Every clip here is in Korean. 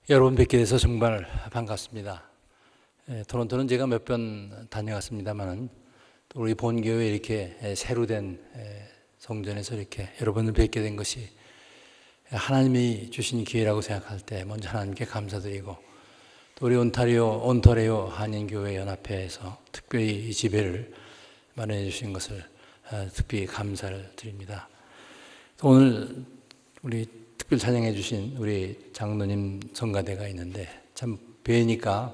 여러분 뵙게 돼서 정말 반갑습니다. 토론토는 제가 몇 번 다녀갔습니다만은 또 우리 본교회 이렇게 새로 된 성전에서 이렇게 여러분을 뵙게 된 것이 하나님이 주신 기회라고 생각할 때 먼저 하나님께 감사드리고, 또 우리 온타리오 한인교회 연합회에서 특별히 이 집회를 마련해 주신 것을 특별히 감사를 드립니다. 오늘 우리 특별 찬양해 주신 우리 장로님 성가대가 있는데 참 뵈니까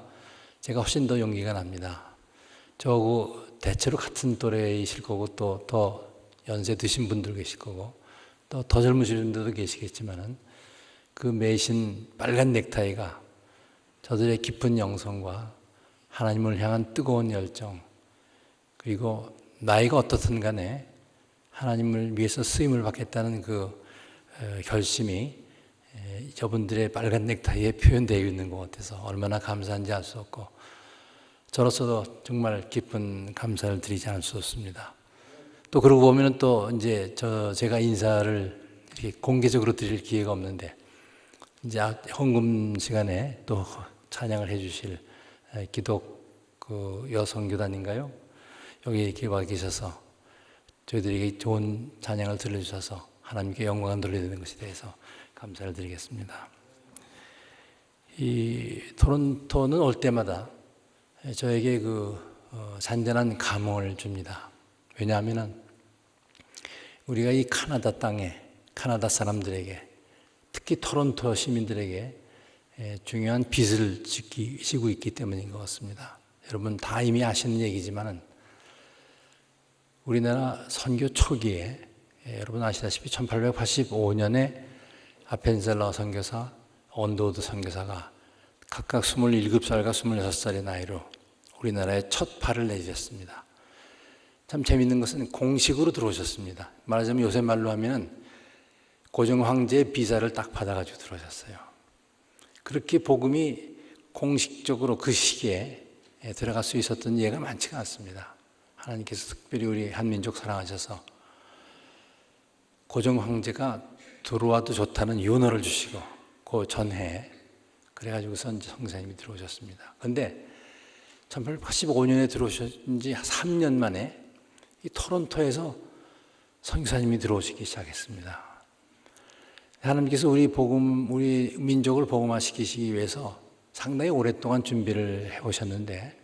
제가 훨씬 더 용기가 납니다. 저하고 대체로 같은 또래이실 거고, 또 더 연세 드신 분들 계실 거고, 또 더 젊으신 분들도 계시겠지만은 그 매신 빨간 넥타이가 저들의 깊은 영성과 하나님을 향한 뜨거운 열정, 그리고 나이가 어떻든 간에 하나님을 위해서 쓰임을 받겠다는 그 결심이 저분들의 빨간 넥타이에 표현되어 있는 것 같아서 얼마나 감사한지 알 수 없고, 저로서도 정말 깊은 감사를 드리지 않을 수 없습니다. 또 그러고 보면은 또 이제 제가 인사를 이렇게 공개적으로 드릴 기회가 없는데, 이제 헌금 시간에 또 찬양을 해주실 기독 여성교단인가요? 여기 이렇게 와 계셔서 저희들에게 좋은 찬양을 들려주셔서 하나님께 영광을 돌려드리는 것에 대해서 감사를 드리겠습니다. 이 토론토는 올 때마다 저에게 잔잔한 감흥을 줍니다. 왜냐하면 우리가 이 카나다 땅에, 카나다 사람들에게, 특히 토론토 시민들에게 중요한 빚을 지고 있기 때문인 것 같습니다. 여러분 다 이미 아시는 얘기지만은 우리나라 선교 초기에 여러분 아시다시피 1885년에 아펜셀러 선교사, 언더우드 선교사가 각각 27살과 26살의 나이로 우리나라에 첫 발을 내디뎠습니다. 참 재미있는 것은 공식으로 들어오셨습니다. 말하자면 요새 말로 하면은 고종 황제의 비자를 딱 받아가지고 들어오셨어요. 그렇게 복음이 공식적으로 그 시기에 들어갈 수 있었던 예가 많지가 않습니다. 하나님께서 특별히 우리 한민족 사랑하셔서 고종 황제가 들어와도 좋다는 윤허를 주시고 그 전해 그래가지고선 성사님이 들어오셨습니다. 그런데 1885년에 들어오신 지 3년 만에 이 토론토에서 선교사님이 들어오시기 시작했습니다. 하나님께서 우리 민족을 복음화시키시기 위해서 상당히 오랫동안 준비를 해오셨는데,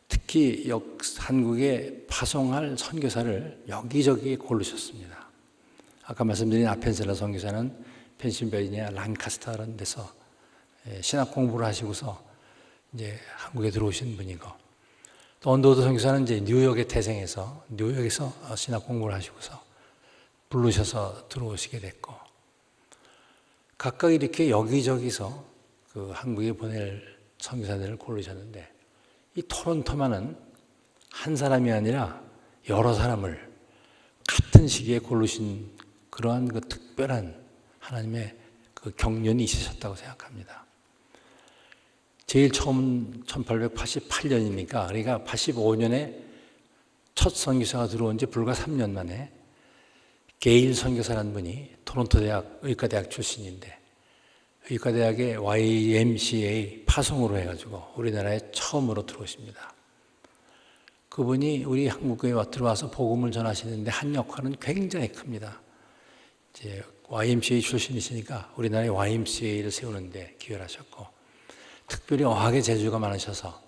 특히 한국에 파송할 선교사를 여기저기 고르셨습니다. 아까 말씀드린 아펜셀러 선교사는 펜실베이니아 란카스터라는 데서 신학 공부를 하시고서 이제 한국에 들어오신 분이고, 또 언더우드 선교사는 이제 뉴욕에 태생해서 뉴욕에서 신학 공부를 하시고서 부르셔서 들어오시게 됐고, 각각 이렇게 여기저기서 한국에 보낼 선교사들을 고르셨는데, 이 토론토만은 한 사람이 아니라 여러 사람을 같은 시기에 고르신 그러한 특별한 하나님의 경륜이 있으셨다고 생각합니다. 제일 처음 1888년이니까, 그러니까 85년에 첫 선교사가 들어온 지 불과 3년 만에 게일 선교사라는 분이 토론토 대학 의과대학 출신인데, 의과대학의 YMCA 파송으로 해가지고 우리나라에 처음으로 들어오십니다. 그분이 우리 한국에 들어와서 복음을 전하시는데 한 역할은 굉장히 큽니다. 이제 YMCA 출신이시니까 우리나라에 YMCA를 세우는데 기여를 하셨고, 특별히 어학의 재주가 많으셔서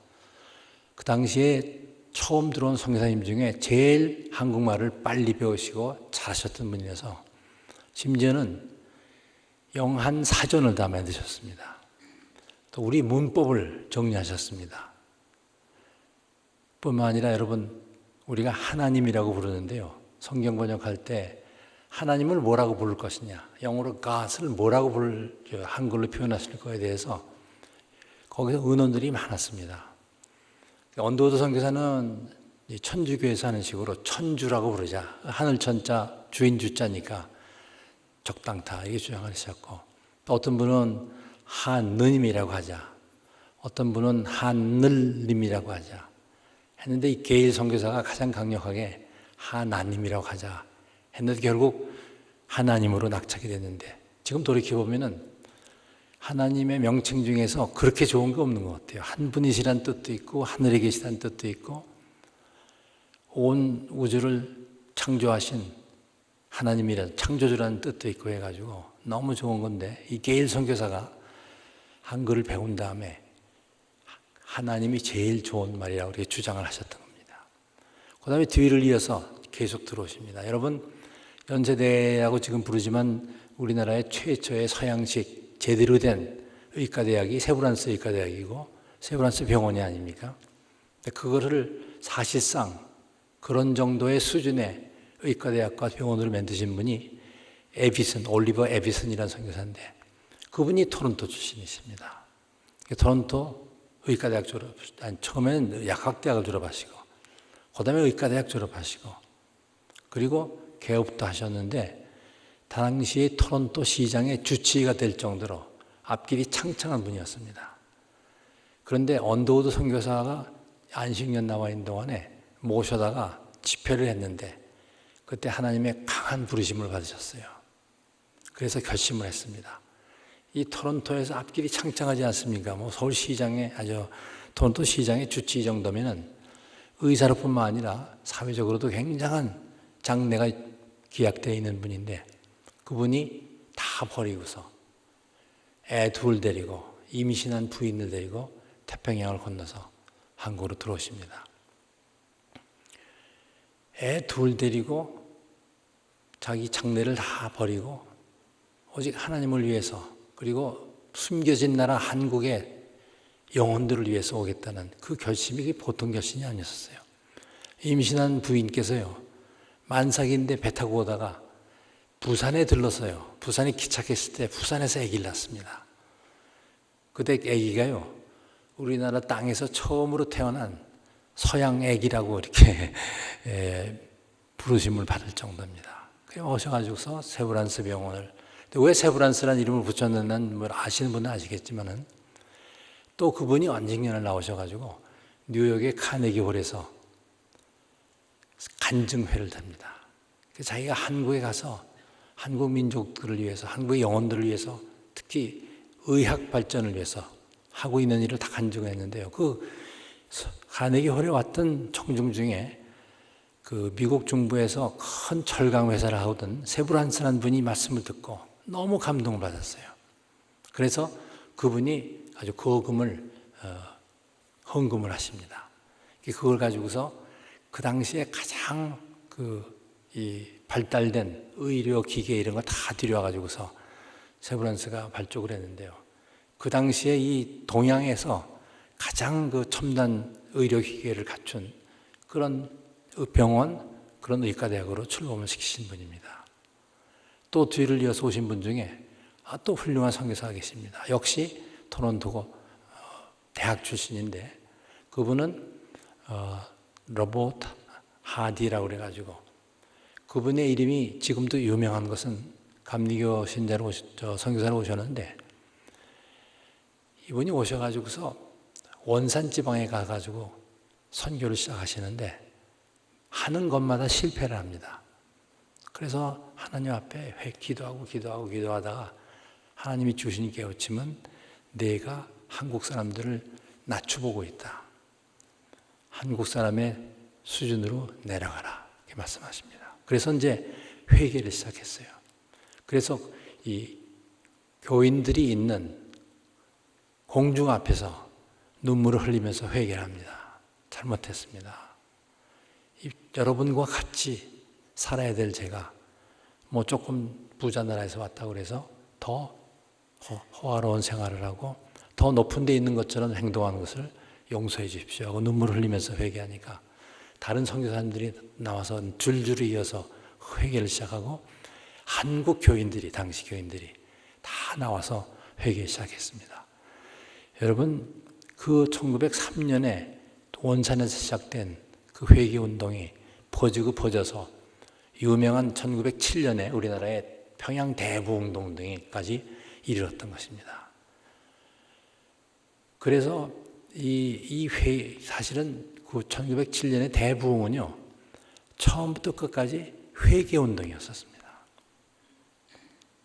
그 당시에 처음 들어온 선교사님 중에 제일 한국말을 빨리 배우시고 잘하셨던 분이라서 심지어는 영한 사전을 다 만드셨습니다. 또 우리 문법을 정리하셨습니다. 뿐만 아니라 여러분, 우리가 하나님이라고 부르는데요, 성경 번역할 때 하나님을 뭐라고 부를 것이냐, 영어로 God을 뭐라고 한글로 표현하실 거에 대해서 거기서 의논들이 많았습니다. 언더우드 선교사는 천주교에서 하는 식으로 천주라고 부르자, 하늘 천자 주인 주자니까 적당타 이게 주장을 하셨고, 또 어떤 분은 하느님이라고 하자, 어떤 분은 하늘님이라고 하자 했는데, 이 게일 선교사가 가장 강력하게 하나님이라고 하자 했는데 결국 하나님으로 낙착이 됐는데, 지금 돌이켜보면은 하나님의 명칭 중에서 그렇게 좋은 게 없는 것 같아요. 한 분이시란 뜻도 있고 하늘에 계시다는 뜻도 있고 온 우주를 창조하신 하나님이라는 창조주라는 뜻도 있고 해가지고 너무 좋은 건데 이 게일 선교사가 한글을 배운 다음에 하나님이 제일 좋은 말이라고 이렇게 주장을 하셨던 겁니다. 그 다음에 뒤를 이어서 계속 들어오십니다. 여러분 연세대라고 지금 부르지만 우리나라의 최초의 서양식 제대로 된 의과대학이 세브란스 의과대학이고 세브란스 병원이 아닙니까? 그거를 사실상 그런 정도의 수준의 의과대학과 병원을 만드신 분이 올리버 에비슨이라는 선교사인데 그분이 토론토 출신이십니다. 토론토 의과대학 처음에는 약학대학을 졸업하시고 그 다음에 의과대학 졸업하시고 그리고 개업도 하셨는데 당시에 토론토 시장의 주치의가 될 정도로 앞길이 창창한 분이었습니다. 그런데 언더우드 선교사가 안식년 나와 있는 동안에 모셔다가 집회를 했는데 그때 하나님의 강한 부르심을 받으셨어요. 그래서 결심을 했습니다. 이 토론토에서 앞길이 창창하지 않습니까? 서울시장의 토론토 시장의 주치의 정도면은 의사로뿐만 아니라 사회적으로도 굉장한 장래가 기약되어 있는 분인데 그분이 다 버리고서 애 둘 데리고 임신한 부인을 데리고 태평양을 건너서 한국으로 들어오십니다. 애 둘 데리고 자기 장래를 다 버리고 오직 하나님을 위해서 그리고 숨겨진 나라 한국의 영혼들을 위해서 오겠다는 그 결심이 보통 결심이 아니었어요. 임신한 부인께서요 만삭인데 배 타고 오다가 부산에 들렀어요. 부산에 기착했을 때 부산에서 아기를 낳습니다. 그때 아기가요 우리나라 땅에서 처음으로 태어난 서양 아기라고 이렇게 부르심을 받을 정도입니다. 그래 오셔가지고서 세브란스 병원을 왜 세브란스라는 이름을 붙였는지는 아시는 분은 아시겠지만은 또 그분이 안식년을 나오셔가지고 뉴욕의 카네기홀에서 간증회를 답니다. 자기가 한국에 가서 한국 민족들을 위해서 한국의 영혼들을 위해서 특히 의학 발전을 위해서 하고 있는 일을 다 간증했는데요. 그 카네기홀에 왔던 청중 중에 그 미국 중부에서 큰 철강 회사를 하던 세브란스라는 분이 말씀을 듣고 너무 감동을 받았어요. 그래서 그분이 아주 거금을 헌금을 하십니다. 그걸 가지고서 그 당시에 가장 이 발달된 의료 기계 이런 거 다 들여와가지고서 세브란스가 발족을 했는데요. 그 당시에 이 동양에서 가장 그 첨단 의료 기계를 갖춘 그런 병원, 그런 의과대학으로 출범을 시키신 분입니다. 또 뒤를 이어서 오신 분 중에 또 훌륭한 선교사가 계십니다. 역시 토론토 대학 출신인데 그분은 로버트 하디라고 그래가지고 그분의 이름이 지금도 유명한 것은 감리교 신자로 선교사로 오셨는데 이분이 오셔가지고서 원산 지방에 가가지고 선교를 시작하시는데 하는 것마다 실패를 합니다. 그래서 하나님 앞에 기도하다가 하나님이 주신 깨우침은 내가 한국 사람들을 낮춰보고 있다. 한국 사람의 수준으로 내려가라. 이렇게 말씀하십니다. 그래서 이제 회개를 시작했어요. 그래서 이 교인들이 있는 공중 앞에서 눈물을 흘리면서 회개를 합니다. 잘못했습니다. 여러분과 같이 살아야 될 제가 조금 부자 나라에서 왔다고 그래서 더 호화로운 생활을 하고 더 높은 데 있는 것처럼 행동하는 것을 용서해 주십시오 하고 눈물을 흘리면서 회개하니까 다른 선교사님들이 나와서 줄줄이 이어서 회개를 시작하고 한국 교인들이 당시 교인들이 다 나와서 회개 시작했습니다. 여러분 그 1903년에 원산에서 시작된 그 회개 운동이 퍼져서 유명한 1907년에 우리나라의 평양 대부운동 등까지 이르렀던 것입니다. 그래서 사실은 그 1907년의 대부흥은요, 처음부터 끝까지 회개 운동이었었습니다.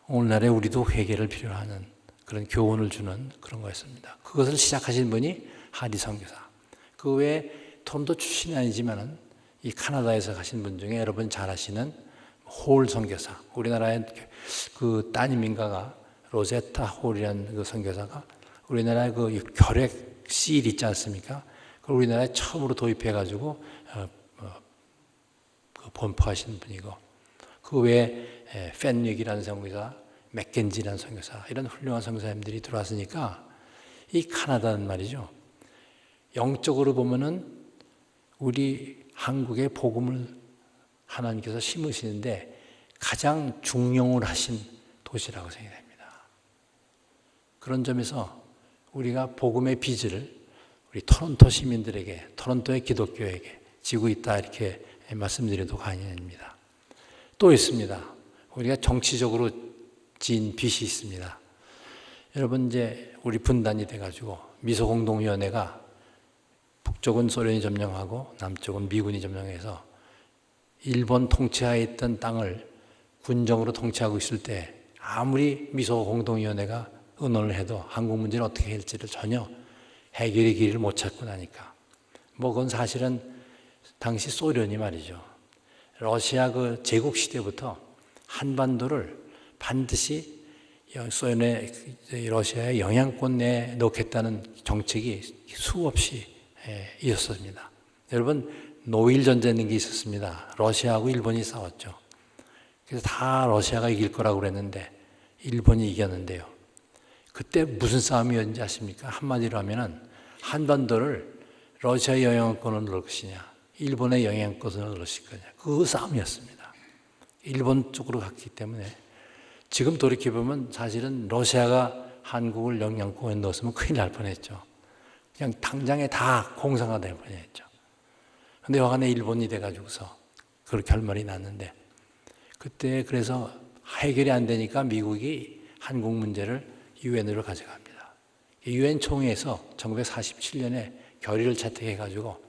오늘날에 우리도 회개를 필요로 하는 그런 교훈을 주는 그런 거였습니다. 그것을 시작하신 분이 하디 선교사. 그 외에 토론토 출신이 아니지만은 이 카나다에서 가신 분 중에 여러분 잘 아시는 홀 선교사. 우리나라의 그 따님인가가 로제타 홀이라는 그 선교사가 우리나라의 그 결핵 씰 있지 않습니까? 그걸 우리나라에 처음으로 도입해가지고 번포하신 분이고, 그 외에 펜닉이라는 선교사, 맥켄지라는 선교사, 이런 훌륭한 선교사님들이 들어왔으니까 이 카나다는 말이죠, 영적으로 보면은 우리 한국의 복음을 하나님께서 심으시는데 가장 중용을 하신 도시라고 생각됩니다. 그런 점에서 우리가 복음의 빚을 우리 토론토 시민들에게, 토론토의 기독교에게 지고 있다, 이렇게 말씀드려도 과언이 아닙니다. 또 있습니다. 우리가 정치적으로 지은 빚이 있습니다. 여러분, 이제 우리 분단이 돼가지고 미소공동위원회가 북쪽은 소련이 점령하고 남쪽은 미군이 점령해서 일본 통치하에 있던 땅을 군정으로 통치하고 있을 때 아무리 미소공동위원회가 의논을 해도 한국 문제를 어떻게 할지를 전혀 해결의 길을 못 찾고 나니까, 뭐 그건 사실은 당시 소련이 말이죠, 러시아 그 제국 시대부터 한반도를 반드시 소련의 러시아의 영향권 내에 넣겠다는 정책이 수없이 있었습니다. 여러분, 노일 전쟁인 게 있었습니다. 러시아하고 일본이 싸웠죠. 그래서 다 러시아가 이길 거라고 그랬는데 일본이 이겼는데요. 그때 무슨 싸움이었는지 아십니까? 한마디로 하면은 한반도를 러시아의 영향권으로 넣을 것이냐, 일본의 영향권으로 넣을 거냐, 그 싸움이었습니다. 일본 쪽으로 갔기 때문에 지금 돌이켜보면 사실은 러시아가 한국을 영향권에 넣었으면 큰일 날 뻔했죠. 그냥 당장에 다 공상화될 뻔했죠. 근데 화간에 일본이 돼가지고서 그 결말이 났는데, 그때 그래서 해결이 안 되니까 미국이 한국 문제를 유엔으로 가져갑니다. 유엔 총회에서 1947년에 결의를 채택해가지고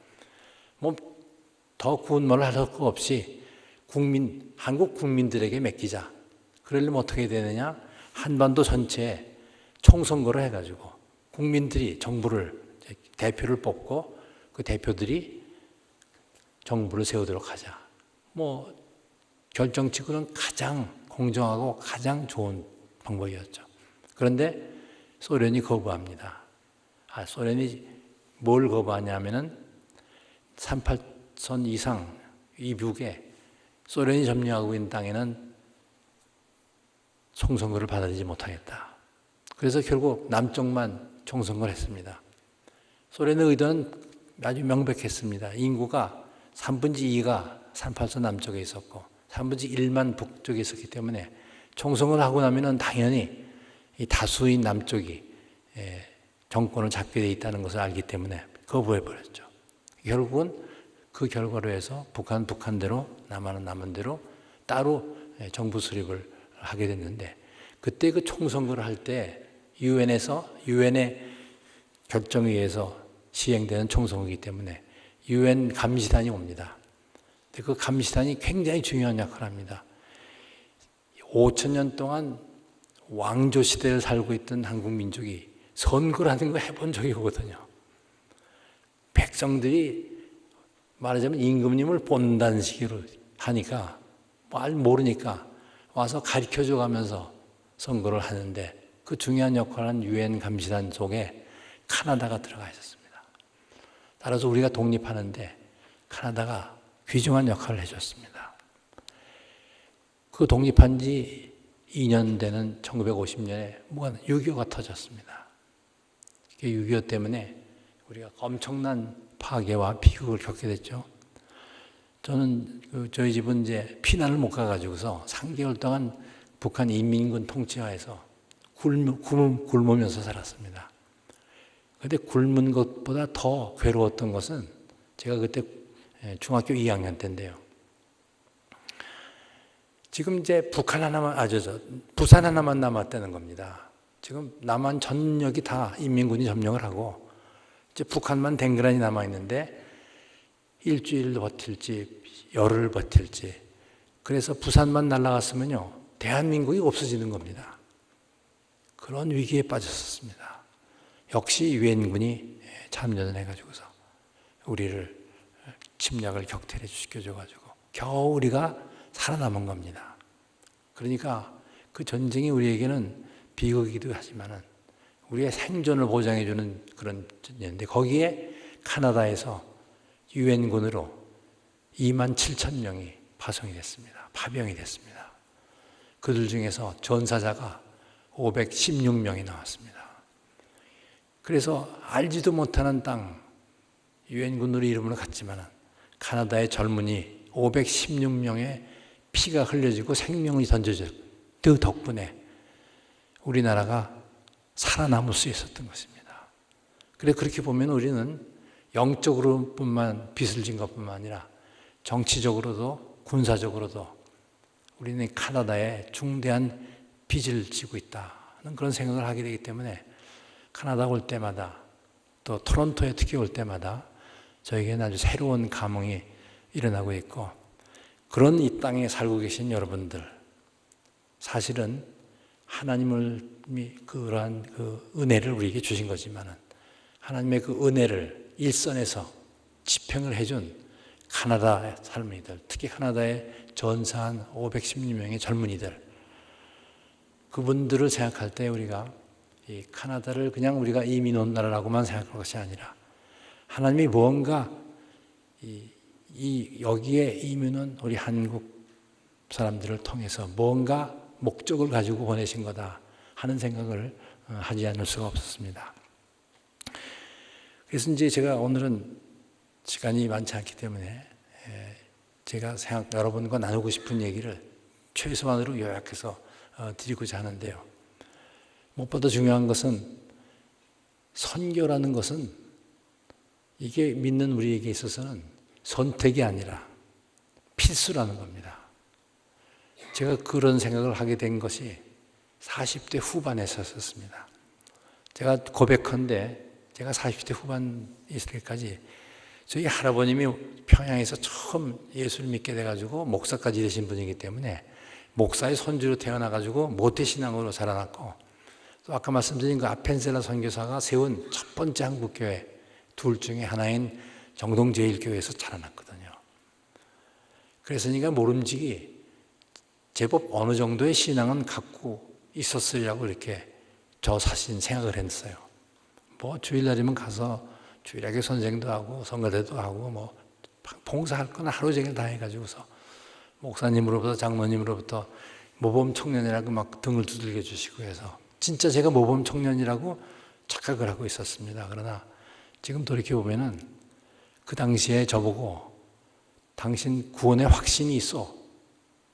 뭐 더 구운 말을 할 거 없이 한국 국민들에게 맡기자. 그러려면 어떻게 되느냐? 한반도 전체에 총선거를 해가지고 국민들이 정부를, 대표를 뽑고 그 대표들이 정부를 세우도록 하자. 뭐 결정치고는 가장 공정하고 가장 좋은 방법이었죠. 그런데 소련이 거부합니다. 소련이 뭘 거부하냐면은 38선 이상 이북에 소련이 점령하고 있는 땅에는 총선거를 받아들이지 못하겠다. 그래서 결국 남쪽만 총선거를 했습니다. 소련의 의도는 아주 명백했습니다. 인구가 3분의 2가 38선 남쪽에 있었고 3분의 1만 북쪽에 있었기 때문에 총선거를 하고 나면은 당연히 이 다수인 남쪽이 정권을 잡게 돼 있다는 것을 알기 때문에 거부해버렸죠. 결국은 그 결과로 해서 북한대로, 남한은 남한대로 따로 정부 수립을 하게 됐는데, 그때 그 총선거를 할 때 유엔의 결정에 의해서 시행되는 총선거이기 때문에 유엔 감시단이 옵니다. 그 감시단이 굉장히 중요한 역할을 합니다. 5,000년 동안 왕조 시대를 살고 있던 한국 민족이 선거라는 거 해본 적이 없거든요. 백성들이 말하자면 임금님을 본다는 식으로 하니까 말 모르니까 와서 가르쳐줘 가면서 선거를 하는데, 그 중요한 역할은 유엔 감시단 속에 카나다가 들어가 있었습니다. 따라서 우리가 독립하는데 카나다가 귀중한 역할을 해줬습니다. 그 독립한 지 2년 되는 1950년에 6.25가 터졌습니다. 6.25 때문에 우리가 엄청난 파괴와 비극을 겪게 됐죠. 저는 저희 집은 이제 피난을 못 가가지고서 3개월 동안 북한 인민군 통치하에서 굶으면서 살았습니다. 그런데 굶은 것보다 더 괴로웠던 것은 제가 그때 중학교 2학년 때인데요. 지금 이제 부산 하나만 남았다는 겁니다. 지금 남한 전역이 다 인민군이 점령을 하고 이제 북한만 댕그라니 남아 있는데 일주일 버틸지 열흘 버틸지, 그래서 부산만 날아갔으면요 대한민국이 없어지는 겁니다. 그런 위기에 빠졌었습니다. 역시 유엔군이 참전을 해가지고서 우리를 침략을 격퇴해 시켜줘가지고 겨우 우리가 살아남은 겁니다. 그러니까 그 전쟁이 우리에게는 비극이기도 하지만은 우리의 생존을 보장해주는 그런 전쟁인데 거기에 카나다에서 유엔군으로 2만 7천 명이 파송이 됐습니다. 파병이 됐습니다. 그들 중에서 전사자가 516명이 나왔습니다. 그래서 알지도 못하는 땅, 유엔군으로 이름을 갔지만 카나다의 젊은이 516명의 피가 흘려지고 생명이 던져졌 그 덕분에 우리나라가 살아남을 수 있었던 것입니다. 그래 그렇게 보면 우리는 영적으로뿐만 빚을 진 것뿐만 아니라 정치적으로도 군사적으로도 우리는 카나다에 중대한 빚을 지고 있다는 그런 생각을 하게 되기 때문에 카나다 올 때마다 또 토론토에 특히 올 때마다 저에게는 아주 새로운 감흥이 일어나고 있고 그런 이 땅에 살고 계신 여러분들 사실은 하나님이 그러한 그 은혜를 우리에게 주신 거지만은 하나님의 그 은혜를 일선에서 집행을 해준 카나다의 젊은이들, 특히 카나다에 전사한 516명의 젊은이들, 그분들을 생각할 때 우리가 이 카나다를 그냥 우리가 이민 온 나라라고만 생각할 것이 아니라 하나님이 무언가 여기에 이민 온 우리 한국 사람들을 통해서 무언가 목적을 가지고 보내신 거다 하는 생각을 하지 않을 수가 없었습니다. 그래서 이제 제가 오늘은 시간이 많지 않기 때문에 제가 여러분과 나누고 싶은 얘기를 최소한으로 요약해서 드리고자 하는데요. 무엇보다 중요한 것은 선교라는 것은 이게 믿는 우리에게 있어서는 선택이 아니라 필수라는 겁니다. 제가 그런 생각을 하게 된 것이 40대 후반에 있었습니다. 제가 고백한데 제가 40대 후반 있을 때까지 저희 할아버님이 평양에서 처음 예수를 믿게 돼가지고 목사까지 되신 분이기 때문에 목사의 손주로 태어나가지고 모태신앙으로 자라났고 또 아까 말씀드린 그 아펜셀라 선교사가 세운 첫 번째 한국교회 둘 중에 하나인 정동제일교회에서 자라났거든요. 그래서니까 모름지기 제법 어느 정도의 신앙은 갖고 있었으리라고 이렇게 저 사실 생각을 했어요. 뭐 주일날이면 가서 주일학교 선생도 하고 성가대도 하고 뭐 봉사할 건 하루 종일 다 해가지고서 목사님으로부터 장로님으로부터 모범 청년이라고 막 등을 두들겨 주시고 해서 진짜 제가 모범 청년이라고 착각을 하고 있었습니다. 그러나 지금 돌이켜보면은 그 당시에 저보고 당신 구원의 확신이 있어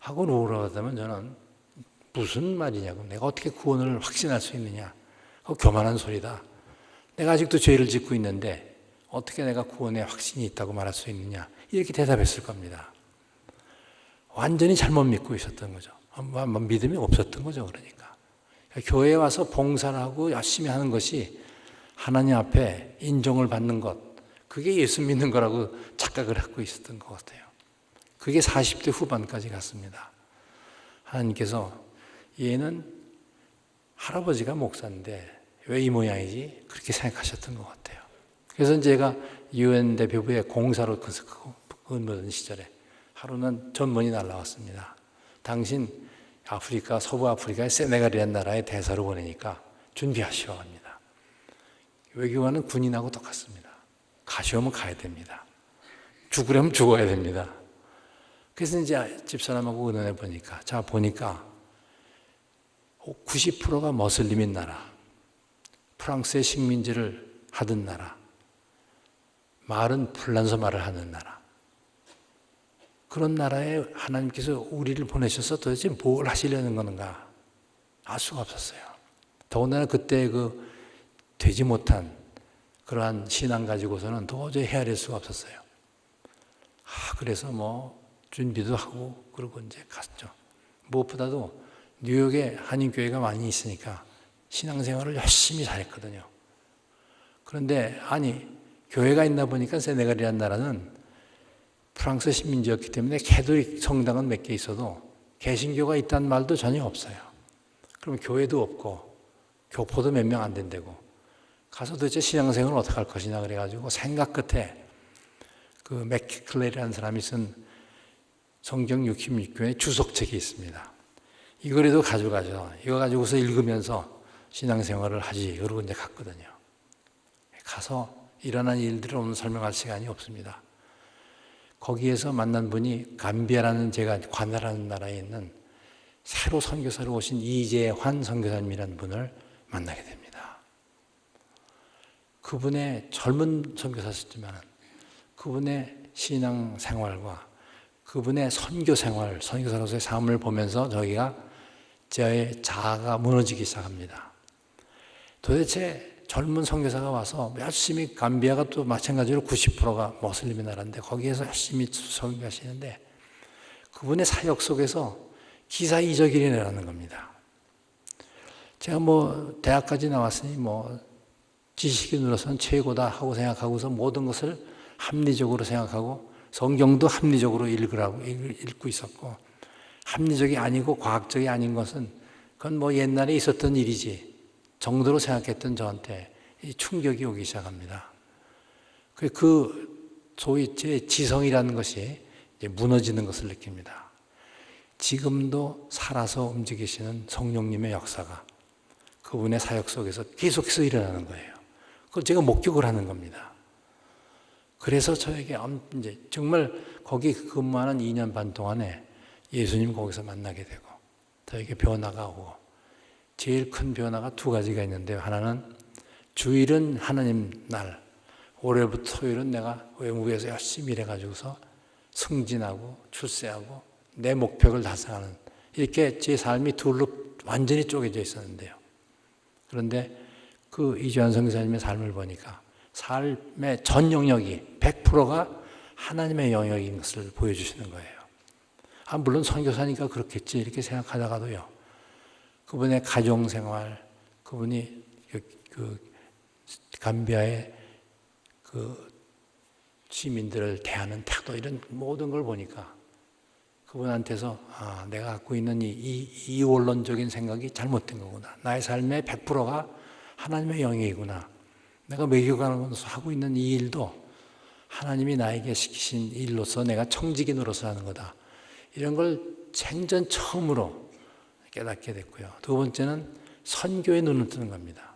하고 물어봤다면 저는 무슨 말이냐고 내가 어떻게 구원을 확신할 수 있느냐 그거 교만한 소리다. 내가 아직도 죄를 짓고 있는데 어떻게 내가 구원의 확신이 있다고 말할 수 있느냐 이렇게 대답했을 겁니다. 완전히 잘못 믿고 있었던 거죠. 믿음이 없었던 거죠. 그러니까 교회에 와서 봉사를 하고 열심히 하는 것이 하나님 앞에 인정을 받는 것 그게 예수 믿는 거라고 착각을 하고 있었던 것 같아요. 그게 40대 후반까지 갔습니다. 하나님께서 얘는 할아버지가 목사인데 왜 이 모양이지? 그렇게 생각하셨던 것 같아요. 그래서 제가 UN 대표부에 공사로 근무하던 시절에 하루는 전문이 날라왔습니다. 당신 아프리카, 서부 아프리카의 세네갈이라는 나라에 대사로 보내니까 준비하시오 합니다. 외교관은 군인하고 똑같습니다. 가시오면 가야 됩니다. 죽으려면 죽어야 됩니다. 그래서 이제 집사람하고 의논해 보니까, 자, 보니까 90%가 머슬림인 나라, 프랑스의 식민지를 하던 나라, 말은 플란서 말을 하는 나라, 그런 나라에 하나님께서 우리를 보내셔서 도대체 뭘 하시려는 건가 알 수가 없었어요. 더군다나 그때 그 되지 못한 그러한 신앙 가지고서는 도저히 헤아릴 수가 없었어요. 그래서 뭐 준비도 하고 그러고 이제 갔죠. 무엇보다도 뉴욕에 한인교회가 많이 있으니까 신앙생활을 열심히 잘했거든요. 그런데 교회가 있나 보니까 세네갈이라는 나라는 프랑스 식민지였기 때문에 캐톨릭 성당은 몇 개 있어도 개신교가 있다는 말도 전혀 없어요. 그럼 교회도 없고 교포도 몇 명 안 된다고. 가서 도대체 신앙생활을 어떻게 할 것이냐 그래가지고 생각 끝에 그 맥클레이라는 사람이 쓴 성경 66권의 주석책이 있습니다. 이거라도 가져가죠. 이거 가지고서 읽으면서 신앙생활을 하지. 그러고 이제 갔거든요. 가서 일어난 일들을 오늘 설명할 시간이 없습니다. 거기에서 만난 분이 감비아라는 제가 관할하는 나라에 있는 새로 선교사로 오신 이재환 선교사님이라는 분을 만나게 됩니다. 그분의 젊은 선교사였지만 그분의 신앙 생활과 그분의 선교 생활, 선교사로서의 삶을 보면서 저희가 제 자아가 무너지기 시작합니다. 도대체 젊은 선교사가 와서 열심히 감비아가 또 마찬가지로 90%가 모슬림의 나라인데 거기에서 열심히 선교하시는데 그분의 사역 속에서 기사이적인이 일어나는 겁니다. 제가 대학까지 나왔으니 지식이 늘어서는 최고다 하고 생각하고서 모든 것을 합리적으로 생각하고 성경도 합리적으로 읽고 있었고 합리적이 아니고 과학적이 아닌 것은 그건 옛날에 있었던 일이지 정도로 생각했던 저한테 충격이 오기 시작합니다. 소위 제 지성이라는 것이 이제 무너지는 것을 느낍니다. 지금도 살아서 움직이시는 성령님의 역사가 그분의 사역 속에서 계속해서 일어나는 거예요. 그걸 제가 목격을 하는 겁니다. 그래서 저에게 이제 정말 거기 근무하는 2년 반 동안에 예수님 거기서 만나게 되고 저에게 변화가 오고 제일 큰 변화가 두 가지가 있는데요. 하나는 주일은 하나님 날, 월요일부터 토요일은 내가 외국에서 열심히 일해가지고서 승진하고 출세하고 내 목표를 달성하는 이렇게 제 삶이 둘로 완전히 쪼개져 있었는데요. 그런데 그 이주환 선교사님의 삶을 보니까 삶의 전 영역이 100%가 하나님의 영역인 것을 보여주시는 거예요. 물론 선교사니까 그렇겠지 이렇게 생각하다가도요. 그분의 가정생활, 그분이 감비아의 시민들을 대하는 태도 이런 모든 걸 보니까 그분한테서 내가 갖고 있는 이 원론적인 생각이 잘못된 거구나. 나의 삶의 100%가 하나님의 영역이구나. 내가 매교관으로서 하고 있는 이 일도 하나님이 나에게 시키신 일로서 내가 청지기노로서 하는 거다. 이런 걸 생전 처음으로 깨닫게 됐고요. 두 번째는 선교에 눈을 뜨는 겁니다.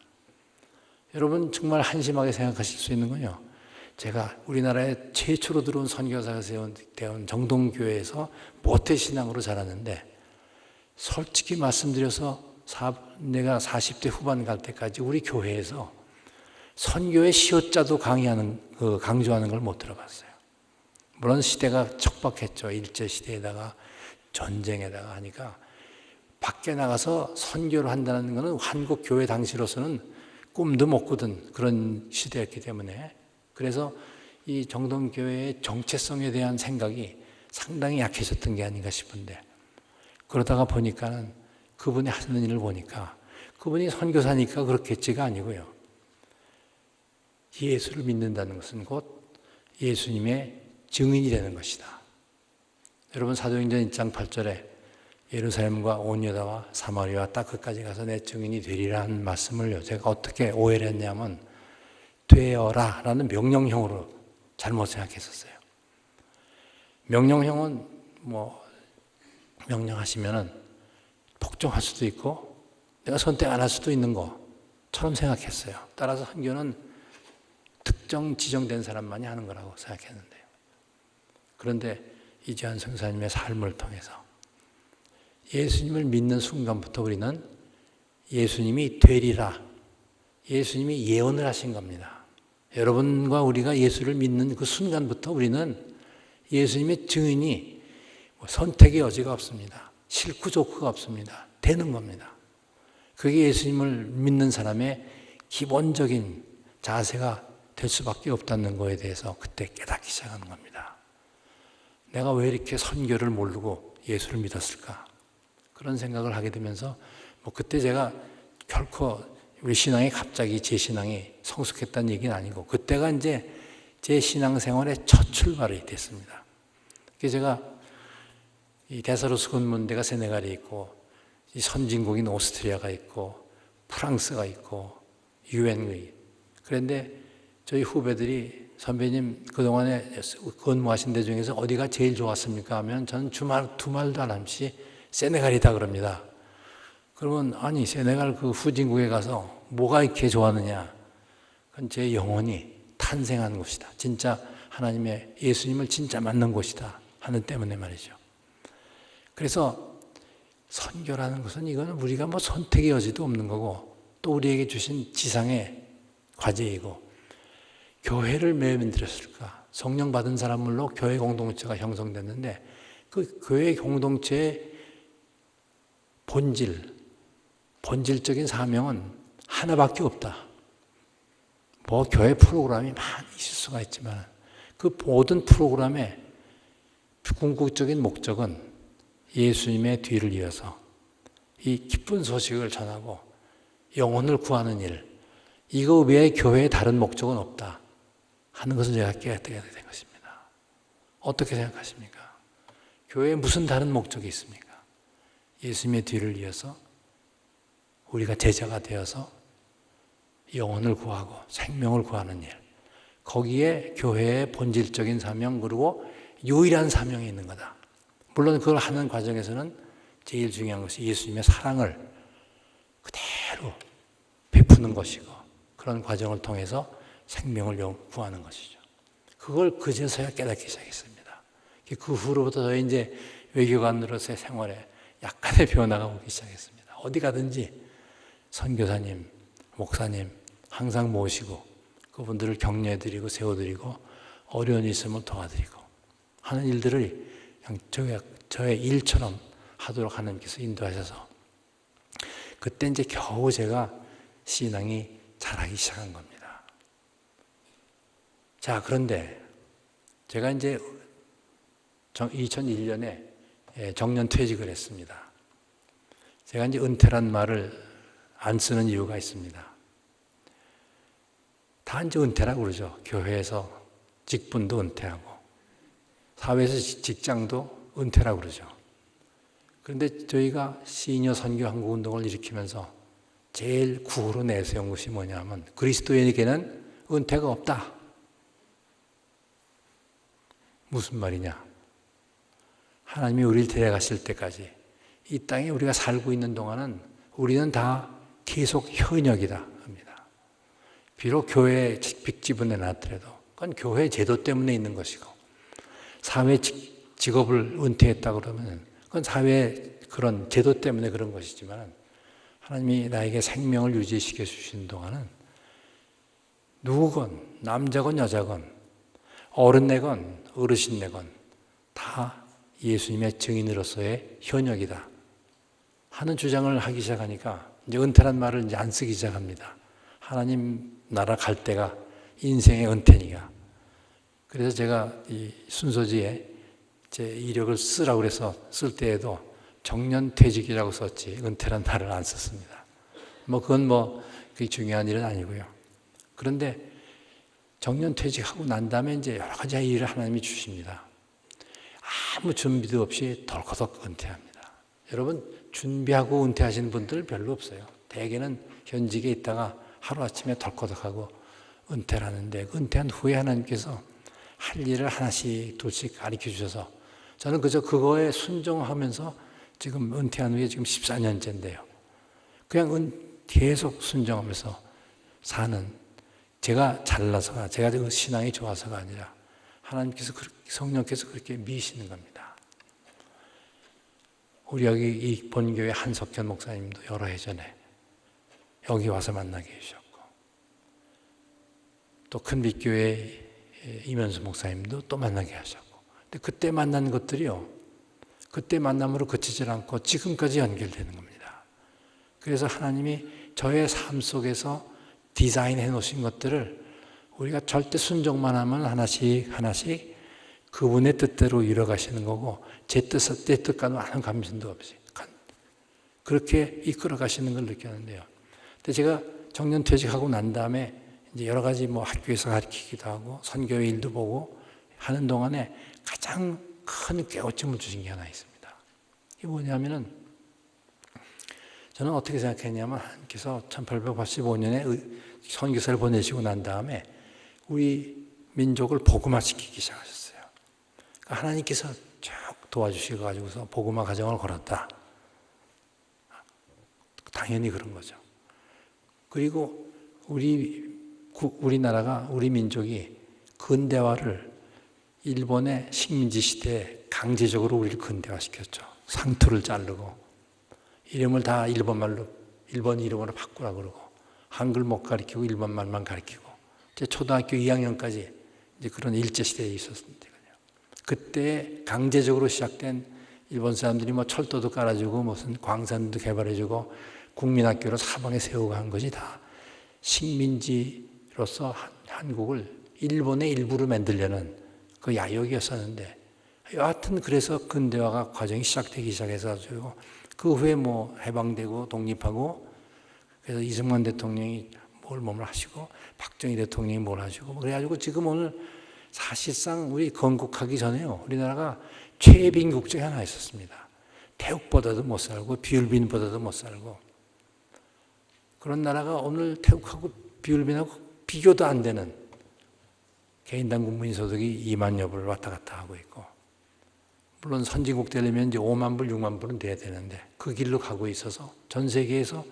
여러분 정말 한심하게 생각하실 수 있는 건요. 제가 우리나라에 최초로 들어온 선교사가 세운 정동교회에서 모태신앙으로 자랐는데 솔직히 말씀드려서 내가 40대 후반 갈 때까지 우리 교회에서 선교의 시효자도 강조하는 걸 못 들어봤어요. 물론 시대가 척박했죠. 일제시대에다가 전쟁에다가 하니까 밖에 나가서 선교를 한다는 것은 한국 교회 당시로서는 꿈도 못 꾸던 그런 시대였기 때문에 그래서 이 정동교회의 정체성에 대한 생각이 상당히 약해졌던 게 아닌가 싶은데 그러다가 보니까는 그분이 하시는 일을 보니까 그분이 선교사니까 그렇겠지가 아니고요. 예수를 믿는다는 것은 곧 예수님의 증인이 되는 것이다. 여러분 사도행전 1장 8절에 예루살렘과 온 유다와 사마리아와 딱 끝까지 가서 내 증인이 되리라는 말씀을요. 제가 어떻게 오해를 했냐면 되어라 라는 명령형으로 잘못 생각했었어요. 명령형은 명령하시면은 복종할 수도 있고 내가 선택 안 할 수도 있는 것처럼 생각했어요. 따라서 선교는 특정 지정된 사람만이 하는 거라고 생각했는데요. 그런데 이재환 선교사님의 삶을 통해서 예수님을 믿는 순간부터 우리는 예수님이 되리라. 예수님이 예언을 하신 겁니다. 여러분과 우리가 예수를 믿는 그 순간부터 우리는 예수님의 증인이 선택의 여지가 없습니다. 싫고 좋고가 없습니다. 되는 겁니다. 그게 예수님을 믿는 사람의 기본적인 자세가 될 수밖에 없다는 거에 대해서 그때 깨닫기 시작하는 겁니다. 내가 왜 이렇게 선교를 모르고 예수를 믿었을까? 그런 생각을 하게 되면서 그때 제가 결코 우리 신앙이 갑자기 제 신앙이 성숙했다는 얘기는 아니고 그때가 이제 제 신앙생활의 첫 출발이 됐습니다. 그래서 제가 이 데사로스 근문대가 세네갈에 있고 이 선진국인 오스트리아가 있고 프랑스가 있고 유엔이. 그런데 저희 후배들이 선배님 그동안에 근무하신 데 중에서 어디가 제일 좋았습니까? 하면 저는 두 말도 안 함시 세네갈이다 그럽니다. 그러면 아니 세네갈 그 후진국에 가서 뭐가 이렇게 좋았느냐? 그건 제 영혼이 탄생한 곳이다. 진짜 하나님의 예수님을 진짜 만난 곳이다 하는 때문에 말이죠. 그래서 선교라는 것은 이거는 우리가 뭐 선택의 여지도 없는 거고 또 우리에게 주신 지상의 과제이고 교회를 왜 만들었을까? 성령 받은 사람으로 교회 공동체가 형성됐는데 그 교회 공동체의 본질적인 사명은 하나밖에 없다. 뭐 교회 프로그램이 많이 있을 수가 있지만 그 모든 프로그램의 궁극적인 목적은 예수님의 뒤를 이어서 이 기쁜 소식을 전하고 영혼을 구하는 일, 이거 외에 교회에 다른 목적은 없다 하는 것을 제가 깨닫게 된 것입니다. 어떻게 생각하십니까? 교회에 무슨 다른 목적이 있습니까? 예수님의 뒤를 이어서 우리가 제자가 되어서 영혼을 구하고 생명을 구하는 일, 거기에 교회의 본질적인 사명 그리고 유일한 사명이 있는 거다. 물론 그걸 하는 과정에서는 제일 중요한 것이 예수님의 사랑을 그대로 베푸는 것이고 그런 과정을 통해서 생명을 구하는 것이죠. 그걸 그제서야 깨닫기 시작했습니다. 그 후로부터 저희 이제 외교관으로서의 생활에 약간의 변화가 오기 시작했습니다. 어디 가든지 선교사님, 목사님 항상 모시고 그분들을 격려해드리고 세워드리고 어려운 일 있으면 도와드리고 하는 일들을 그냥 저의 일처럼 하도록 하나님께서 인도하셔서 그때 이제 겨우 제가 신앙이 자라기 시작한 겁니다. 자, 그런데 제가 이제 2001년에 정년 퇴직을 했습니다. 제가 이제 은퇴란 말을 안 쓰는 이유가 있습니다. 다 이제 은퇴라고 그러죠. 교회에서 직분도 은퇴하고 사회에서 직장도 은퇴라고 그러죠. 그런데 저희가 시니어 선교 한국 운동을 일으키면서 제일 구호로 내세운 것이 뭐냐면 그리스도인에게는 은퇴가 없다. 무슨 말이냐? 하나님이 우리를 데려가실 때까지 이 땅에 우리가 살고 있는 동안은 우리는 다 계속 현역이다 합니다. 비록 교회에 빅지분에 놨더라도 그건 교회 제도 때문에 있는 것이고 사회 직업을 은퇴했다 그러면 그건 사회 그런 제도 때문에 그런 것이지만 하나님이 나에게 생명을 유지시켜 주시는 동안은 누구건 남자건 여자건 어른내건 어르신내건 다 예수님의 증인으로서의 현역이다 하는 주장을 하기 시작하니까 이제 은퇴란 말을 이제 안 쓰기 시작합니다. 하나님 나라 갈 때가 인생의 은퇴니까. 그래서 제가 이 순서지에 제 이력을 쓰라고 그래서 쓸 때에도 정년퇴직이라고 썼지 은퇴란 말을 안 썼습니다. 그건 그게 중요한 일은 아니고요. 그런데 정년퇴직하고 난 다음에 이제 여러 가지 일을 하나님이 주십니다. 아무 준비도 없이 덜커덕 은퇴합니다. 여러분 준비하고 은퇴하시는 분들 별로 없어요. 대개는 현직에 있다가 하루아침에 덜커덕하고 은퇴를 하는데 은퇴한 후에 하나님께서 할 일을 하나씩 둘씩 가르쳐 주셔서 저는 그저 그거에 순종하면서 지금 은퇴한 후에 지금 14년째인데요. 그냥 계속 순종하면서 사는 제가 잘나서가 제가 그 신앙이 좋아서가 아니라 하나님께서 성령께서 그렇게 미시는 겁니다. 우리 여기 이 본교회 한석현 목사님도 여러 해 전에 여기 와서 만나게 해주셨고 또 큰빛교회 이면수 목사님도 또 만나게 하셨고 근데 그때 만난 것들이요 그때 만남으로 그치질 않고 지금까지 연결되는 겁니다. 그래서 하나님이 저의 삶 속에서 디자인해 놓으신 것들을 우리가 절대 순종만 하면 하나씩 하나씩 그분의 뜻대로 이뤄가시는 거고 제 뜻과는 아무 관심도 없이 그렇게 이끌어 가시는 걸 느꼈는데요. 근데 제가 정년퇴직하고 난 다음에 이제 여러 가지 학교에서 가르치기도 하고 선교회 일도 보고 하는 동안에 가장 큰 깨우침을 주신 게 하나 있습니다. 이게 뭐냐면은 저는 어떻게 생각했냐면 하나님께서 1885년에 선교사를 보내시고 난 다음에 우리 민족을 복음화시키기 시작하셨어요. 그러니까 하나님께서 쭉 도와주셔가지고서 복음화 가정을 걸었다. 당연히 그런 거죠. 그리고 우리나라가, 우리 민족이 근대화를 일본의 식민지 시대에 강제적으로 우리를 근대화시켰죠. 상투를 자르고 이름을 다 일본 이름으로 바꾸라 그러고 한글 못 가르치고 일본 말만 가르치고 제 초등학교 2학년까지 이제 그런 일제 시대에 있었는데요. 그때 강제적으로 시작된 일본 사람들이 뭐 철도도 깔아주고 무슨 광산도 개발해주고 국민학교를 사방에 세우고 한 것이 다 식민지로서 한국을 일본의 일부로 만들려는 그 야욕이었었는데, 여하튼 그래서 근대화가 과정이 시작되기 시작해서 그 후에 뭐 해방되고 독립하고, 그래서 이승만 대통령이 뭘 하시고 박정희 대통령이 뭘 하시고 그래가지고 지금 오늘 사실상 우리 건국하기 전에요, 우리나라가 최빈국 중에 하나 있었습니다. 태국보다도 못 살고 비율빈보다도 못 살고 그런 나라가 오늘 태국하고 비율빈하고 비교도 안 되는 개인당 국민 소득이 2만여 불 왔다 갔다 하고 있고, 물론 선진국 되려면 이제 5만 불, 6만 불은 돼야 되는데 그 길로 가고 있어서 전 세계에서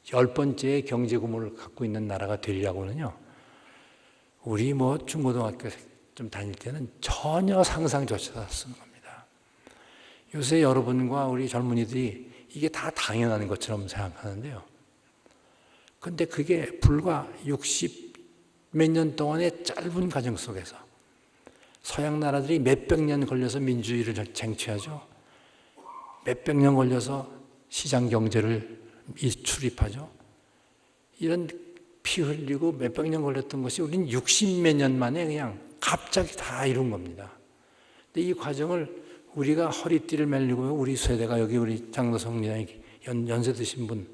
10번째 경제 규모를 갖고 있는 나라가 되리라고는요, 우리 뭐 중고등학교 좀 다닐 때는 전혀 상상조차 않았던 겁니다. 요새 여러분과 우리 젊은이들이 이게 다 당연한 것처럼 생각하는데요. 근데 그게 불과 60 몇 년 동안의 짧은 과정 속에서 서양 나라들이 몇백 년 걸려서 민주주의를 쟁취하죠. 몇백 년 걸려서 시장 경제를 출입하죠. 이런 피 흘리고 몇백 년 걸렸던 것이 우리는 60 몇 년 만에 그냥 갑자기 다 이룬 겁니다. 근데 이 과정을 우리가 허리띠를 말리고요, 우리 세대가 여기 우리 장로성리당 연세 드신 분,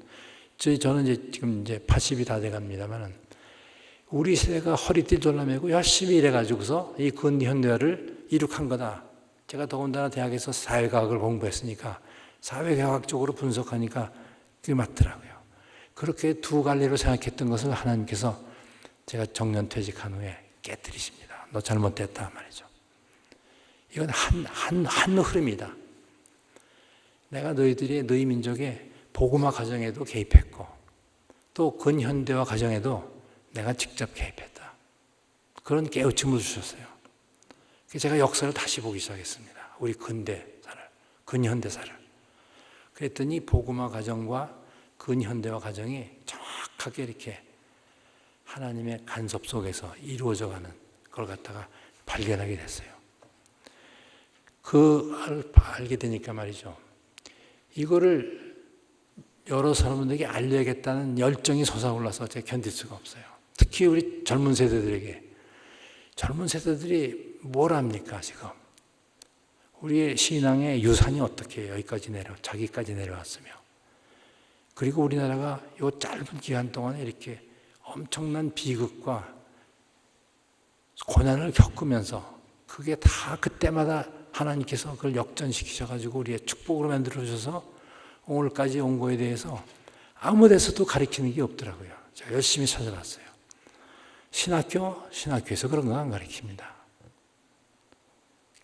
저는 이제 지금 이제 80이 다 돼 갑니다만은 우리 세대가 허리띠 졸라매고 열심히 일해가지고서 이 근현대화를 이룩한 거다. 제가 더군다나 대학에서 사회과학을 공부했으니까 사회과학적으로 분석하니까 그게 맞더라고요. 그렇게 두 갈래로 생각했던 것을 하나님께서 제가 정년퇴직한 후에 깨뜨리십니다. 너 잘못됐다 말이죠. 이건 한 흐름이다. 내가 너희 민족의 복음화 과정에도 개입했고 또 근현대화 과정에도 내가 직접 개입했다. 그런 깨우침을 주셨어요. 제가 역사를 다시 보기 시작했습니다. 우리 근대사를, 근현대사를. 그랬더니 복음화 과정과 근현대화 과정이 정확하게 이렇게 하나님의 간섭 속에서 이루어져가는 걸 갖다가 발견하게 됐어요. 알게 되니까 말이죠. 이거를 여러 사람들에게 알려야겠다는 열정이 솟아올라서 제가 견딜 수가 없어요. 특히 우리 젊은 세대들에게. 젊은 세대들이 뭘 합니까, 지금? 우리의 신앙의 유산이 어떻게 여기까지 자기까지 내려왔으며. 그리고 우리나라가 이 짧은 기간 동안에 이렇게 엄청난 비극과 고난을 겪으면서 그게 다 그때마다 하나님께서 그걸 역전시키셔가지고 우리의 축복으로 만들어주셔서 오늘까지 온 거에 대해서 아무 데서도 가르치는 게 없더라고요. 제가 열심히 찾아봤어요. 신학교에서 그런 거 안 가르칩니다.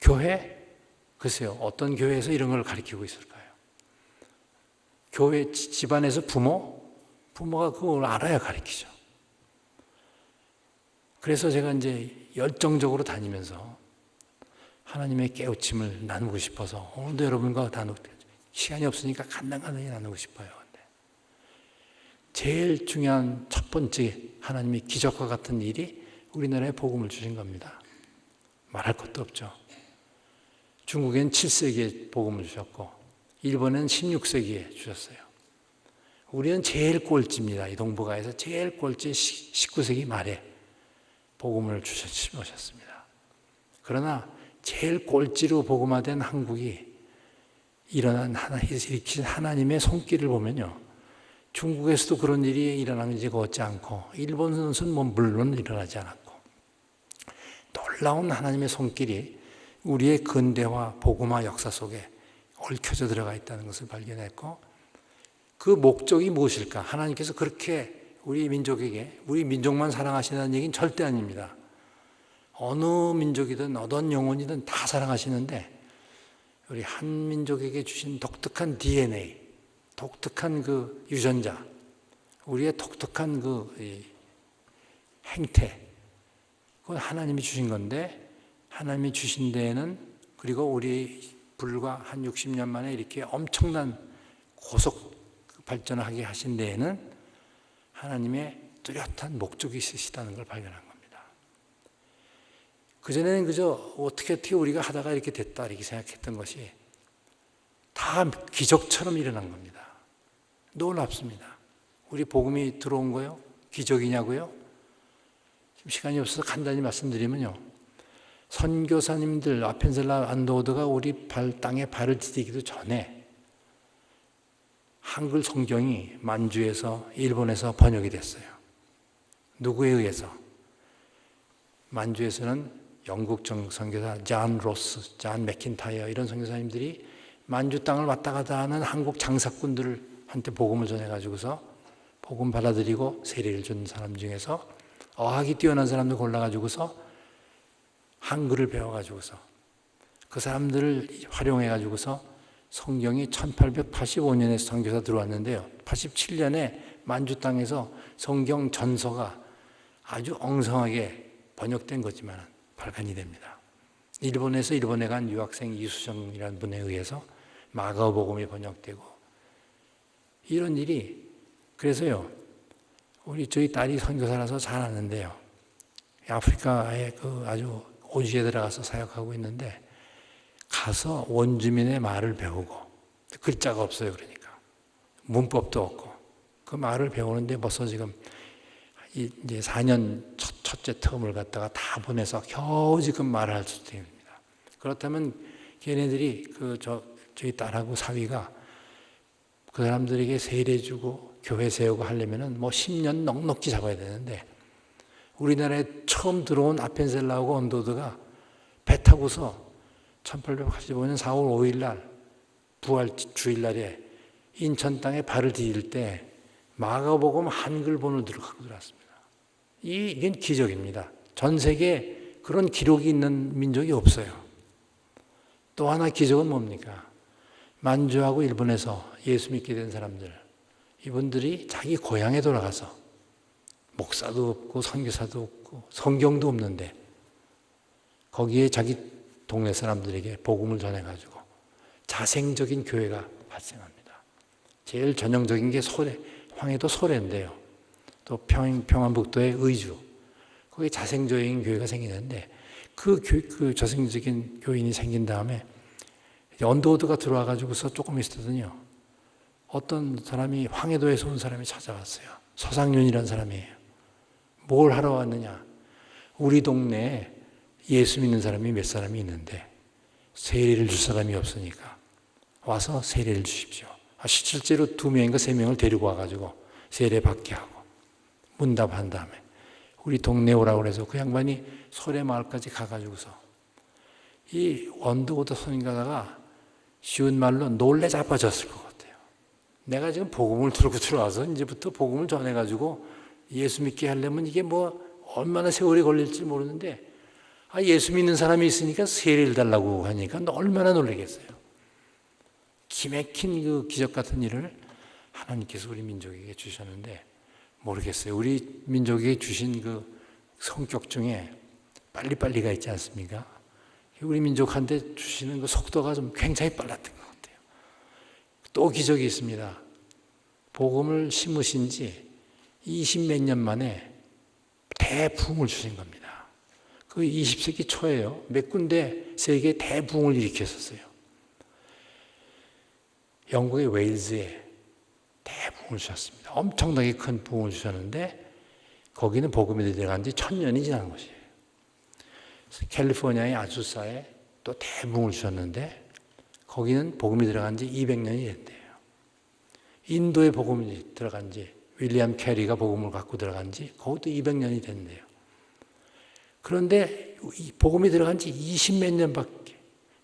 교회? 글쎄요, 어떤 교회에서 이런 걸 가르치고 있을까요? 교회 집안에서 부모가 그걸 알아야 가르치죠. 그래서 제가 이제 열정적으로 다니면서 하나님의 깨우침을 나누고 싶어서 오늘도 여러분과 시간이 없으니까 간단히 나누고 싶어요. 근데 제일 중요한 첫 번째 하나님의 기적과 같은 일이 우리나라에 복음을 주신 겁니다. 말할 것도 없죠. 중국엔 7세기에 복음을 주셨고 일본은 16세기에 주셨어요. 우리는 제일 꼴찌입니다. 이 동북아에서 제일 꼴찌 19세기 말에 복음을 주셨습니다. 그러나 제일 꼴찌로 복음화된 한국이 일으키신 하나님의 손길을 보면요, 중국에서도 그런 일이 일어나는지 걷지 않고 일본은 물론 일어나지 않았고 놀라운 하나님의 손길이 우리의 근대화 복음화 역사 속에 얽혀져 들어가 있다는 것을 발견했고, 그 목적이 무엇일까? 하나님께서 그렇게 우리 민족에게, 우리 민족만 사랑하시는 얘기는 절대 아닙니다. 어느 민족이든 어떤 영혼이든 다 사랑하시는데 우리 한 민족에게 주신 독특한 DNA, 독특한 그 유전자, 우리의 독특한 그 행태, 그건 하나님이 주신 건데, 하나님이 주신 데에는, 그리고 우리 불과 한 60년 만에 이렇게 엄청난 고속 발전을 하게 하신 데에는 하나님의 뚜렷한 목적이 있으시다는 걸 발견한 겁니다. 그전에는 그저 어떻게 우리가 하다가 이렇게 됐다 이렇게 생각했던 것이 다 기적처럼 일어난 겁니다. 놀랍습니다. 우리 복음이 들어온 거요? 기적이냐고요? 지금 시간이 없어서 간단히 말씀드리면요. 선교사님들, 아펜셀라 안도어드가 우리 땅에 발을 디디기도 전에 한글 성경이 만주에서, 일본에서 번역이 됐어요. 누구에 의해서? 만주에서는 영국 선교사 존 로스, 존 맥킨타이어 이런 선교사님들이 만주 땅을 왔다 갔다 하는 한국 장사꾼들한테 복음을 전해가지고서 복음 받아들이고 세례를 준 사람 중에서 어학이 뛰어난 사람들 골라가지고서 한글을 배워가지고서 그 사람들을 활용해가지고서 성경이 1885년에 선교사 들어왔는데요. 87년에 만주 땅에서 성경 전서가 아주 엉성하게 번역된 거지만 발간이 됩니다. 일본에서 일본에 간 유학생 이수정이라는 분에 의해서 마가복음이 번역되고 이런 일이, 그래서요. 저희 딸이 선교사라서 잘 아는데요. 아프리카에 그 아주 오지에 들어가서 사역하고 있는데 가서 원주민의 말을 배우고, 글자가 없어요. 그러니까 문법도 없고 그 말을 배우는데 벌써 지금 이제 4년 첫째 텀을 갖다가 다 보내서 겨우 지금 말을 할 수 됩니다. 그렇다면 걔네들이 저희 딸하고 사위가 그 사람들에게 세례 주고 교회 세우고 하려면은 뭐 10년 넉넉히 잡아야 되는데, 우리나라에 처음 들어온 아펜셀라하고 언도드가 배 타고서 1885년 4월 5일 날 부활 주일날에 인천 땅에 발을 디딜 때 마가복음 한글본을 갖고 들어왔습니다. 이건 기적입니다. 전 세계에 그런 기록이 있는 민족이 없어요. 또 하나 기적은 뭡니까? 만주하고 일본에서 예수 믿게 된 사람들, 이분들이 자기 고향에 돌아가서 목사도 없고 선교사도 없고 성경도 없는데 거기에 자기 동네 사람들에게 복음을 전해가지고 자생적인 교회가 발생합니다. 제일 전형적인 게 황해도 소래인데요. 또 평안북도의 의주, 거기에 자생적인 교회가 생기는데 그 자생적인 교인이 생긴 다음에 언더우드가 들어와가지고서 조금 있었더니요. 어떤 사람이 황해도에서 온 사람이 찾아왔어요. 서상윤이라는 사람이에요. 뭘 하러 왔느냐? 우리 동네에 예수 믿는 사람이 몇 사람이 있는데 세례를 줄 사람이 없으니까 와서 세례를 주십시오. 실제로 2명인가 3명을 데리고 와가지고 세례 받게 하고 문답한 다음에 우리 동네 오라고 그래서 그 양반이 소래마을까지 가가지고서 이 언더우드 선교사가 쉬운 말로 놀래 자빠졌을 것 같아요. 내가 지금 복음을 들고 들어와서 이제부터 복음을 전해가지고 예수 믿게 하려면 이게 뭐 얼마나 세월이 걸릴지 모르는데 예수 믿는 사람이 있으니까 세례를 달라고 하니까 얼마나 놀라겠어요. 기맥힌 그 기적 같은 일을 하나님께서 우리 민족에게 주셨는데 모르겠어요. 우리 민족에게 주신 그 성격 중에 빨리빨리가 있지 않습니까? 우리 민족한테 주시는 그 속도가 좀 굉장히 빨랐던 것 같아요. 또 기적이 있습니다. 복음을 심으신 지 20몇 년 만에 대부흥을 주신 겁니다. 그 20세기 초에요. 몇 군데 세계에 대부흥을 일으켰었어요. 영국의 웨일즈에 대부흥을 주셨습니다. 엄청나게 큰 부흥을 주셨는데 거기는 복음이 들어간 지 1000년이 지난 것이에요. 캘리포니아의 아주사에 또 대부흥을 주셨는데 거기는 복음이 들어간 지 200년이 됐대요. 인도에 복음이 들어간 지, 윌리엄 캐리가 복음을 갖고 들어간 지 그것도 200년이 됐는데요. 그런데 복음이 들어간 지 20몇 년밖에,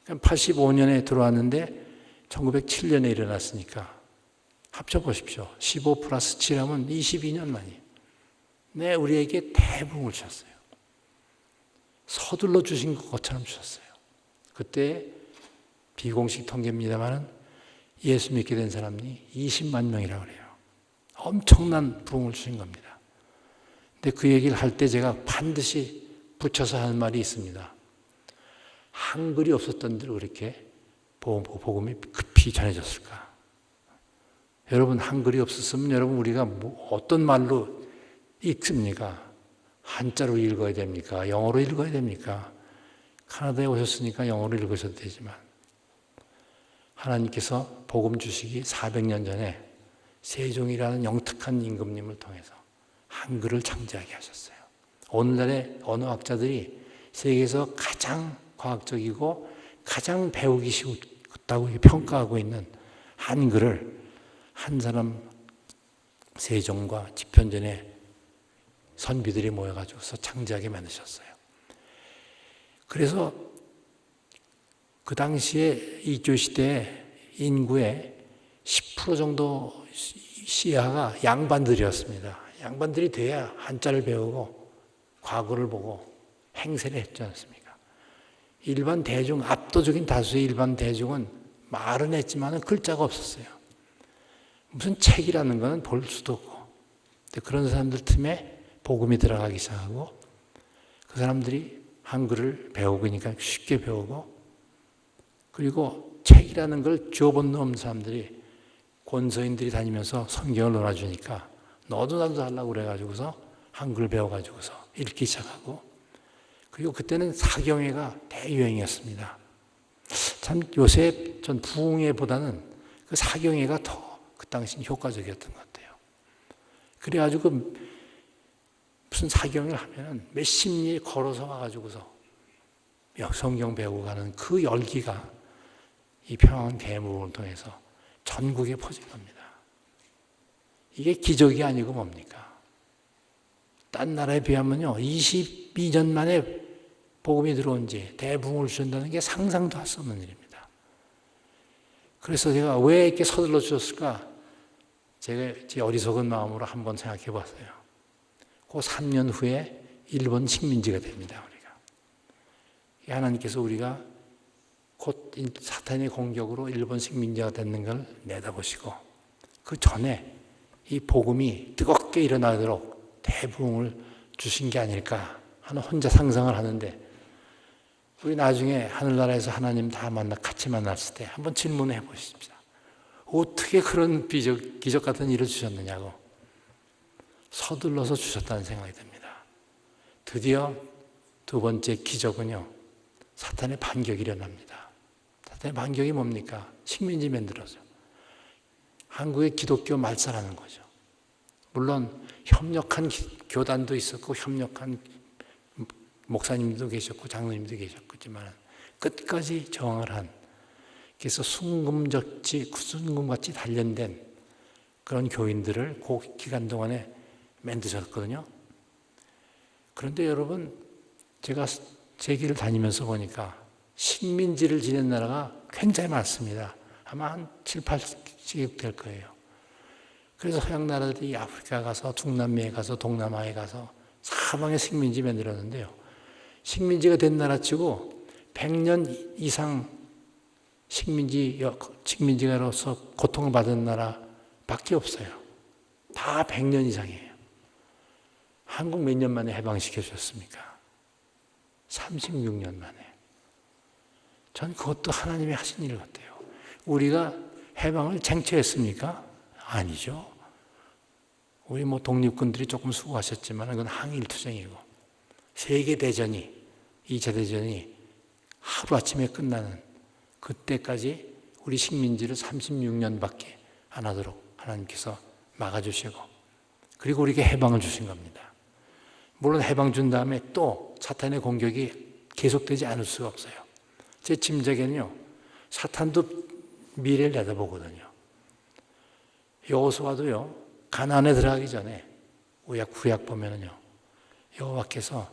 85년에 들어왔는데 1907년에 일어났으니까 합쳐보십시오. 15 플러스 7하면 22년 만이에요. 네, 우리에게 대부흥을 주셨어요. 서둘러 주신 것처럼 주셨어요. 그때 비공식 통계입니다만 예수 믿게 된 사람이 20만 명이라고 그래요. 엄청난 부흥을 주신 겁니다. 근데 그 얘기를 할 때 제가 반드시 붙여서 하는 말이 있습니다. 한글이 없었던 데로 그렇게 복음이 급히 전해졌을까? 여러분, 한글이 없었으면 여러분 우리가 어떤 말로 읽습니까? 한자로 읽어야 됩니까? 영어로 읽어야 됩니까? 카나다에 오셨으니까 영어로 읽으셔도 되지만 하나님께서 복음 주시기 400년 전에 세종이라는 영특한 임금님을 통해서 한글을 창제하게 하셨어요. 오늘날의 언어학자들이 세계에서 가장 과학적이고 가장 배우기 쉽다고 평가하고 있는 한글을 한 사람 세종과 집현전의 선비들이 모여가지고서 창제하게 만드셨어요. 그래서 그 당시에 이조 시대에 인구의 10% 정도 시야가 양반들이었습니다. 양반들이 돼야 한자를 배우고 과거를 보고 행세를 했지 않습니까? 일반 대중, 압도적인 다수의 일반 대중은 말은 했지만 글자가 없었어요. 무슨 책이라는 것은 볼 수도 없고. 그런 사람들 틈에 복음이 들어가기 시작하고 그 사람들이 한글을 배우니까 쉽게 배우고 그리고 책이라는 걸 주워본 없는 사람들이 권서인들이 다니면서 성경을 논아주니까 너도 나도 하려고 그래가지고서 한글 배워가지고서 읽기 시작하고 그리고 그때는 사경회가 대유행이었습니다. 참 요새 전 부흥회보다는 그 사경회가 더 그 당시는 효과적이었던 것 같아요. 그래가지고 무슨 사경을 하면은 몇십 리 걸어서 와가지고서 성경 배우고 가는 그 열기가 이 평화원 대무를 통해서 전국에 퍼진 겁니다. 이게 기적이 아니고 뭡니까? 딴 나라에 비하면요, 22년 만에 복음이 들어온 지 대부흥을 주신다는 게 상상도 할 수 없는 일입니다. 그래서 제가 왜 이렇게 서둘러 주셨을까? 제가 제 어리석은 마음으로 한번 생각해 봤어요. 그 3년 후에 일본 식민지가 됩니다, 우리가. 하나님께서 우리가 곧 사탄의 공격으로 일본 식민지가 되는 걸 내다보시고 그 전에 이 복음이 뜨겁게 일어나도록 대부흥을 주신 게 아닐까 하는 혼자 상상을 하는데 우리 나중에 하늘나라에서 하나님 다 같이 만났을 때 한번 질문해 보십시오. 어떻게 그런 기적 같은 일을 주셨느냐고. 서둘러서 주셨다는 생각이 듭니다. 드디어 두 번째 기적은요, 사탄의 반격이 일어납니다. 사탄의 반격이 뭡니까? 식민지 만들어서 한국의 기독교 말살하는 거죠. 물론 협력한 교단도 있었고 협력한 목사님도 계셨고 장로님도 계셨지만 끝까지 저항을 한, 그래서 순금같이 단련된 그런 교인들을 그 기간 동안에 만드셨거든요. 그런데 여러분, 제가 제 길을 다니면서 보니까 식민지를 지낸 나라가 굉장히 많습니다. 아마 한 7, 80씩 될 거예요. 그래서 서양 나라들이 아프리카 가서 중남미에 가서 동남아에 가서 사방에 식민지 만들었는데요. 식민지가 된 나라치고 100년 이상 식민지가로서 고통을 받은 나라밖에 없어요. 다 100년 이상이에요. 한국 몇 년 만에 해방시켜 주셨습니까? 36년 만에. 전 그것도 하나님이 하신 일 같아요. 우리가 해방을 쟁취했습니까? 아니죠. 우리 독립군들이 조금 수고하셨지만 그건 항일투쟁이고 세계대전이 2차 대전이 하루아침에 끝나는 그때까지 우리 식민지를 36년밖에 안 하도록 하나님께서 막아주시고 그리고 우리에게 해방을 주신 겁니다. 물론 해방 준 다음에 또 사탄의 공격이 계속되지 않을 수가 없어요. 제 짐작에는요, 사탄도 미래를 내다보거든요. 여호수아도요, 가나안에 들어가기 전에 구약 보면은요, 여호와께서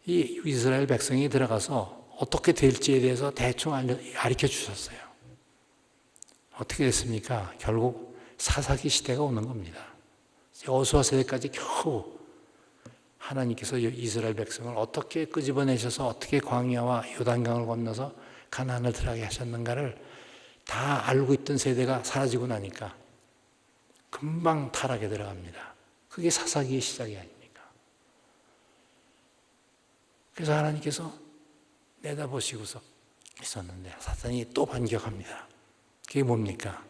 이 이스라엘 백성이 들어가서 어떻게 될지에 대해서 대충 가르쳐 주셨어요. 어떻게 됐습니까? 결국 사사기 시대가 오는 겁니다. 여호수아 세대까지 겨우 하나님께서 이스라엘 백성을 어떻게 끄집어내셔서 어떻게 광야와 요단강을 건너서 가나안을 들어가게 하셨는가를 다 알고 있던 세대가 사라지고 나니까 금방 타락에 들어갑니다. 그게 사사기의 시작이 아닙니까? 그래서 하나님께서 내다보시고서 있었는데 사탄이 또 반격합니다. 그게 뭡니까?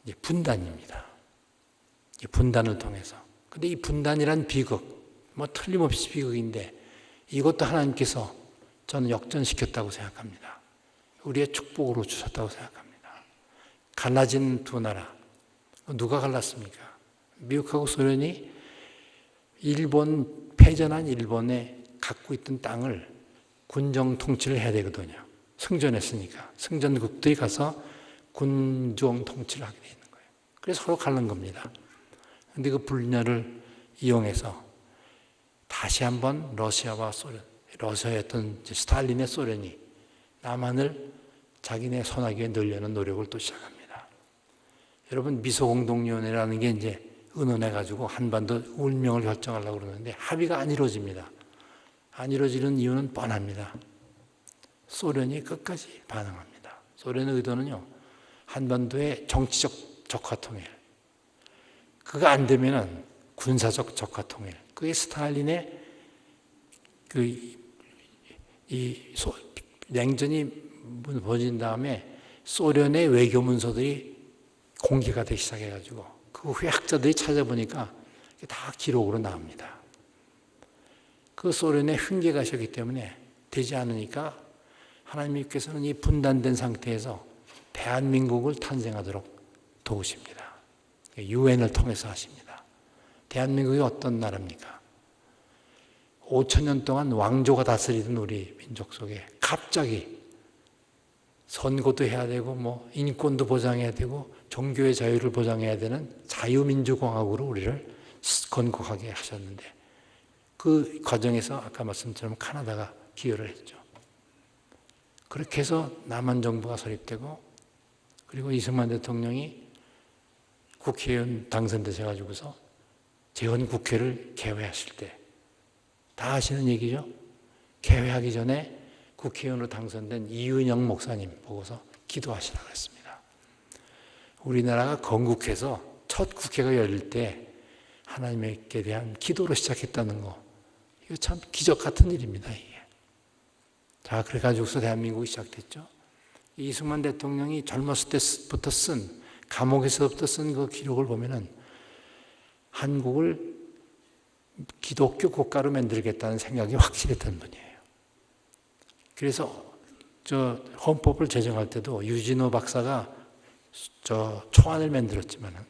이제 분단입니다. 분단을 통해서. 근데 이 분단이란 비극, 틀림없이 비극인데 이것도 하나님께서 저는 역전시켰다고 생각합니다. 우리의 축복으로 주셨다고 생각합니다. 갈라진 두 나라. 누가 갈랐습니까? 미국하고 소련이 패전한 일본에 갖고 있던 땅을 군정 통치를 해야 되거든요. 승전했으니까. 승전국들이 가서 군정 통치를 하게 되는 거예요. 그래서 서로 갈른 겁니다. 그런데 그 불륜을 이용해서 다시 한번 러시아와 소련, 러시아였던 스탈린의 소련이 남한을 자기네 손아귀에 넣으려는 노력을 또 시작합니다. 여러분, 미소공동위원회라는 게 이제 의논해가지고 한반도 운명을 결정하려고 그러는데 합의가 안 이루어집니다. 안 이루어지는 이유는 뻔합니다. 소련이 끝까지 반응합니다. 소련의 의도는요, 한반도의 정치적 적화통일. 그거 안 되면은 군사적 적화통일. 그게 스탈린의 냉전이 벌어진 다음에 소련의 외교 문서들이 공개가 되기 시작해가지고 그 후에 학자들이 찾아보니까 다 기록으로 나옵니다. 그 소련의 흉계가 있었기 때문에 되지 않으니까 하나님께서는 이 분단된 상태에서 대한민국을 탄생하도록 도우십니다. 유엔을 통해서 하십니다. 대한민국이 어떤 나라입니까? 5,000년 동안 왕조가 다스리던 우리 민족 속에 갑자기 선거도 해야 되고 인권도 보장해야 되고 종교의 자유를 보장해야 되는 자유민주공화국으로 우리를 건국하게 하셨는데 그 과정에서 아까 말씀처럼 카나다가 기여를 했죠. 그렇게 해서 남한 정부가 설립되고 그리고 이승만 대통령이 국회의원 당선되셔가지고서 재헌국회를 개회하실 때 다 아시는 얘기죠? 개회하기 전에 국회의원으로 당선된 이은영 목사님 보고서 기도하시라고 했습니다. 우리나라가 건국해서 첫 국회가 열릴 때 하나님께 대한 기도로 시작했다는 거, 이거 참 기적 같은 일입니다, 이게. 자, 그래가지고서 대한민국이 시작됐죠. 이승만 대통령이 젊었을 때부터 감옥에서부터 쓴 그 기록을 보면은 한국을 기독교 국가로 만들겠다는 생각이 확실했던 분이에요. 그래서 헌법을 제정할 때도 유진호 박사가 초안을 만들었지만은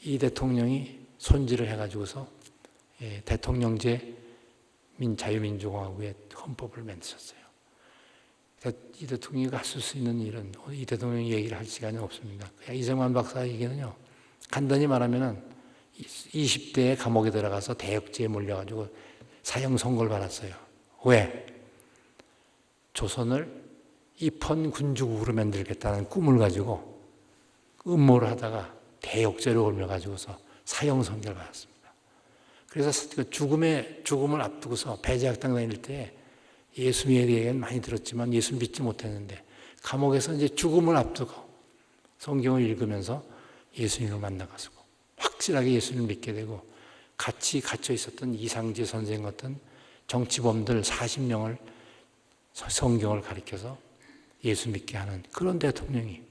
이 대통령이 손질을 해가지고서 대통령제 자유민주공화국의 헌법을 만드셨어요. 이 대통령이 했을 수 있는 일은 이 대통령이 얘기를 할 시간이 없습니다. 이승만 박사 얘기는요, 간단히 말하면은 20대에 감옥에 들어가서 대역죄에 몰려가지고 사형 선고를 받았어요. 왜? 조선을 입헌 군주국으로 만들겠다는 꿈을 가지고 음모를 하다가 대역죄로 올려가지고서 사형 선고를 받았습니다. 그래서 죽음을 앞두고서 배제학당 다닐 때 예수님에 대해 많이 들었지만 예수 믿지 못했는데 감옥에서 이제 죽음을 앞두고 성경을 읽으면서 예수님을 만나가지고 확실하게 예수님을 믿게 되고 같이 갇혀 있었던 이상재 선생 같은 정치범들 40명을 성경을 가리켜서 예수 믿게 하는 그런 대통령이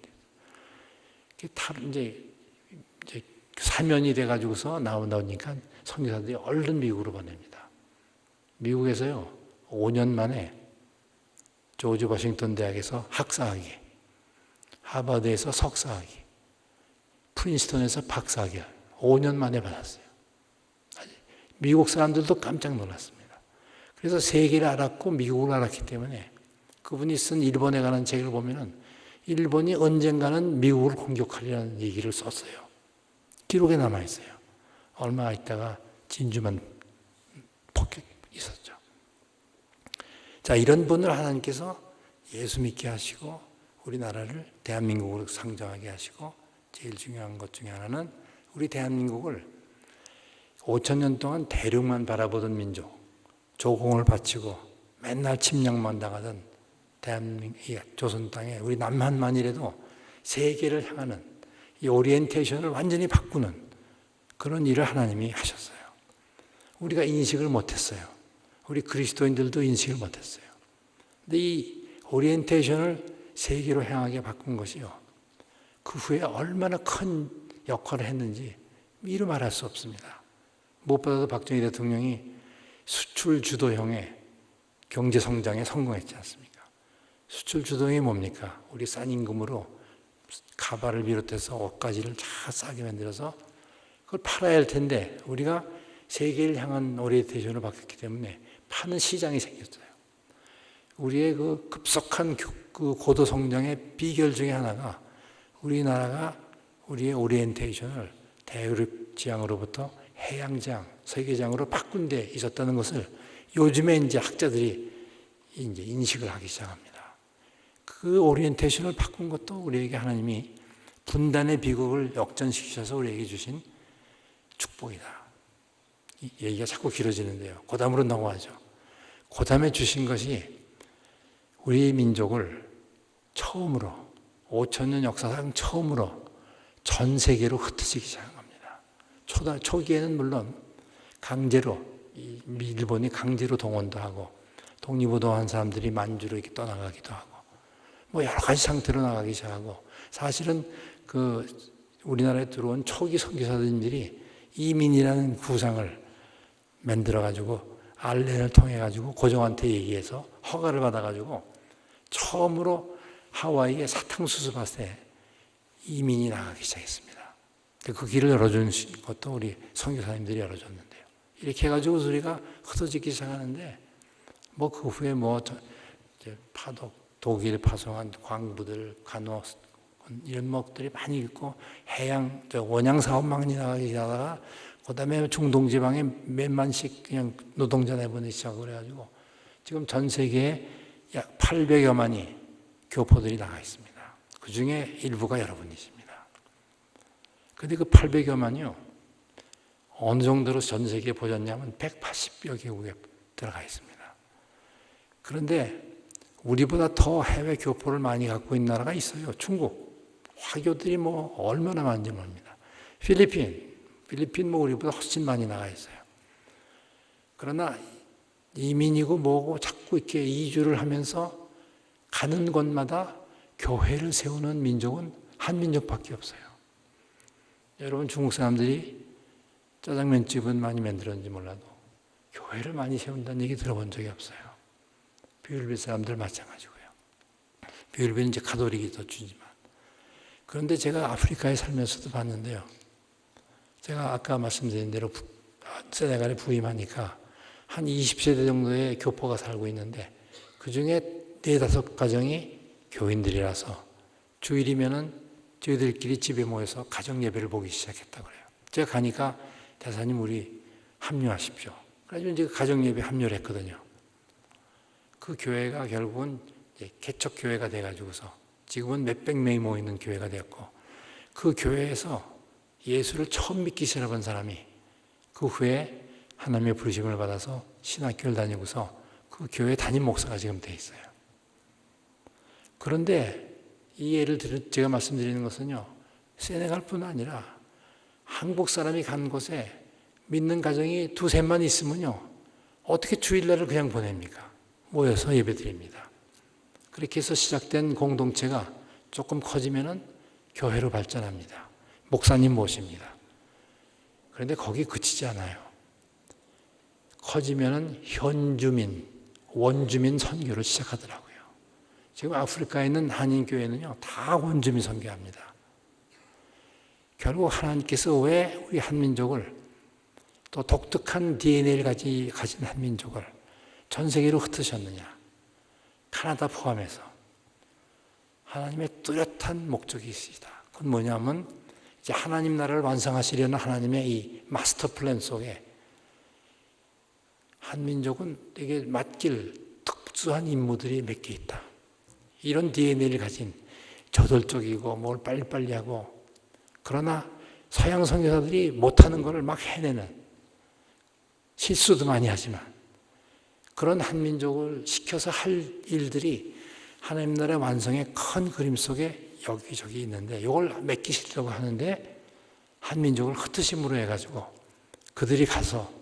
이제 사면이 돼가지고서 나오니까 선교사들이 얼른 미국으로 보냅니다. 미국에서요 5년 만에 조지 워싱턴 대학에서 학사학위, 하버드에서 석사학위, 프린스턴에서 박사학위 5년 만에 받았어요. 미국 사람들도 깜짝 놀랐습니다. 그래서 세계를 알았고 미국을 알았기 때문에 그분이 쓴 일본에 관한 책을 보면은 일본이 언젠가는 미국을 공격하리라는 얘기를 썼어요. 기록에 남아있어요. 얼마 있다가 진주만 폭격이 있었죠. 자, 이런 분을 하나님께서 예수 믿게 하시고 우리나라를 대한민국으로 상정하게 하시고 제일 중요한 것 중에 하나는 우리 대한민국을 5천 년 동안 대륙만 바라보던 민족, 조공을 바치고 맨날 침략만 당하던 대한민국, 조선 땅에 우리 남한만이라도 세계를 향하는 이 오리엔테이션을 완전히 바꾸는 그런 일을 하나님이 하셨어요. 우리가 인식을 못했어요. 우리 그리스도인들도 인식을 못했어요. 근데 이 오리엔테이션을 세계로 향하게 바꾼 것이요, 그 후에 얼마나 큰 역할을 했는지 이루 말할 수 없습니다. 무엇보다도 박정희 대통령이 수출 주도형의 경제 성장에 성공했지 않습니까? 수출 주도형이 뭡니까? 우리 싼 임금으로 가발을 비롯해서 옷가지를 다 싸게 만들어서 그걸 팔아야 할 텐데 우리가 세계를 향한 오리엔테이션을 바뀌었기 때문에 파는 시장이 생겼어요. 우리의 그 급속한 그 고도 성장의 비결 중에 하나가 우리나라가 우리의 오리엔테이션을 대륙지향으로부터 해양지향, 세계지향으로 바꾼 데 있었다는 것을 요즘에 이제 학자들이 이제 인식을 하기 시작합니다. 그 오리엔테이션을 바꾼 것도 우리에게 하나님이 분단의 비극을 역전시키셔서 우리에게 주신 축복이다. 이 얘기가 자꾸 길어지는데요. 고담으로 넘어가죠. 고담에 주신 것이 우리 민족을 처음으로 5천 년 역사상 처음으로 전 세계로 흩어지기 시작한 겁니다. 초기에는 물론 강제로 일본이 강제로 동원도 하고 독립운동한 사람들이 만주로 이렇게 떠나가기도 하고 뭐 여러 가지 상태로 나가기 시작하고 사실은 그 우리나라에 들어온 초기 선교사들이 이민이라는 구상을 만들어 가지고 알렌을 통해 가지고 고종한테 얘기해서 허가를 받아 가지고 처음으로 하와이의 사탕수수밭에 이민이 나가기 시작했습니다. 그 길을 열어준 것도 우리 선교사님들이 열어줬는데요. 이렇게 해가지고 우리가 흩어지기 시작하는데 뭐 그 후에 뭐 독일 파송한 광부들, 간호 이런 것들이 많이 있고 해양 원양 사업 많이 나가기 하다가 그다음에 중동 지방에 몇만씩 그냥 노동자 내보내기 시작을 해가지고 지금 전 세계에 약 800여만이 교포들이 나가 있습니다. 그 중에 일부가 여러분이십니다. 그런데 그 800여만이요 어느 정도로 전 세계에 보셨냐면 180여 개국에 들어가 있습니다. 그런데 우리보다 더 해외 교포를 많이 갖고 있는 나라가 있어요. 중국. 화교들이 뭐 얼마나 많은지 모릅니다. 필리핀 뭐 우리보다 훨씬 많이 나가 있어요. 그러나 이민이고 뭐고 자꾸 이렇게 이주를 하면서 가는 곳마다 교회를 세우는 민족은 한 민족밖에 없어요. 여러분 중국 사람들이 짜장면집은 많이 만들었는지 몰라도 교회를 많이 세운다는 얘기 들어본 적이 없어요. 비율비 사람들 마찬가지고요. 비율비는 이제 가톨릭이 더 주지만. 그런데 제가 아프리카에 살면서도 봤는데요. 제가 아까 말씀드린 대로 세네갈에 부임하니까 한 20세대 정도의 교포가 살고 있는데 그 중에 4-5 가정이 교인들이라서 주일이면은 저희들끼리 집에 모여서 가정 예배를 보기 시작했다고 그래요. 제가 가니까 대사님 우리 합류하십시오. 그래서 이제 가정 예배 합류를 했거든요. 그 교회가 결국은 개척 교회가 돼가지고서 지금은 몇백 명이 모이는 교회가 되었고 그 교회에서 예수를 처음 믿기 시작한 사람이 그 후에 하나님의 부르심을 받아서 신학교를 다니고서 그 교회 담임 목사가 지금 돼 있어요. 그런데 이 예를 들어 제가 말씀드리는 것은요, 세네갈뿐 아니라 한국 사람이 간 곳에 믿는 가정이 2-3만 있으면요, 어떻게 주일날을 그냥 보냅니까? 모여서 예배드립니다. 그렇게 해서 시작된 공동체가 조금 커지면은 교회로 발전합니다. 목사님 모십니다. 그런데 거기 그치지 않아요. 커지면은 현주민, 원주민 선교를 시작하더라고요. 지금 아프리카에 있는 한인교회는요, 다 원주민 선교합니다. 결국 하나님께서 왜 우리 한민족을 또 독특한 DNA를 가진 한민족을 전 세계로 흩으셨느냐. 카나다 포함해서. 하나님의 뚜렷한 목적이 있습니다. 그건 뭐냐면 이제 하나님 나라를 완성하시려는 하나님의 이 마스터 플랜 속에 한민족은 되게 맡길 특수한 임무들이 몇 개 있다. 이런 DNA를 가진 저돌적이고 뭘 빨리빨리 하고 그러나 서양 선교사들이 못하는 것을 막 해내는, 실수도 많이 하지만 그런 한민족을 시켜서 할 일들이 하나님 나라 완성의 큰 그림 속에 여기저기 있는데, 이걸 맡기시려고 하는데 한민족을 흩으심으로 해가지고 그들이 가서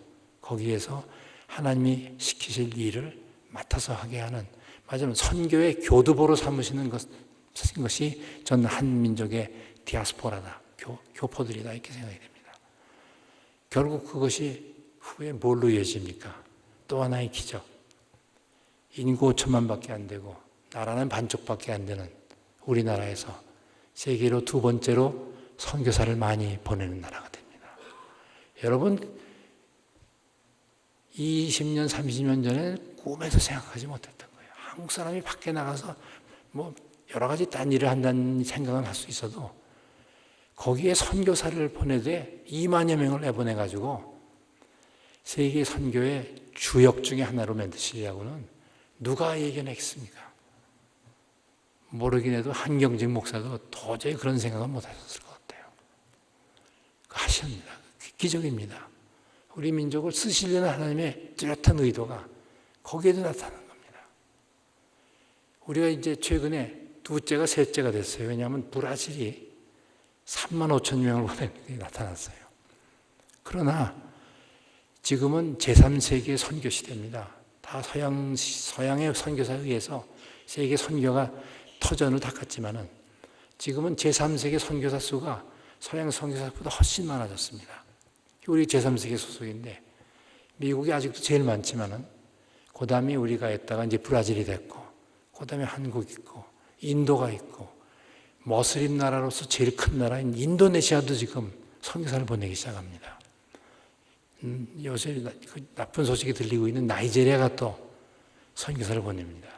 거기에서 하나님이 시키실 일을 맡아서 하게 하는, 맞으면 선교의 교두보로 삼으시는 것이 전 한민족의 디아스포라다, 교포들이다, 이렇게 생각이 됩니다. 결국 그것이 후에 뭘로 이어집니까? 또 하나의 기적. 인구 5천만밖에 안 되고 나라는 반쪽밖에 안 되는 우리나라에서 세계로 두 번째로 선교사를 많이 보내는 나라가 됩니다. 여러분, 20년, 30년 전에 꿈에도 생각하지 못했던 거예요. 한국 사람이 밖에 나가서 뭐 여러 가지 딴 일을 한다는 생각은 할 수 있어도 거기에 선교사를 보내되 2만여 명을 내보내가지고 세계 선교의 주역 중에 하나로 만드시려고는 누가 예견했습니까? 모르긴 해도 한경직 목사도 도저히 그런 생각은 못하셨을 것 같아요. 하십니다. 기적입니다. 우리 민족을 쓰시려는 하나님의 뚜렷한 의도가 거기에도 나타나는 겁니다. 우리가 이제 최근에 두째가 셋째가 됐어요. 왜냐하면 브라질이 3만 5천 명을 보내는 게 나타났어요. 그러나 지금은 제3세기의 선교 시대입니다. 다 서양의 선교사에 의해서 세계 선교가 터전을 닦았지만은 지금은 제3세계 선교사 수가 서양 선교사보다 훨씬 많아졌습니다. 우리 제3세계 소속인데 미국이 아직도 제일 많지만은 그 다음에 우리가 했다가 이제 브라질이 됐고, 그 다음에 한국 있고, 인도가 있고, 머슬림 나라로서 제일 큰 나라인 인도네시아도 지금 선교사를 보내기 시작합니다. 요새 나쁜 소식이 들리고 있는 나이지리아가 또 선교사를 보냅니다.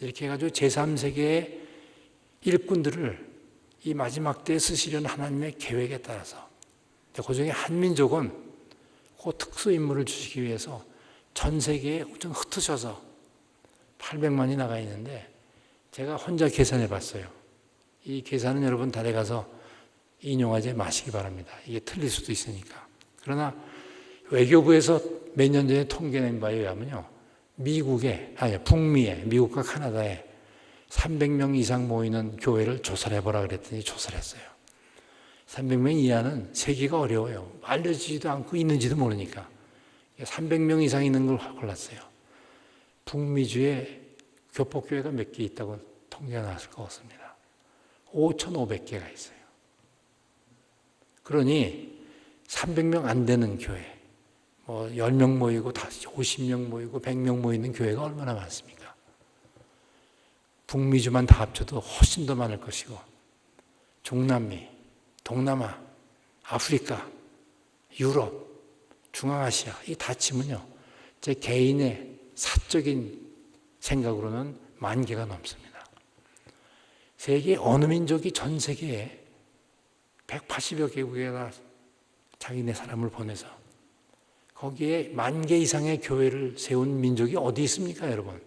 이렇게 해가지고 제3세계의 일꾼들을 이 마지막 때에 쓰시려는 하나님의 계획에 따라서, 그 중에 한민족은 그 특수 임무를 주시기 위해서 전 세계에 좀 흩으셔서 800만이 나가 있는데, 제가 혼자 계산해 봤어요. 이 계산은 여러분 다들 가서 인용하지 마시기 바랍니다. 이게 틀릴 수도 있으니까. 그러나 외교부에서 몇 년 전에 통계낸 바에 의하면요, 북미에, 미국과 카나다에 300명 이상 모이는 교회를 조사를 해보라 그랬더니 조사를 했어요. 300명 이하는 세기가 어려워요. 알려지지도 않고 있는지도 모르니까. 300명 이상 있는 걸 골랐어요. 북미주에 교포교회가 몇 개 있다고 통계가 나왔을 것 같습니다. 5,500개가 있어요. 그러니 300명 안 되는 교회, 뭐 10명 모이고 다시 50명 모이고 100명 모이는 교회가 얼마나 많습니까? 북미주만 다 합쳐도 훨씬 더 많을 것이고, 중남미, 동남아, 아프리카, 유럽, 중앙아시아, 이 다 치면요, 제 개인의 사적인 생각으로는 10,000개가 넘습니다. 세계 어느 민족이 전 세계에 180여 개국에다 자기네 사람을 보내서 거기에 10,000개 이상의 교회를 세운 민족이 어디 있습니까, 여러분?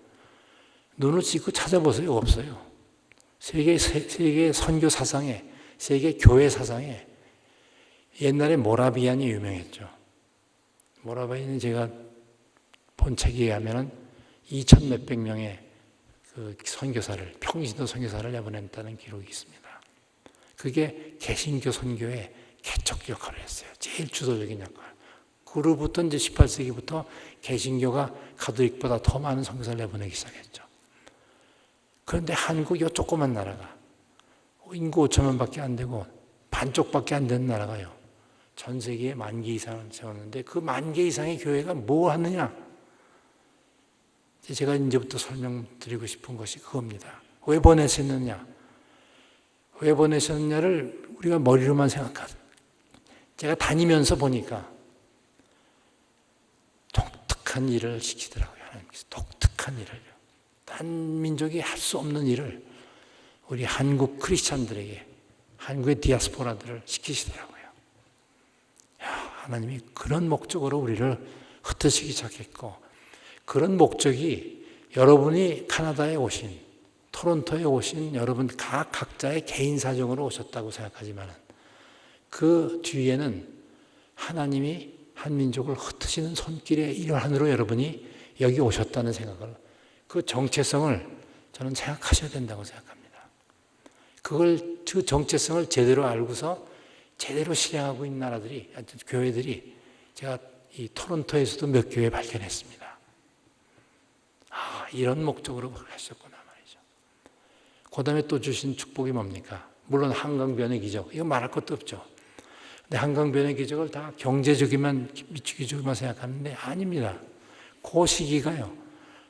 눈을 찢고 찾아보세요. 없어요. 세계 선교 사상에, 세계 교회 사상에 옛날에 모라비안이 유명했죠. 모라비안은 제가 본 책에 의하면 2,000 몇백 명의 그 선교사를, 평신도 선교사를 내보냈다는 기록이 있습니다. 그게 개신교 선교의 개척 역할을 했어요. 제일 주도적인 역할. 그로부터 이제 18세기부터 개신교가 가톨릭보다 더 많은 선교사를 내보내기 시작했죠. 그런데 한국 이 조그만 나라가 인구 5천만밖에 안 되고 반쪽밖에 안 되는 나라가요, 전 세계에 10,000개 이상을 세웠는데 그 10,000개 이상의 교회가 뭐 하느냐? 제가 이제부터 설명드리고 싶은 것이 그겁니다. 왜 보내셨느냐? 왜 보내셨느냐를 우리가 머리로만 생각하죠. 제가 다니면서 보니까 독특한 일을 시키더라고요. 하나님께서 독특한 일을. 딴 민족이 할 수 없는 일을 우리 한국 크리스찬들에게, 한국의 디아스포라들을 시키시더라고요. 하나님이 그런 목적으로 우리를 흩으시기 시작했고, 그런 목적이 여러분이 카나다에 오신, 토론토에 오신 여러분 각자의 개인 사정으로 오셨다고 생각하지만 그 뒤에는 하나님이 한민족을 흩으시는 손길의 일환으로 여러분이 여기 오셨다는 생각을, 그 정체성을 저는 생각하셔야 된다고 생각합니다. 그 정체성을 제대로 알고서 제대로 실행하고 있는 나라들이, 교회들이, 제가 이 토론토에서도 몇 교회 발견했습니다. 이런 목적으로 하셨구나 말이죠. 그 다음에 또 주신 축복이 뭡니까? 물론 한강변의 기적, 이거 말할 것도 없죠. 근데 한강변의 기적을 다 경제적이만, 미치기적이만 생각하는데 아닙니다. 그 시기가요,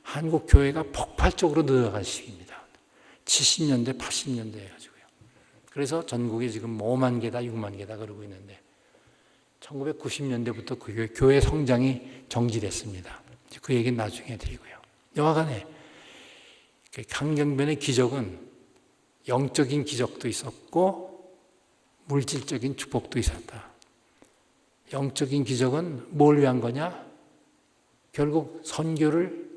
한국 교회가 폭발적으로 늘어간 시기입니다. 70년대, 80년대 해가지고요. 그래서 전국에 지금 5만 개다, 6만 개다 그러고 있는데 1990년대부터 그 교회 성장이 정지됐습니다. 그 얘기는 나중에 드리고요. 여하간에 강경변의 기적은 영적인 기적도 있었고 물질적인 축복도 있었다. 영적인 기적은 뭘 위한 거냐? 결국 선교를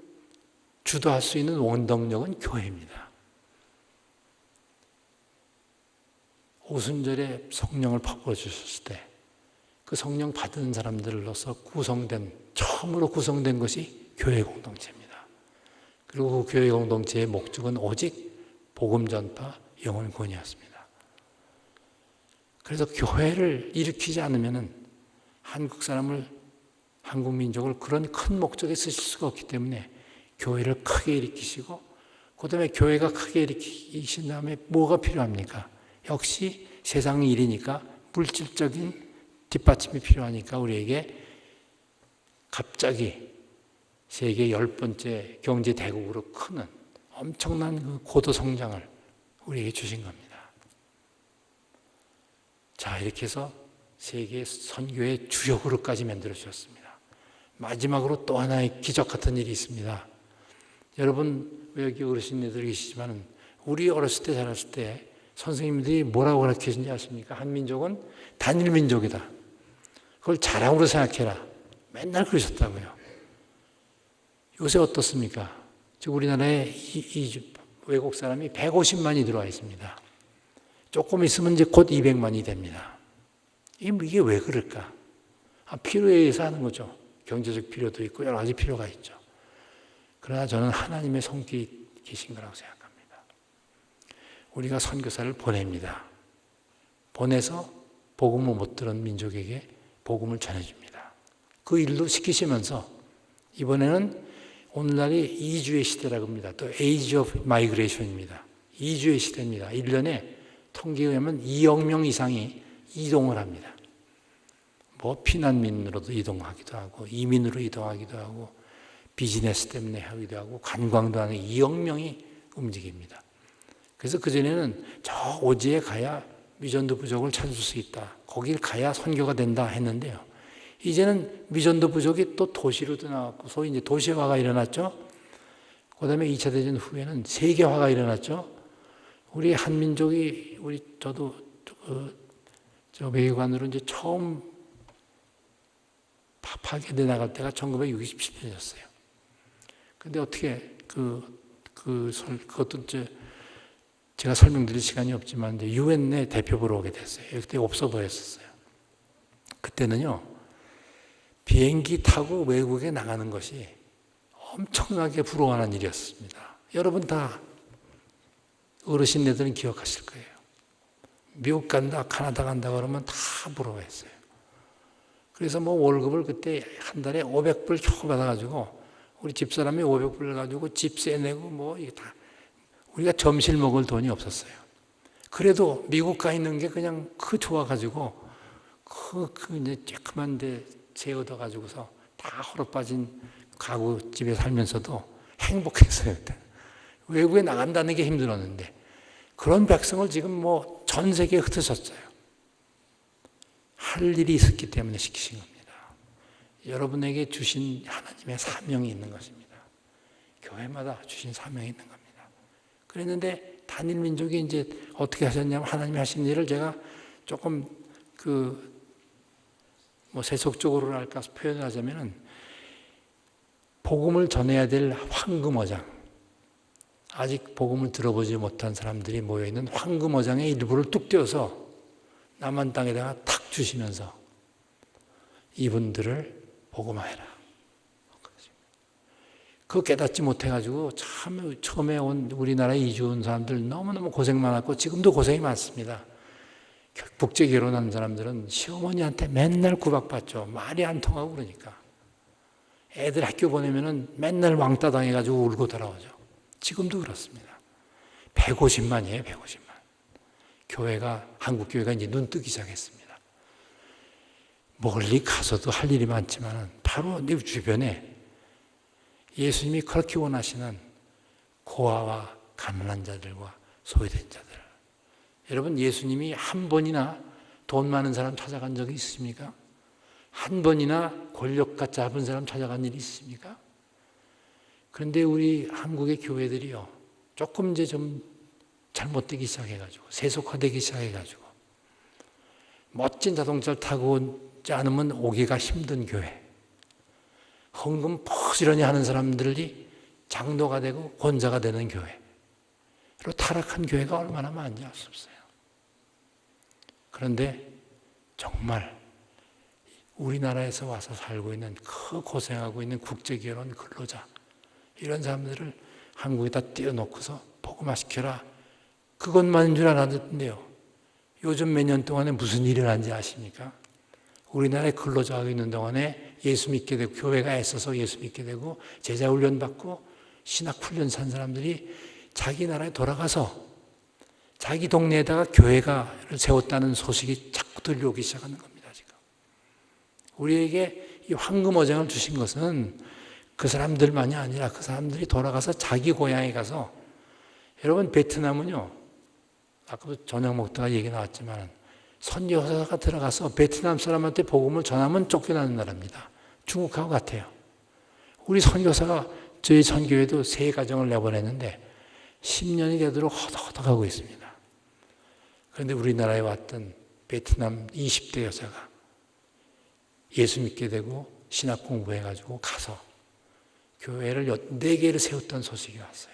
주도할 수 있는 원동력은 교회입니다. 오순절에 성령을 퍼부어주셨을 때 그 성령 받은 사람들로서 처음으로 구성된 것이 교회 공동체입니다. 그리고 그 교회 공동체의 목적은 오직 복음 전파, 영혼 구원이었습니다. 그래서 교회를 일으키지 않으면 한국 민족을 그런 큰 목적에 쓰실 수가 없기 때문에 교회를 크게 일으키시고, 그 다음에 교회가 크게 일으키신 다음에 뭐가 필요합니까? 역시 세상 일이니까 물질적인 뒷받침이 필요하니까 우리에게 갑자기 세계 10번째 경제 대국으로 크는 엄청난 그 고도 성장을 우리에게 주신 겁니다. 자, 이렇게 해서 세계 선교의 주역으로까지 만들어 주셨습니다. 마지막으로 또 하나의 기적 같은 일이 있습니다. 여러분, 여기 어르신들 계시지만 우리 어렸을 때 자랐을 때 선생님들이 뭐라고 가르치신지 아십니까? 한민족은 단일민족이다. 그걸 자랑으로 생각해라. 맨날 그러셨다고요. 요새 어떻습니까? 지금 우리나라에 외국 사람이 150만이 들어와 있습니다. 조금 있으면 이제 곧 200만이 됩니다. 이게 왜 그럴까? 필요에 의해서 하는 거죠. 경제적 필요도 있고 여러 가지 필요가 있죠. 그러나 저는 하나님의 손길이 계신 거라고 생각합니다. 우리가 선교사를 보냅니다. 보내서 복음을 못 들은 민족에게 복음을 전해줍니다. 그 일도 시키시면서 이번에는 오늘날이 이주의 시대라고 합니다. 또 Age of Migration입니다. 이주의 시대입니다. 1년에 통계에 의하면 2억 명 이상이 이동을 합니다. 뭐 피난민으로도 이동하기도 하고 이민으로 이동하기도 하고 비즈니스 때문에 하기도 하고 관광도 하는 2억 명이 움직입니다. 그래서 그전에는 저 오지에 가야 미전도 부족을 찾을 수 있다. 거길 가야 선교가 된다 했는데요. 이제는 미전도 부족이 또 도시로도 나왔고 소위 이제 도시화가 일어났죠. 그 다음에 2차 대전 후에는 세계화가 일어났죠. 우리 한민족이 저도 외교관으로 이제 처음 파견돼 나갈 때가 1967년이었어요. 근데 어떻게 그것도 이제 제가 설명드릴 시간이 없지만 이제 유엔에 대표 보러 오게 됐어요. 그때 없어 보였었어요. 그때는요, 비행기 타고 외국에 나가는 것이 엄청나게 부러워하는 일이었습니다. 여러분 다 어르신네들은 기억하실 거예요. 미국 간다, 카나다 간다 그러면 다 부러워했어요. 그래서 뭐 월급을 그때 한 달에 500불 겨우 받아가지고 우리 집사람이 500불 가지고 집세 내고 뭐 이게 다 우리가 점심 먹을 돈이 없었어요. 그래도 미국 가 있는 게 그냥 좋아가지고 이제 쬐끄만 데 세 얻어가지고서 다 헐어 빠진 가구 집에 살면서도 행복했어요. 외국에 나간다는 게 힘들었는데 그런 백성을 지금 뭐 전 세계에 흩으셨어요. 할 일이 있었기 때문에 시키신 겁니다. 여러분에게 주신 하나님의 사명이 있는 것입니다. 교회마다 주신 사명이 있는 겁니다. 그랬는데 단일 민족이 이제 어떻게 하셨냐면 하나님이 하신 일을 제가 조금 세속적으로랄까 표현을 하자면은 복음을 전해야 될 황금어장, 아직 복음을 들어보지 못한 사람들이 모여있는 황금어장의 일부를 뚝 떼어서 남한 땅에다가 탁 주시면서 이분들을 복음화해라. 그거 깨닫지 못해가지고 참 처음에 온 우리나라에 이주 온 사람들 너무너무 고생 많았고 지금도 고생이 많습니다. 국제 결혼한 사람들은 시어머니한테 맨날 구박받죠. 말이 안 통하고 그러니까. 애들 학교 보내면은 맨날 왕따 당해가지고 울고 돌아오죠. 지금도 그렇습니다. 150만이에요, 150만. 교회가, 한국 교회가 이제 눈 뜨기 시작했습니다. 멀리 가서도 할 일이 많지만 바로 내 주변에 예수님이 그렇게 원하시는 고아와 가난한 자들과 소외된 자들. 여러분, 예수님이 한 번이나 돈 많은 사람 찾아간 적이 있습니까? 한 번이나 권력가 잡은 사람 찾아간 일이 있습니까? 그런데 우리 한국의 교회들이요, 조금 이제 좀 잘못되기 시작해가지고, 세속화되기 시작해가지고, 멋진 자동차를 타고 오지 않으면 오기가 힘든 교회, 헌금 부지런히 하는 사람들이 장로가 되고 권사가 되는 교회로 타락한 교회가 얼마나 많은지 알 수 없어요. 그런데 정말 우리나라에서 와서 살고 있는 그 고생하고 있는 국제결혼 근로자 이런 사람들을 한국에다 띄워놓고서 복음화시켜라. 그것만인 줄 알았는데요. 요즘 몇 년 동안에 무슨 일이 일어난지 아십니까? 우리나라에 근로자가 있는 동안에 예수 믿게 되고 교회가 애써서 예수 믿게 되고 제자 훈련 받고 신학 훈련 산 사람들이 자기 나라에 돌아가서 자기 동네에다가 교회가를 세웠다는 소식이 자꾸 들려오기 시작하는 겁니다. 지금 우리에게 이 황금어장을 주신 것은 그 사람들만이 아니라 그 사람들이 돌아가서 자기 고향에 가서, 여러분 베트남은요, 아까도 저녁 먹다가 얘기 나왔지만 선교사가 들어가서 베트남 사람한테 복음을 전하면 쫓겨나는 나라입니다. 중국하고 같아요. 우리 선교사가 저희 선교회도 3가정을 내보냈는데 10년이 되도록 허덕허덕하고 있습니다. 그런데 우리나라에 왔던 베트남 20대 여자가 예수 믿게 되고 신학 공부해가지고 가서 교회를 4개를 세웠던 소식이 왔어요.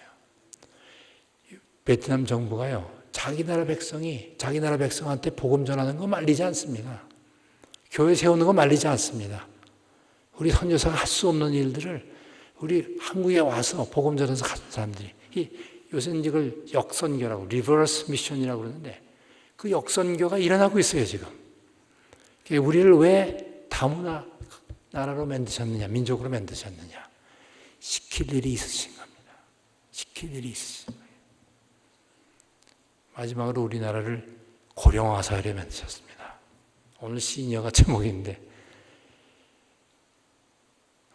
베트남 정부가요, 자기 나라 백성이 자기 나라 백성한테 복음 전하는 거 말리지 않습니다. 교회 세우는 거 말리지 않습니다. 우리 선교사가 할 수 없는 일들을 우리 한국에 와서 복음 전해서 가는 사람들이, 요새는 이걸 역선교라고, 리버스 미션이라고 그러는데 그 역선교가 일어나고 있어요, 지금. 우리를 왜 다문화 나라로 만드셨느냐, 민족으로 만드셨느냐. 시킬 일이 있으신 겁니다. 시킬 일이 있으신 거예요. 마지막으로 우리나라를 고령화 사회로 만드셨습니다. 오늘 시니어가 제목인데,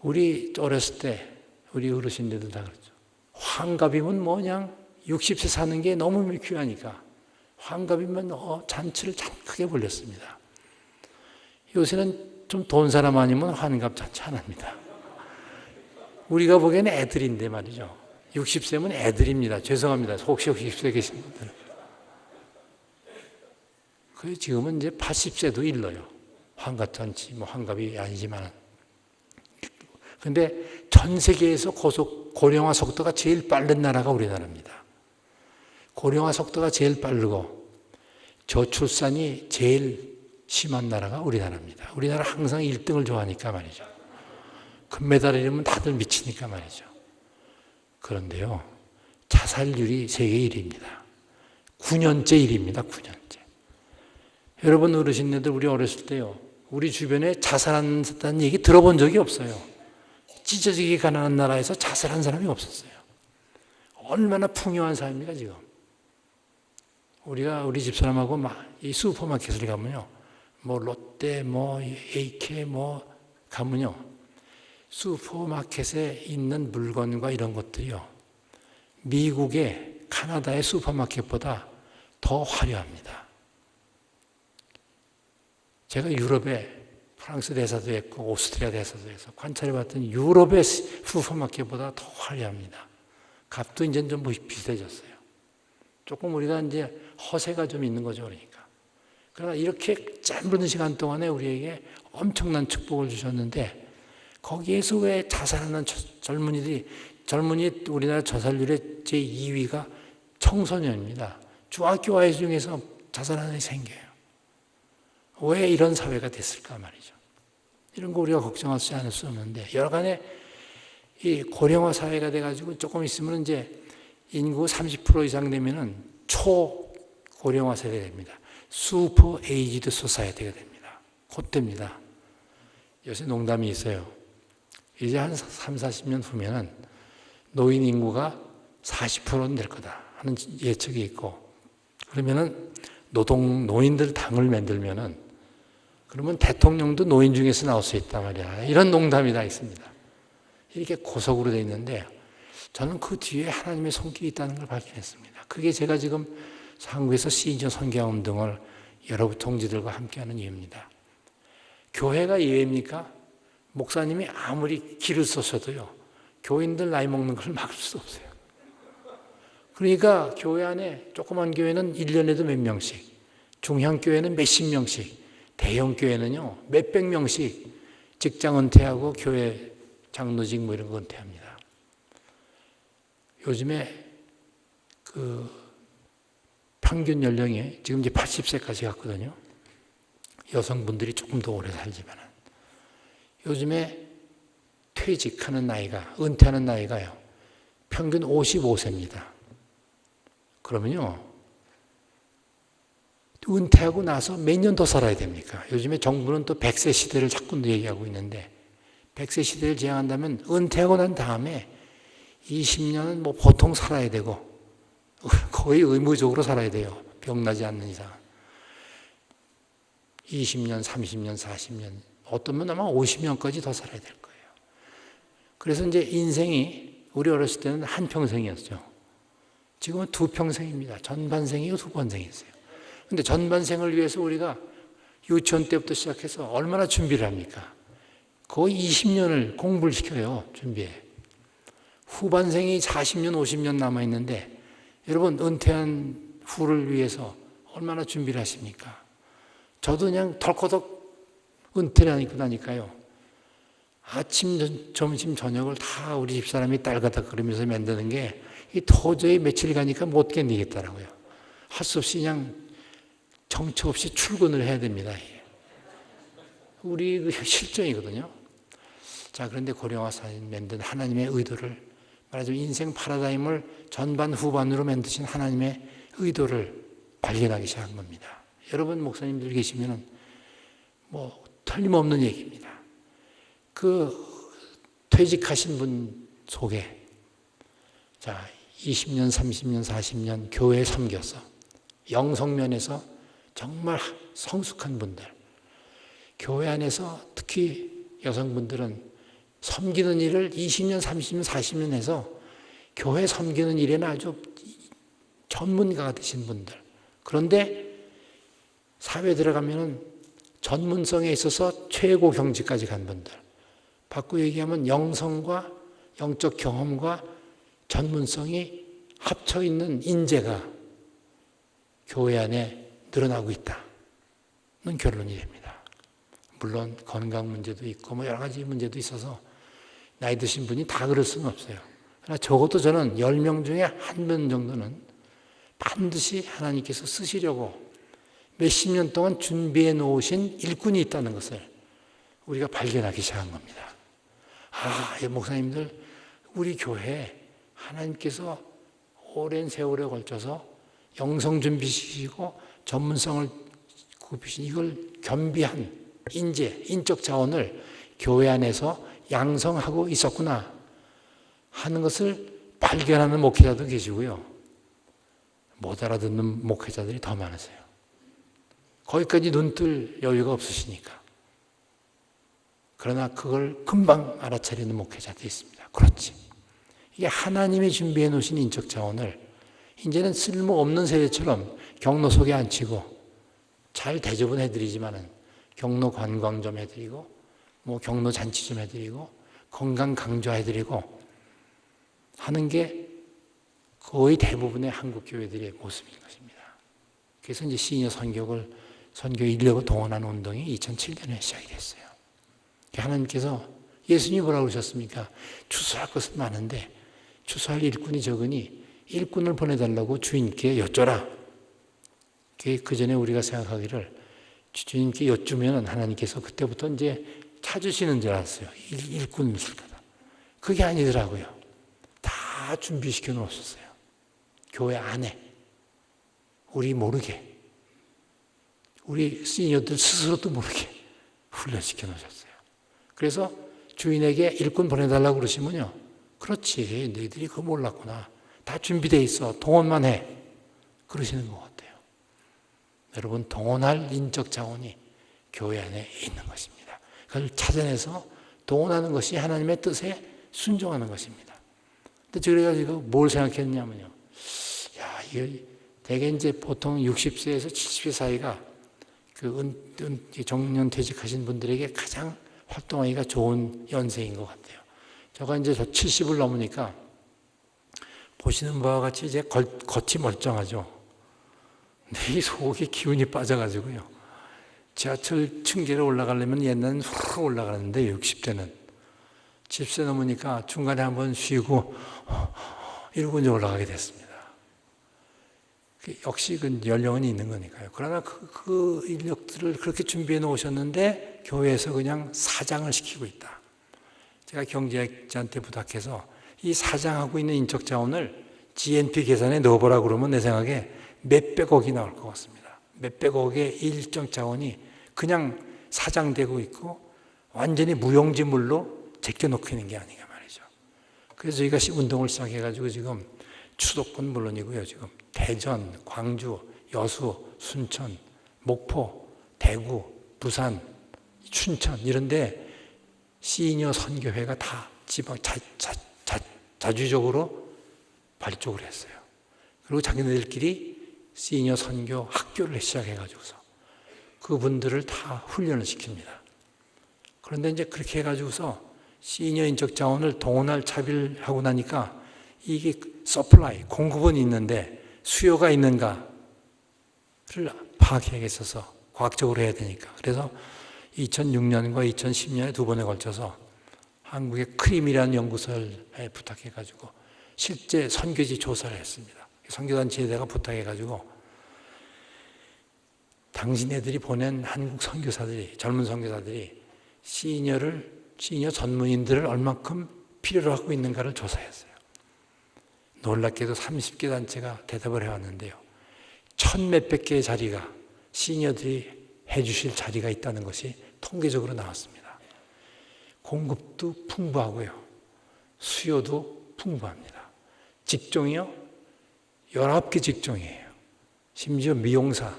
우리 어렸을 때 우리 어르신들도 다 그렇죠. 환갑이면 뭐냐, 60세 사는 게 너무 귀하니까 환갑이면 잔치를 참 크게 벌렸습니다. 요새는 좀 돈 사람 아니면 환갑 잔치 안 합니다. 우리가 보기에는 애들인데 말이죠. 60세면 애들입니다. 죄송합니다. 혹시 60세 계신 분들. 그 지금은 이제 80세도 일러요. 환갑 잔치, 뭐 환갑이 아니지만. 근데 전 세계에서 고령화 속도가 제일 빠른 나라가 우리나라입니다. 고령화 속도가 제일 빠르고 저출산이 제일 심한 나라가 우리나라입니다. 우리나라 항상 1등을 좋아하니까 말이죠. 금메달이면 다들 미치니까 말이죠. 그런데요, 자살률이 세계 1위입니다. 9년째 1위입니다. 9년째. 여러분 어르신들, 우리 어렸을 때요, 우리 주변에 자살한다는 얘기 들어본 적이 없어요. 찢어지게 가난한 나라에서 자살한 사람이 없었어요. 얼마나 풍요한 삶입니까 지금. 우리 집사람하고 이 슈퍼마켓을 가면요, 뭐 롯데, 뭐 AK, 뭐 가면요, 슈퍼마켓에 있는 물건과 이런 것들이요, 미국의 카나다의 슈퍼마켓보다 더 화려합니다. 제가 유럽에 프랑스 대사도 했고 오스트리아 대사도 해서 관찰해봤더니 유럽의 슈퍼마켓보다 더 화려합니다. 값도 이제 좀 비슷해졌어요. 조금 우리가 이제 허세가 좀 있는 거죠, 그러니까. 그러나 이렇게 짧은 시간 동안에 우리에게 엄청난 축복을 주셨는데, 거기에서 왜 자살하는 젊은이 우리나라 자살률의 왜 이런 사회가 됐을까 말이죠. 이런 거 우리가 걱정하지 않을 수 없는데, 여러간에 이 고령화 사회가 돼가지고 조금 있으면 이제 인구 30% 이상 되면은 초고령화 세대가 됩니다. 슈퍼 에이지드 소사이어티가 됩니다. 곧 됩니다. 요새 농담이 있어요. 이제 한 3, 40년 후면은 노인 인구가 40%는 될 거다 하는 예측이 있고, 그러면은 노인들 당을 만들면은 그러면 대통령도 노인 중에서 나올 수 있단 말이야. 이런 농담이 다 있습니다. 이렇게 고속으로 되어 있는데, 저는 그 뒤에 하나님의 손길이 있다는 걸 발견했습니다. 그게 제가 지금 한국에서 시니어 선교화 운동을 여러 동지들과 함께하는 이유입니다. 교회가 예외입니까? 목사님이 아무리 길을 써셔도요, 교인들 나이 먹는 걸 막을 수 없어요. 그러니까 교회 안에, 조그만 교회는 1년에도 몇 명씩, 중형교회는 몇십 명씩, 대형교회는요 몇백 명씩 직장 은퇴하고 교회 장로직 뭐 이런 거 은퇴합니다. 요즘에 그 평균 연령이 지금 이제 80세까지 갔거든요. 여성분들이 조금 더 오래 살지만 요즘에 퇴직하는 나이가, 은퇴하는 나이가요 평균 55세입니다. 그러면요 은퇴하고 나서 몇 년 더 살아야 됩니까? 요즘에 정부는 또 100세 시대를 자꾸 얘기하고 있는데, 100세 시대를 지향한다면 은퇴하고 난 다음에 20년은 뭐 보통 살아야 되고, 거의 의무적으로 살아야 돼요. 병나지 않는 이상. 20년, 30년, 40년, 어떤 분 아마 50년까지 더 살아야 될 거예요. 그래서 이제 인생이 우리 어렸을 때는 한 평생이었죠. 지금은 두 평생입니다. 전반생이고 두 번생이었어요. 근데 전반생을 위해서 우리가 유치원 때부터 시작해서 얼마나 준비를 합니까? 거의 20년을 공부를 시켜요, 준비해. 후반생이 40년, 50년 남아있는데, 여러분, 은퇴한 후를 위해서 얼마나 준비를 하십니까? 저도 그냥 덜커덕 은퇴를 하니까요. 아침, 점심, 저녁을 다 우리 집사람이 딸가다 그러면서 만드는 게 도저히 며칠 가니까 못 견디겠더라고요. 할 수 없이 그냥 정처 없이 출근을 해야 됩니다. 우리 그 실정이거든요. 자, 그런데 고령화 사회 만든 하나님의 의도를, 말하자면 인생 파라다임을 전반 후반으로 만드신 하나님의 의도를 발견하기 시작한 겁니다. 여러분 목사님들 계시면은 뭐 틀림없는 얘기입니다. 그 퇴직하신 분 속에, 자, 20년, 30년, 40년 교회 섬겨서 영성면에서 정말 성숙한 분들, 교회 안에서 특히 여성분들은 섬기는 일을 20년, 30년, 40년 해서 교회 섬기는 일에는 아주 전문가가 되신 분들. 그런데 사회에 들어가면은 전문성에 있어서 최고 경지까지 간 분들. 바꾸어 얘기하면 영성과 영적 경험과 전문성이 합쳐 있는 인재가 교회 안에 늘어나고 있다는 결론이 됩니다. 물론 건강 문제도 있고 뭐 여러 가지 문제도 있어서 나이 드신 분이 다 그럴 수는 없어요. 그러나 적어도 저는 10명 중에 한 명 정도는 반드시 하나님께서 쓰시려고 몇십 년 동안 준비해 놓으신 일꾼이 있다는 것을 우리가 발견하기 시작한 겁니다. 아, 목사님들, 우리 교회에 하나님께서 오랜 세월에 걸쳐서 영성 준비시키고 전문성을 굽히신 이걸 겸비한 인재, 인적 자원을 교회 안에서 양성하고 있었구나 하는 것을 발견하는 목회자도 계시고요. 못 알아듣는 목회자들이 더 많으세요. 거기까지 눈뜰 여유가 없으시니까. 그러나 그걸 금방 알아차리는 목회자도 있습니다. 그렇지. 이게 하나님이 준비해 놓으신 인적 자원을 이제는 쓸모없는 세대처럼 경로 속에 앉히고 잘 대접은 해드리지만은 경로 관광 좀 해드리고 뭐 경로 잔치 좀 해드리고 건강 강조해드리고 하는 게 거의 대부분의 한국 교회들의 모습인 것입니다. 그래서 이제 시니어 선교 인력을 동원하는 운동이 2007년에 시작이 됐어요. 하나님께서 예수님이 뭐라고 그러셨습니까? 추수할 것은 많은데 추수할 일꾼이 적으니 일꾼을 보내달라고 주인께 여쭤라. 그 전에 우리가 생각하기를 주님께 여쭈면 하나님께서 그때부터 이제 찾으시는 줄 알았어요. 일꾼을 있을 거다. 그게 아니더라고요. 다 준비시켜 놓으셨어요. 교회 안에. 우리 모르게. 우리 시니어들 스스로도 모르게 훈련시켜 놓으셨어요. 그래서 주인에게 일꾼 보내달라고 그러시면요. 그렇지. 너희들이 그거 몰랐구나. 다 준비되어 있어. 동원만 해. 그러시는 것 같아요. 여러분, 동원할 인적 자원이 교회 안에 있는 것입니다. 그걸 찾아내서 동원하는 것이 하나님의 뜻에 순종하는 것입니다. 근데 제가 지금 뭘 생각했냐면요. 야, 이게 대개 이제 보통 60세에서 70세 사이가 정년 퇴직하신 분들에게 가장 활동하기가 좋은 연세인 것 같아요. 제가 이제 70을 넘으니까 보시는 바와 같이 이제 겉이 멀쩡하죠. 근데 이 속에 기운이 빠져가지고요. 지하철 층계를 올라가려면 옛날엔 후루룩 올라가는데 60대는 70세 넘으니까 중간에 한번 쉬고 이러고 이제 올라가게 됐습니다. 역시 그 연령은 있는 거니까요. 그러나 그 인력들을 그렇게 준비해 놓으셨는데 교회에서 그냥 사장을 시키고 있다. 제가 경제학자한테 부탁해서 이 사장하고 있는 인적 자원을 GNP 계산에 넣어보라 그러면 내 생각에 몇백억이 나올 것 같습니다. 몇백억의 일정 자원이 그냥 사장되고 있고 완전히 무용지물로 제껴놓고 있는 게 아닌가 말이죠. 그래서 저희가 운동을 시작해가지고 지금 수도권 물론이고요. 지금 대전, 광주, 여수, 순천, 목포, 대구, 부산, 춘천 이런데 시니어 선교회가 다 지방 자주적으로 발족을 했어요. 그리고 자기네들끼리 시니어 선교 학교를 시작해가지고서 그분들을 다 훈련을 시킵니다. 그런데 이제 그렇게 해가지고서 시니어 인적 자원을 동원할 차별하고 나니까 이게 서플라이, 공급은 있는데 수요가 있는가를 파악해야겠어서 과학적으로 해야 되니까. 그래서 2006년과 2010년에 두 번에 걸쳐서 한국의 크림이라는 연구소에 부탁해가지고 실제 선교지 조사를 했습니다. 선교단체에 내가 부탁해가지고 당신네들이 보낸 한국 선교사들이, 젊은 선교사들이 시니어 전문인들을 얼만큼 필요로 하고 있는가를 조사했어요. 놀랍게도 30개 단체가 대답을 해왔는데요. 1000몇백 개의 자리가 시니어들이 해주실 자리가 있다는 것이 통계적으로 나왔습니다. 공급도 풍부하고요. 수요도 풍부합니다. 직종이요. 19개 직종이에요. 심지어 미용사,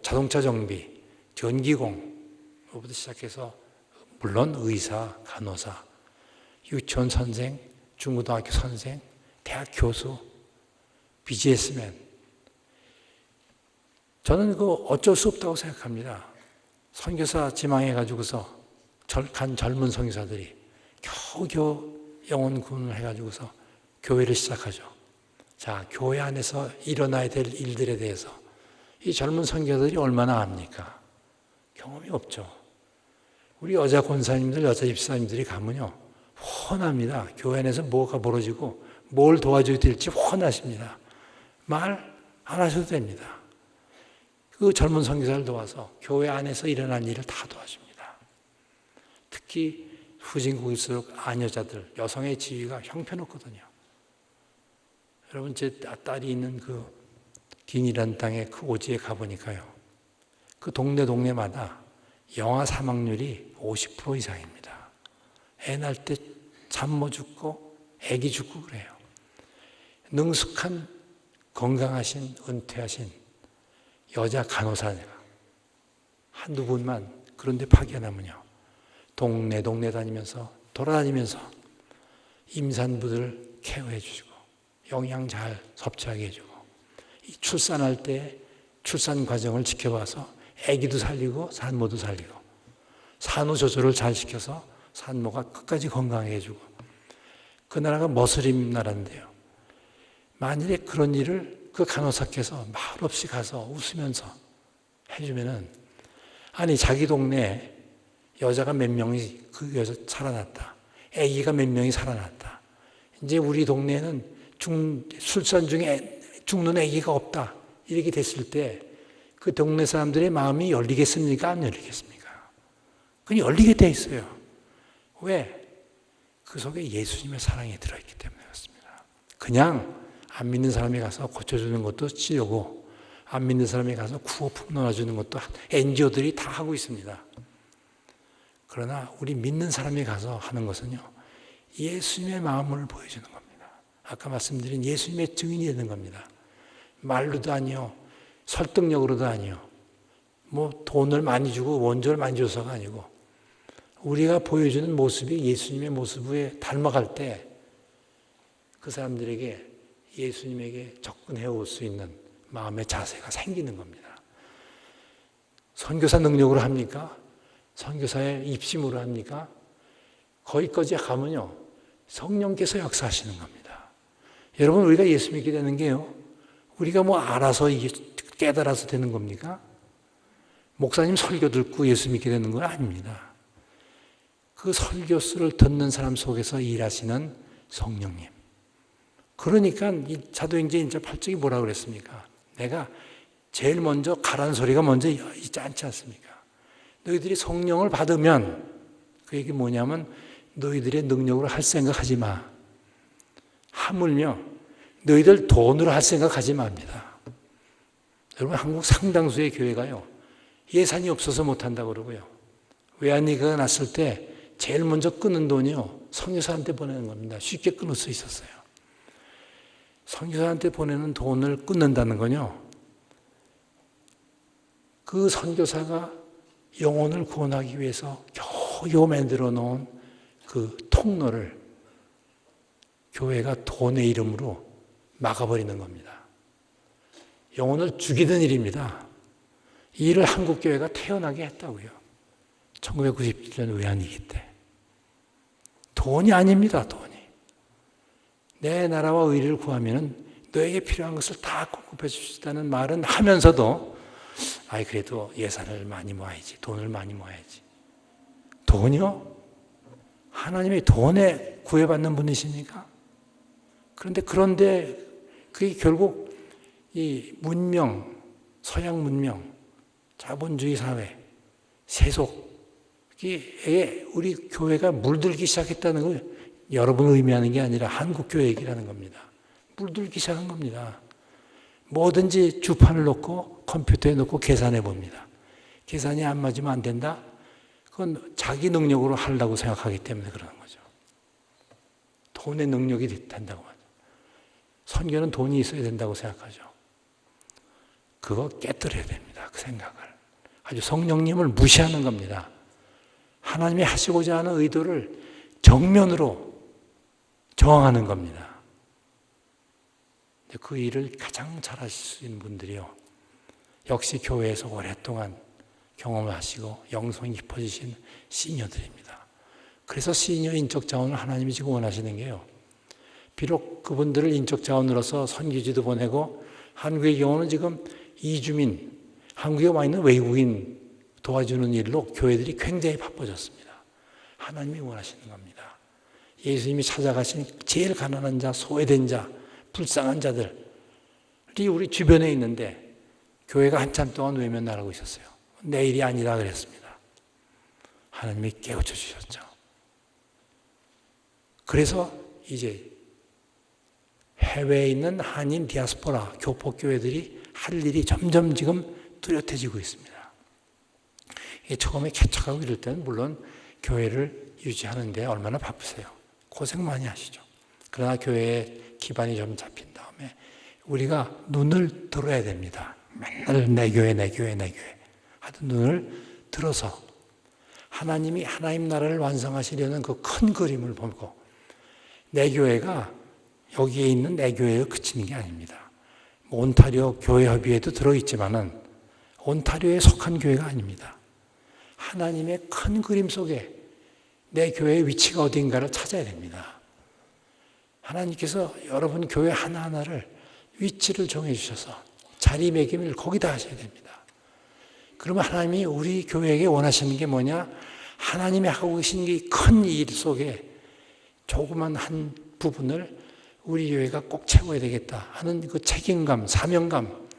자동차 정비, 전기공부터 시작해서 물론 의사, 간호사, 유치원 선생, 중고등학교 선생, 대학 교수, 비즈니스맨. 저는 그거 어쩔 수 없다고 생각합니다. 선교사 지망해가지고서 간 젊은 선교사들이 겨우겨우 영혼 구원을 해가지고서 교회를 시작하죠. 자, 교회 안에서 일어나야 될 일들에 대해서 이 젊은 선교사들이 얼마나 압니까? 경험이 없죠. 우리 여자 권사님들, 여자 집사님들이 가면요, 훤합니다. 교회 안에서 뭐가 벌어지고 뭘 도와줘야 될지 훤하십니다. 말 안 하셔도 됩니다. 그 젊은 선교사를 도와서 교회 안에서 일어난 일을 다 도와줍니다. 특히 후진국일수록 아녀자들, 여성의 지위가 형편없거든요. 여러분, 제 딸이 있는 그 긴이라는 땅에 그 오지에 가보니까요. 그 동네마다 영아 사망률이 50% 이상입니다. 애 낳을 때 산모 죽고 애기 죽고 그래요. 능숙한 건강하신 은퇴하신 여자 간호사가 한두 분만 그런데 파견하면요. 동네 다니면서 돌아다니면서 임산부들 케어해 주시고 영양 잘 섭취하게 해주고 출산할 때 출산 과정을 지켜봐서 아기도 살리고 산모도 살리고 산후 조절을 잘 시켜서 산모가 끝까지 건강하게 해주고 그 나라가 머슬림 나라인데요. 만일에 그런 일을 그 간호사께서 말 없이 가서 웃으면서 해주면은 아니 자기 동네에 여자가 몇 명이 그 여자 살아났다. 아기가 몇 명이 살아났다. 이제 우리 동네에는 출산 중에 죽는 아기가 없다. 이렇게 됐을 때 그 동네 사람들의 마음이 열리겠습니까? 안 열리겠습니까? 그건 열리게 돼 있어요. 왜? 그 속에 예수님의 사랑이 들어있기 때문에 그렇습니다. 그냥 안 믿는 사람이 가서 고쳐주는 것도 치려고, 안 믿는 사람이 가서 구호 품어주는 것도 NGO들이 다 하고 있습니다. 그러나 우리 믿는 사람이 가서 하는 것은요, 예수님의 마음을 보여주는 겁니다. 아까 말씀드린 예수님의 증인이 되는 겁니다. 말로도 아니요, 설득력으로도 아니요, 뭐 돈을 많이 주고 원조를 많이 줘서가 아니고, 우리가 보여주는 모습이 예수님의 모습에 닮아갈 때 그 사람들에게 예수님에게 접근해 올 수 있는 마음의 자세가 생기는 겁니다. 선교사 능력으로 합니까? 선교사의 입심으로 합니까? 거기까지 가면요, 성령께서 역사하시는 겁니다. 여러분, 우리가 예수 믿게 되는 게요, 우리가 뭐 알아서 이게 깨달아서 되는 겁니까? 목사님 설교 듣고 예수 믿게 되는 건 아닙니다. 그 설교수를 듣는 사람 속에서 일하시는 성령님. 그러니까 이 사도행전 8장이 뭐라고 그랬습니까? 내가 제일 먼저 가라는 소리가 먼저 있지 않지 않습니까? 너희들이 성령을 받으면, 그 얘기 뭐냐면 너희들의 능력으로 할 생각하지 마. 하물며 너희들 돈으로 할 생각하지 맙니다. 여러분, 한국 상당수의 교회가요, 예산이 없어서 못한다고 그러고요, 외환위기가 났을 때 제일 먼저 끊는 돈이요, 선교사한테 보내는 겁니다. 쉽게 끊을 수 있었어요. 선교사한테 보내는 돈을 끊는다는 건요, 그 선교사가 영혼을 구원하기 위해서 겨우 만들어 놓은 그 통로를 교회가 돈의 이름으로 막아버리는 겁니다. 영혼을 죽이는 일입니다. 이 일을 한국교회가 태어나게 했다고요. 1997년 외환위기 때. 돈이 아닙니다, 돈이. 내 나라와 의를 구하면 너에게 필요한 것을 다 공급해 주시다는 말은 하면서도, 아이, 그래도 예산을 많이 모아야지, 돈을 많이 모아야지. 돈이요? 하나님이 돈에 구애받는 분이십니까? 그런데 그게 결국 이 문명, 서양 문명, 자본주의 사회, 세속에 우리 교회가 물들기 시작했다는 걸 여러분 의미하는 게 아니라 한국 교회 얘기라는 겁니다. 물들기 시작한 겁니다. 뭐든지 주판을 놓고 컴퓨터에 놓고 계산해 봅니다. 계산이 안 맞으면 안 된다? 그건 자기 능력으로 하려고 생각하기 때문에 그러는 거죠. 돈의 능력이 된다고 하죠. 선교는 돈이 있어야 된다고 생각하죠. 그거 깨뜨려야 됩니다. 그 생각을. 아주 성령님을 무시하는 겁니다. 하나님이 하시고자 하는 의도를 정면으로 저항하는 겁니다. 그 일을 가장 잘 하실 수 있는 분들이요, 역시 교회에서 오랫동안 경험을 하시고 영성이 깊어지신 시니어들입니다. 그래서 시니어 인적 자원을 하나님이 지금 원하시는 게요, 비록 그분들을 인적 자원으로서 선교지도 보내고, 한국의 경우는 지금 이주민, 한국에 와 있는 외국인 도와주는 일로 교회들이 굉장히 바빠졌습니다. 하나님이 원하시는 겁니다. 예수님이 찾아가신 제일 가난한 자, 소외된 자, 불쌍한 자들이 우리 주변에 있는데, 교회가 한참 동안 외면나가고 있었어요. 내일이 아니라 그랬습니다. 하나님이 깨우쳐 주셨죠. 그래서 이제 해외에 있는 한인 디아스포라 교포교회들이 할 일이 점점 지금 뚜렷해지고 있습니다. 처음에 개척하고 이럴 때는 물론 교회를 유지하는데 얼마나 바쁘세요. 고생 많이 하시죠. 그러나 교회의 기반이 좀 잡힌 다음에 우리가 눈을 들어야 됩니다. 맨날 내 교회 하던 눈을 들어서 하나님이 하나님 나라를 완성하시려는 그 큰 그림을 보고, 내 교회가 여기에 있는 내 교회에 그치는 게 아닙니다. 온타리오 교회협의회도 들어있지만은 온타리오에 속한 교회가 아닙니다. 하나님의 큰 그림 속에 내 교회의 위치가 어딘가를 찾아야 됩니다. 하나님께서 여러분 교회 하나하나를 위치를 정해 주셔서 자리매김을 거기다 하셔야 됩니다. 그러면 하나님이 우리 교회에게 원하시는 게 뭐냐? 하나님이 하고 계신 이 큰 일 속에 조그만 한 부분을 우리 교회가 꼭 채워야 되겠다 하는 그 책임감, 사명감,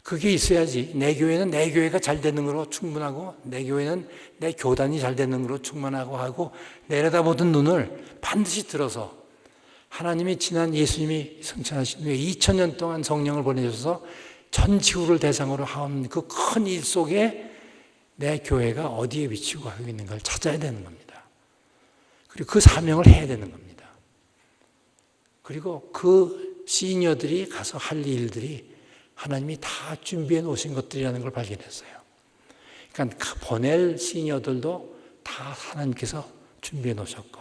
그게 있어야지. 내 교회는 내 교회가 잘 되는 거로 충분하고, 내 교회는 내 교단이 잘 되는 거로 충분하고 하고, 내려다보던 눈을 반드시 들어서 하나님이 지난 예수님이 성찬하신 후에 2000년 동안 성령을 보내셔서 전 지구를 대상으로 한 그 큰 일 속에 내 교회가 어디에 위치하고 하고 있는가를 찾아야 되는 겁니다. 그리고 그 사명을 해야 되는 겁니다. 그리고 그 시니어들이 가서 할 일들이 하나님이 다 준비해 놓으신 것들이라는 걸 발견했어요. 그러니까 보낼 시니어들도 다 하나님께서 준비해 놓으셨고,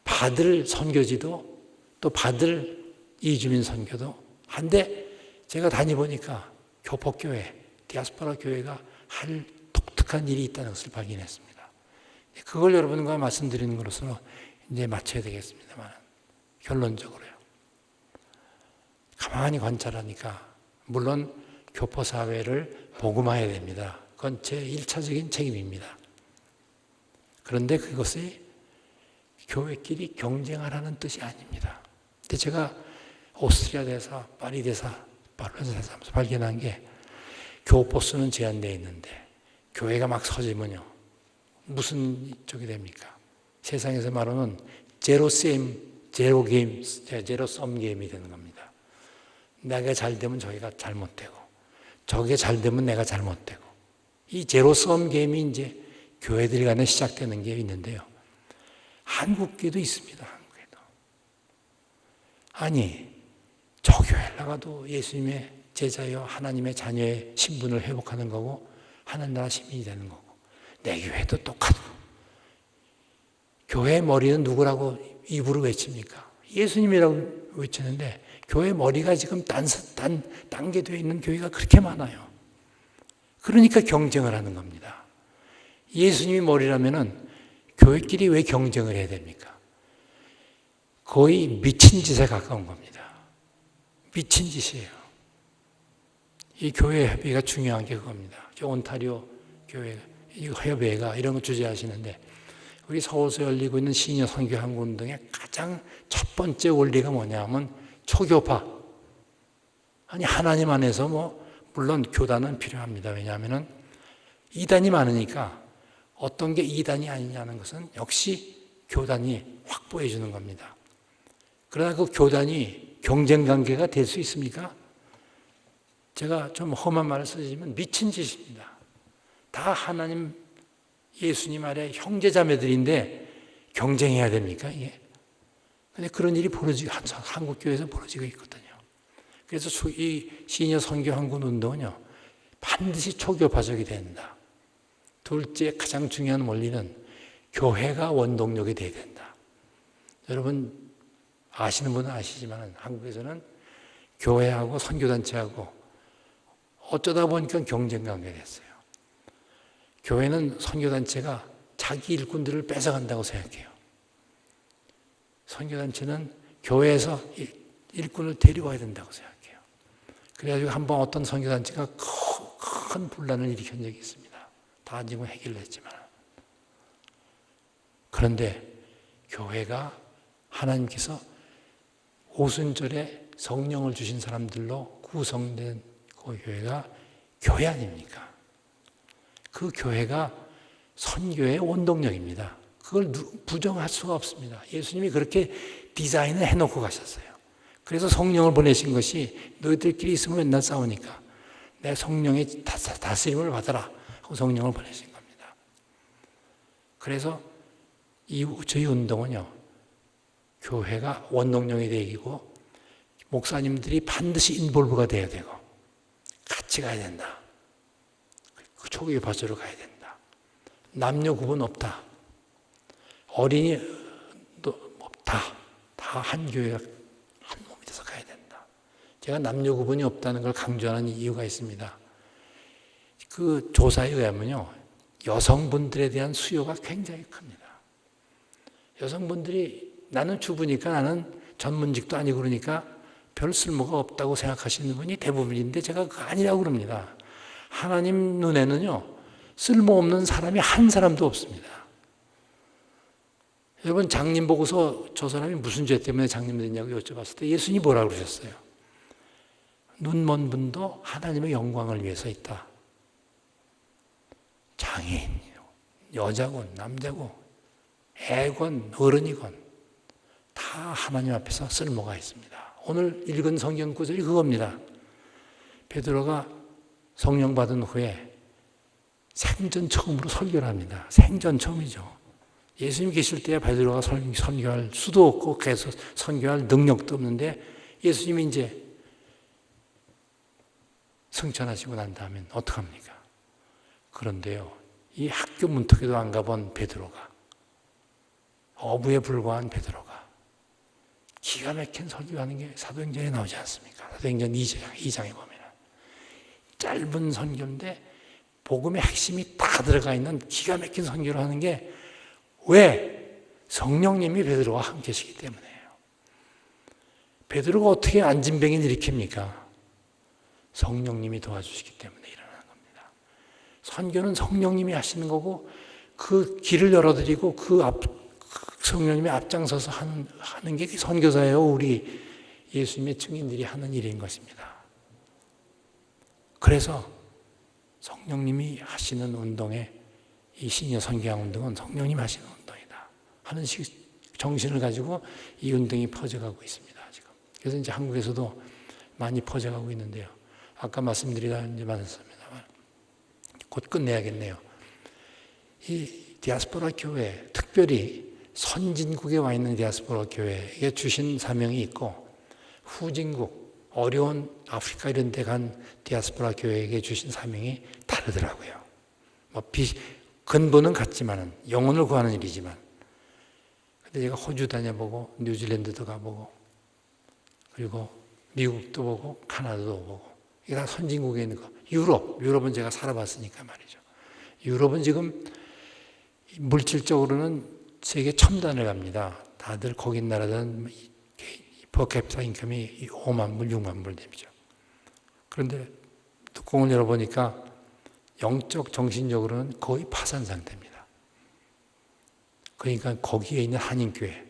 받을 선교지도 또 받을 이주민 선교도 한데, 제가 다니보니까 교폭교회, 디아스포라 교회가 할 독특한 일이 있다는 것을 발견했습니다. 그걸 여러분과 말씀드리는 것으로 이제 마쳐야 되겠습니다만, 결론적으로요. 가만히 관찰하니까 물론 교포사회를 복음화해야 됩니다. 그건 제 1차적인 책임입니다. 그런데 그것이 교회끼리 경쟁하라는 뜻이 아닙니다. 근데 제가 오스트리아 대사, 파리 대사, 바르셀로나 대사하면서 발견한 게, 교포 수는 제한되어 있는데 교회가 막 서지면요, 무슨 쪽이 됩니까? 세상에서 말하는 제로섬 게임이 되는 겁니다. 내가 잘 되면 저희가 잘못되고, 저게 잘 되면 내가 잘못되고, 이 제로섬 게임이 이제 교회들 간에 시작되는 게 있는데요. 한국교회도 있습니다. 한국에도. 아니, 저 교회 나가도 예수님의 제자여 하나님의 자녀의 신분을 회복하는 거고, 하늘나라 시민이 되는 거고, 내 교회도 똑같고. 교회 머리는 누구라고 입으로 외칩니까? 예수님이라고 외치는데, 교회 머리가 지금 단계되어 있는 교회가 그렇게 많아요. 그러니까 경쟁을 하는 겁니다. 예수님이 머리라면은 교회끼리 왜 경쟁을 해야 됩니까? 거의 미친 짓에 가까운 겁니다. 미친 짓이에요. 이 교회 협의가 중요한 게 그겁니다. 온타리오 교회 이 협의회가 이런 거 주재하시는데, 우리 서울서 열리고 있는 시니어 선교 한국 운동의 가장 첫 번째 원리가 뭐냐면 초교파. 아니, 하나님 안에서 물론 교단은 필요합니다. 왜냐하면 이단이 많으니까 어떤 게 이단이 아니냐는 것은 역시 교단이 확보해 주는 겁니다. 그러나 그 교단이 경쟁 관계가 될 수 있습니까? 제가 좀 험한 말을 쓰지만 미친 짓입니다. 다 하나님, 예수님 아래 형제자매들인데 경쟁해야 됩니까, 이게? 근데 그런 일이 한국 교회에서 벌어지고 있거든요. 그래서 이 시니어 선교 한국 운동은요, 반드시 초교파적이 된다. 둘째, 가장 중요한 원리는 교회가 원동력이 돼야 된다. 여러분 아시는 분은 아시지만 한국에서는 교회하고 선교단체하고 어쩌다 보니까 경쟁 관계가 됐어요. 교회는 선교단체가 자기 일꾼들을 뺏어간다고 생각해요. 선교단체는 교회에서 일꾼을 데려와야 된다고 생각해요. 그래가지고 한번 어떤 선교단체가 큰 분란을 일으킨 적이 있습니다. 다 지금 해결했지만. 그런데 교회가 하나님께서 오순절에 성령을 주신 사람들로 구성된 그 교회가 교회 아닙니까? 그 교회가 선교의 원동력입니다. 그걸 부정할 수가 없습니다. 예수님이 그렇게 디자인을 해놓고 가셨어요. 그래서 성령을 보내신 것이 너희들끼리 있으면 맨날 싸우니까 내 성령의 다스림을 받아라 하고 성령을 보내신 겁니다. 그래서 저희 운동은요, 교회가 원동력이 되고 목사님들이 반드시 인볼브가 돼야 되고 같이 가야 된다. 그 초기 바저로 가야 된다. 남녀 구분 없다. 어린이도 없다. 다 한 교회가 한 몸이 돼서 가야 된다. 제가 남녀 구분이 없다는 걸 강조하는 이유가 있습니다. 그 조사에 의하면요, 여성분들에 대한 수요가 굉장히 큽니다. 여성분들이 나는 주부니까, 나는 전문직도 아니고 그러니까 별 쓸모가 없다고 생각하시는 분이 대부분인데, 제가 그거 아니라고 그럽니다. 하나님 눈에는요, 쓸모없는 사람이 한 사람도 없습니다. 여러분, 장님 보고서 저 사람이 무슨 죄 때문에 장님 됐냐고 여쭤봤을 때 예수님이 뭐라고 그러셨어요? 눈먼 분도 하나님의 영광을 위해서 있다. 장애인, 여자건 남자건 애건 어른이건 다 하나님 앞에서 쓸모가 있습니다. 오늘 읽은 성경 구절이 그겁니다. 베드로가 성령 받은 후에 생전 처음으로 설교를 합니다. 생전 처음이죠. 예수님 계실 때야 베드로가 선교할 수도 없고 그래서 선교할 능력도 없는데 예수님이 이제 승천하시고 난 다음엔 어떡합니까? 그런데요, 이 학교 문턱에도 안 가본 베드로가, 어부에 불과한 베드로가 기가 막힌 설교하는 게 사도행전에 나오지 않습니까? 사도행전 2장에 보면 짧은 선교인데 복음의 핵심이 다 들어가 있는 기가 막힌 선교를 하는 게 왜? 성령님이 베드로와 함께 계시기 때문이에요. 베드로가 어떻게 안진병을 일으킵니까? 성령님이 도와주시기 때문에 일어나는 겁니다. 선교는 성령님이 하시는 거고 그 길을 열어드리고 성령님이 앞장서서 하는 게 선교사예요. 우리 예수님의 증인들이 하는 일인 것입니다. 그래서 성령님이 하시는 운동에 이 시니어 선교학 운동은 성령님이 하시는 운동이다 하는 정신을 가지고 이 운동이 퍼져가고 있습니다. 지금. 그래서 이제 한국에서도 많이 퍼져가고 있는데요. 아까 말씀드리다 이제 많았습니다만 곧 끝내야겠네요. 이 디아스포라 교회, 특별히 선진국에 와 있는 디아스포라 교회에 주신 사명이 있고 후진국, 어려운 아프리카 이런 데 간 디아스포라 교회에게 주신 사명이 다르더라고요. 근본은 같지만은 영혼을 구하는 일이지만 근데 제가 호주 다녀보고 뉴질랜드도 가보고 그리고 미국도 보고 카나다도 보고 이게 다 선진국에 있는 거. 유럽은 제가 살아봤으니까 말이죠. 유럽은 지금 물질적으로는 세계 첨단을 갑니다. 다들 거기 나라들은 퍼캡ita 인컴이 5만 불, 6만 불 됩니다. 그런데 뚜껑을 열어보니까 영적, 정신적으로는 거의 파산 상태입니다. 그러니까 거기에 있는 한인교회,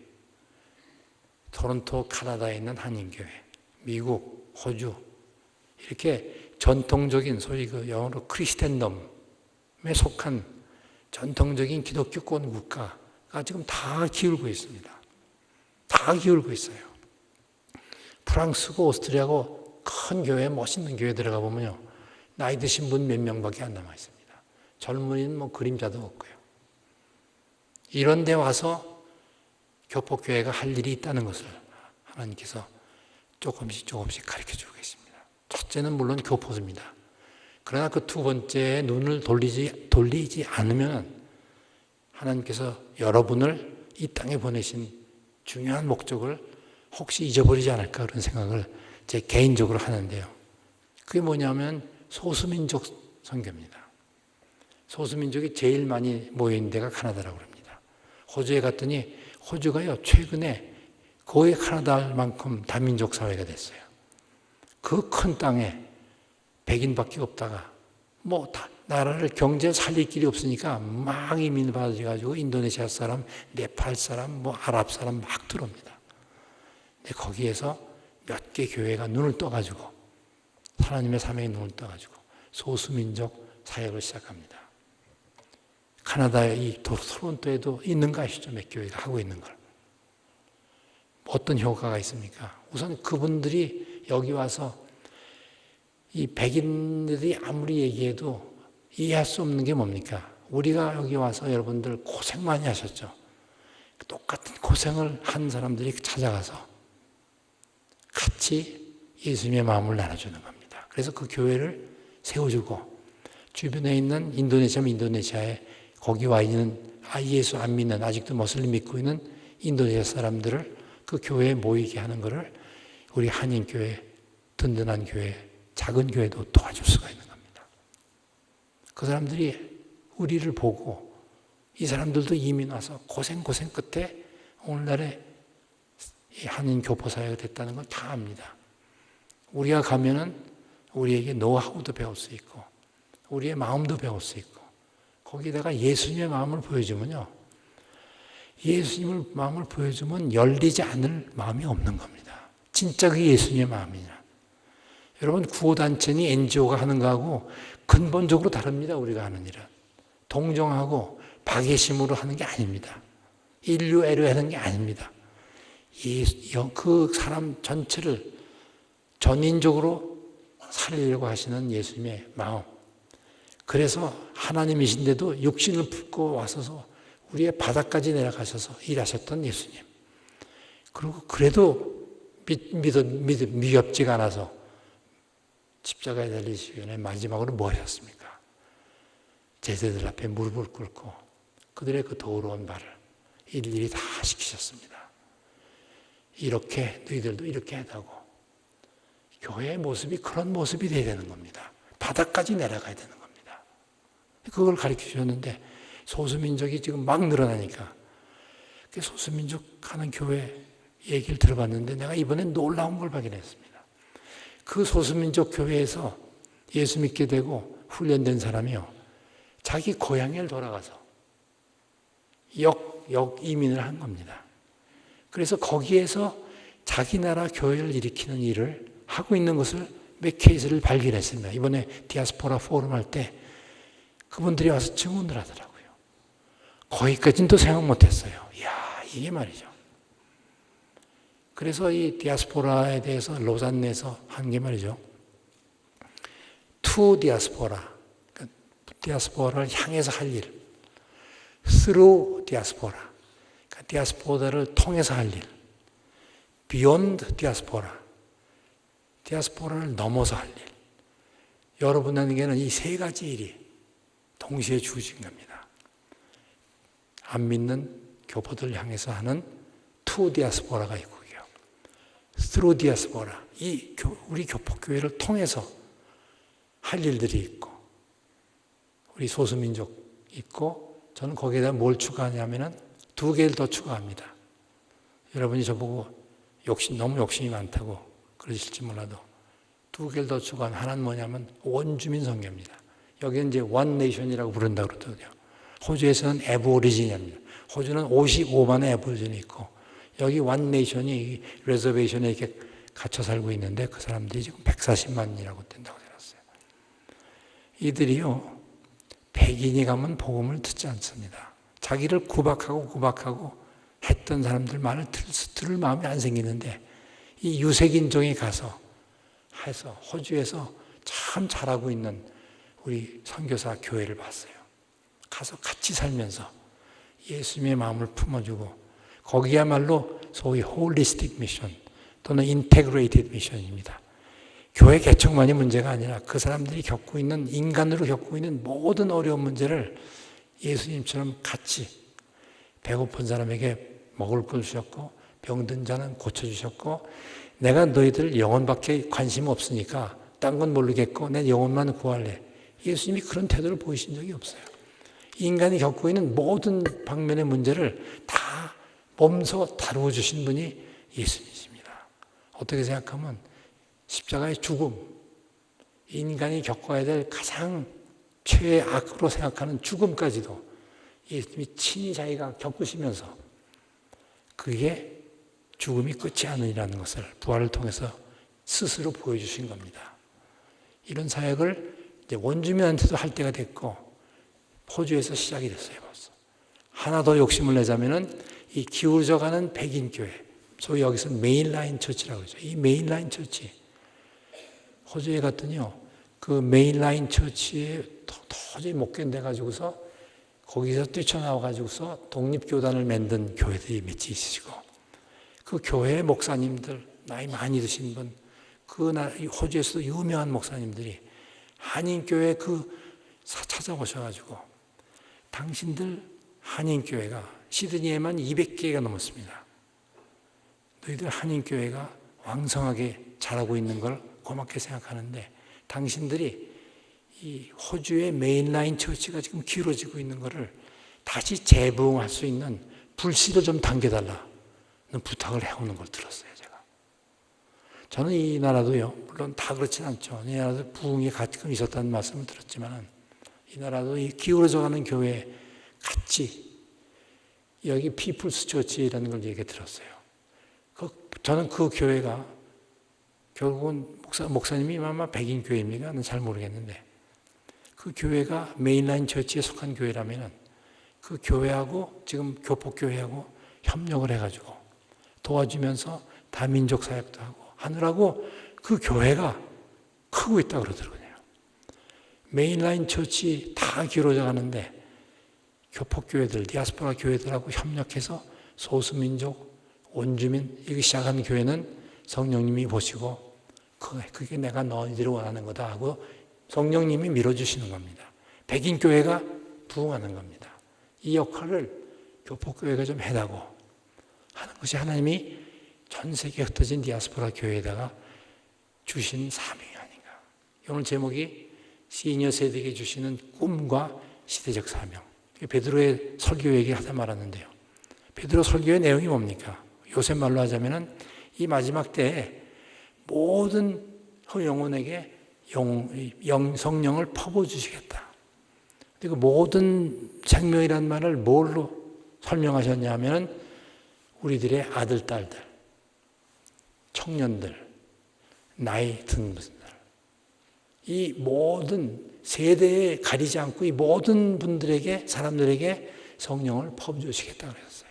토론토, 카나다에 있는 한인교회, 미국, 호주, 이렇게 전통적인 소위 그 영어로 크리스텐덤에 속한 전통적인 기독교권 국가가 지금 다 기울고 있습니다. 다 기울고 있어요. 프랑스고 오스트리아고 큰 교회, 멋있는 교회 들어가 보면요. 나이 드신 분 몇 명밖에 안 남아 있습니다. 젊은이는 뭐 그림자도 없고요. 이런 데 와서 교포교회가 할 일이 있다는 것을 하나님께서 조금씩 가르쳐 주고 계십니다. 첫째는 물론 교포입니다. 그러나 그 두 번째에 눈을 돌리지 않으면 하나님께서 여러분을 이 땅에 보내신 중요한 목적을 혹시 잊어버리지 않을까 그런 생각을 제 개인적으로 하는데요. 그게 뭐냐면 소수민족 선교입니다. 소수민족이 제일 많이 모여있는 데가 카나다라고 합니다. 호주에 갔더니 호주가요 최근에 거의 카나다만큼 다민족 사회가 됐어요. 그 큰 땅에 백인밖에 없다가 나라를 경제 살릴 길이 없으니까 막 이민 받아가지고 인도네시아 사람, 네팔 사람, 아랍 사람 막 들어옵니다. 근데 거기에서 몇 개 교회가 눈을 떠가지고 하나님의 사명에 눈을 떠가지고 소수민족 사역을 시작합니다. 카나다의 이 토론토에도 있는 거 아시죠? 몇 교회가 하고 있는 걸. 어떤 효과가 있습니까? 우선 그분들이 여기 와서 이 백인들이 아무리 얘기해도 이해할 수 없는 게 뭡니까? 우리가 여기 와서 여러분들 고생 많이 하셨죠? 똑같은 고생을 한 사람들이 찾아가서 같이 예수님의 마음을 나눠주는 겁니다. 그래서 그 교회를 세워주고 주변에 있는 인도네시아에 거기 와 있는 예수 안 믿는 아직도 모슬림 믿고 있는 인도네시아 사람들을 그 교회에 모이게 하는 것을 우리 한인교회, 든든한 교회, 작은 교회도 도와줄 수가 있는 겁니다. 그 사람들이 우리를 보고 이 사람들도 이민 와서 고생 끝에 오늘날에 한인 교포 사회가 됐다는 걸 다 압니다. 우리가 가면은 우리에게 노하우도 배울 수 있고 우리의 마음도 배울 수 있고 거기다가 예수님의 마음을 보여주면요. 예수님의 마음을 보여주면 열리지 않을 마음이 없는 겁니다. 진짜 그게 예수님의 마음이냐. 여러분 구호단체니 NGO가 하는 거하고 근본적으로 다릅니다. 우리가 하는 일은. 동정하고 박애심으로 하는 게 아닙니다. 인류애로 하는 게 아닙니다. 그 사람 전체를 전인적으로 살리려고 하시는 예수님의 마음. 그래서 하나님이신데도 육신을 품고 와서서 우리의 바닥까지 내려가셔서 일하셨던 예수님. 그리고 그래도 미흡지가 않아서 십자가에 달리시기 전에 마지막으로 뭐 하셨습니까? 제자들 앞에 무릎을 꿇고 그들의 그 더러운 발을 일일이 다 씻기셨습니다. 이렇게 너희들도 이렇게 해다고. 교회의 모습이 그런 모습이 되어야 되는 겁니다. 바닥까지 내려가야 되는 겁니다. 그걸 가르쳐 주셨는데 소수민족이 지금 막 늘어나니까 소수민족 하는 교회 얘기를 들어봤는데 내가 이번에 놀라운 걸 발견했습니다. 그 소수민족 교회에서 예수 믿게 되고 훈련된 사람이요. 자기 고향에 돌아가서 역 이민을 한 겁니다. 그래서 거기에서 자기 나라 교회를 일으키는 일을 하고 있는 것을 몇 케이스를 발견했습니다. 이번에 디아스포라 포럼 할 때 그분들이 와서 증언을 하더라고요. 거기까지는 또 생각 못했어요. 이야, 이게 말이죠. 그래서 이 디아스포라에 대해서 로잔에서 한 게 말이죠. 투 디아스포라, 그러니까 디아스포라를 향해서 할 일, through 디아스포라, 그러니까 디아스포라를 통해서 할 일, beyond 디아스포라, 디아스포라를 넘어서 할 일. 여러분에게는 이 세 가지 일이 동시에 주어진 겁니다. 안 믿는 교포들을 향해서 하는 투 디아스포라가 있고요. through 디아스포라, 우리 교포교회를 통해서 할 일들이 있고, 우리 소수민족 있고, 저는 거기에다 뭘 추가하냐면은 두 개를 더 추가합니다. 여러분이 저보고 너무 욕심이 많다고 그러실지 몰라도 두 개를 더 추가하면 하나는 뭐냐면 원주민 선교입니다. 여기는 이제 원 네이션이라고 부른다고 그러거든요. 호주에서는 애보리진입니다. 호주는 55만의 애보리진이 있고 여기 원 네이션이 레저베이션에 이렇게 갇혀 살고 있는데 그 사람들이 지금 140만이라고 된다고 들었어요. 이들이요, 백인이 가면 복음을 듣지 않습니다. 자기를 구박하고 했던 사람들 말을 들을 마음이 안 생기는데 이 유색인종에 가서 해서 호주에서 참 잘하고 있는 우리 선교사 교회를 봤어요. 가서 같이 살면서 예수님의 마음을 품어주고 거기야말로 소위 홀리스틱 미션 또는 인테그레이티드 미션입니다. 교회 개척만이 문제가 아니라 그 사람들이 겪고 있는 인간으로 겪고 있는 모든 어려운 문제를 예수님처럼 같이 배고픈 사람에게 먹을 걸 주셨고 병든 자는 고쳐주셨고 내가 너희들 영혼밖에 관심 없으니까 딴 건 모르겠고 내 영혼만 구할래. 예수님이 그런 태도를 보이신 적이 없어요. 인간이 겪고 있는 모든 방면의 문제를 다 몸소 다루어 주신 분이 예수님이십니다. 어떻게 생각하면 십자가의 죽음, 인간이 겪어야 될 가장 최악으로 생각하는 죽음까지도 예수님이 친히 자기가 겪으시면서 그게 죽음이 끝이 아니라는 것을 부활을 통해서 스스로 보여주신 겁니다. 이런 사역을 이제 원주민한테도 할 때가 됐고 호주에서 시작이 됐어요. 벌써. 하나 더 욕심을 내자면은 이 기울어져가는 백인 교회, 소위 여기서 메인라인 처치라고 그러죠. 이 메인라인 처치, 호주에 갔더니요, 그 메인라인 처치에 도저히 못 견뎌가지고서 거기서 뛰쳐나와가지고서 독립교단을 만든 교회들이 몇 지 있으시고, 그 교회 목사님들, 나이 많이 드신 분, 호주에서도 유명한 목사님들이 한인교회 찾아오셔가지고, 당신들 한인교회가 시드니에만 200개가 넘었습니다. 너희들 한인교회가 왕성하게 자라고 있는 걸 고맙게 생각하는데 당신들이 이 호주의 메인라인 처치가 지금 기울어지고 있는 것을 다시 재부흥할 수 있는 불씨를 좀 당겨달라는 부탁을 해오는 걸 들었어요, 제가. 저는 이 나라도요, 물론 다 그렇진 않죠. 이 나라도 부흥이 가끔 있었다는 말씀을 들었지만 이 나라도 이 기울어져가는 교회에 같이 여기 피플스 처치라는 걸 얘기 들었어요. 저는 그 교회가 결국은 목사님이 아마 백인 교회입니까? 는 잘 모르겠는데 그 교회가 메인라인 처치에 속한 교회라면 그 교회하고 지금 교폭교회하고 협력을 해가지고 도와주면서 다민족 사역도 하고 하느라고 그 교회가 크고 있다고 그러더라고요. 메인라인 처치 다 기울어져 가는데 교폭교회들, 디아스포라 교회들하고 협력해서 소수민족, 원주민 이렇게 시작한 교회는 성령님이 보시고 그게 내가 너희들이 원하는 거다 하고 성령님이 밀어주시는 겁니다. 백인 교회가 부흥하는 겁니다. 이 역할을 교폭교회가 좀 해다고 하는 것이 하나님이 전 세계에 흩어진 디아스포라 교회에다가 주신 사명이 아닌가. 오늘 제목이 시니어 세대에게 주시는 꿈과 시대적 사명. 베드로의 설교 얘기하다 말았는데요. 베드로 설교의 내용이 뭡니까? 요새 말로 하자면은 이 마지막 때에 모든 영혼에게 성령을 퍼부어주시겠다. 그리고 모든 생명이라는 말을 뭘로 설명하셨냐 하면은 우리들의 아들, 딸들, 청년들, 나이 든 분들, 이 모든 세대에 가리지 않고 이 모든 분들에게, 사람들에게 성령을 퍼부어주시겠다 그랬어요.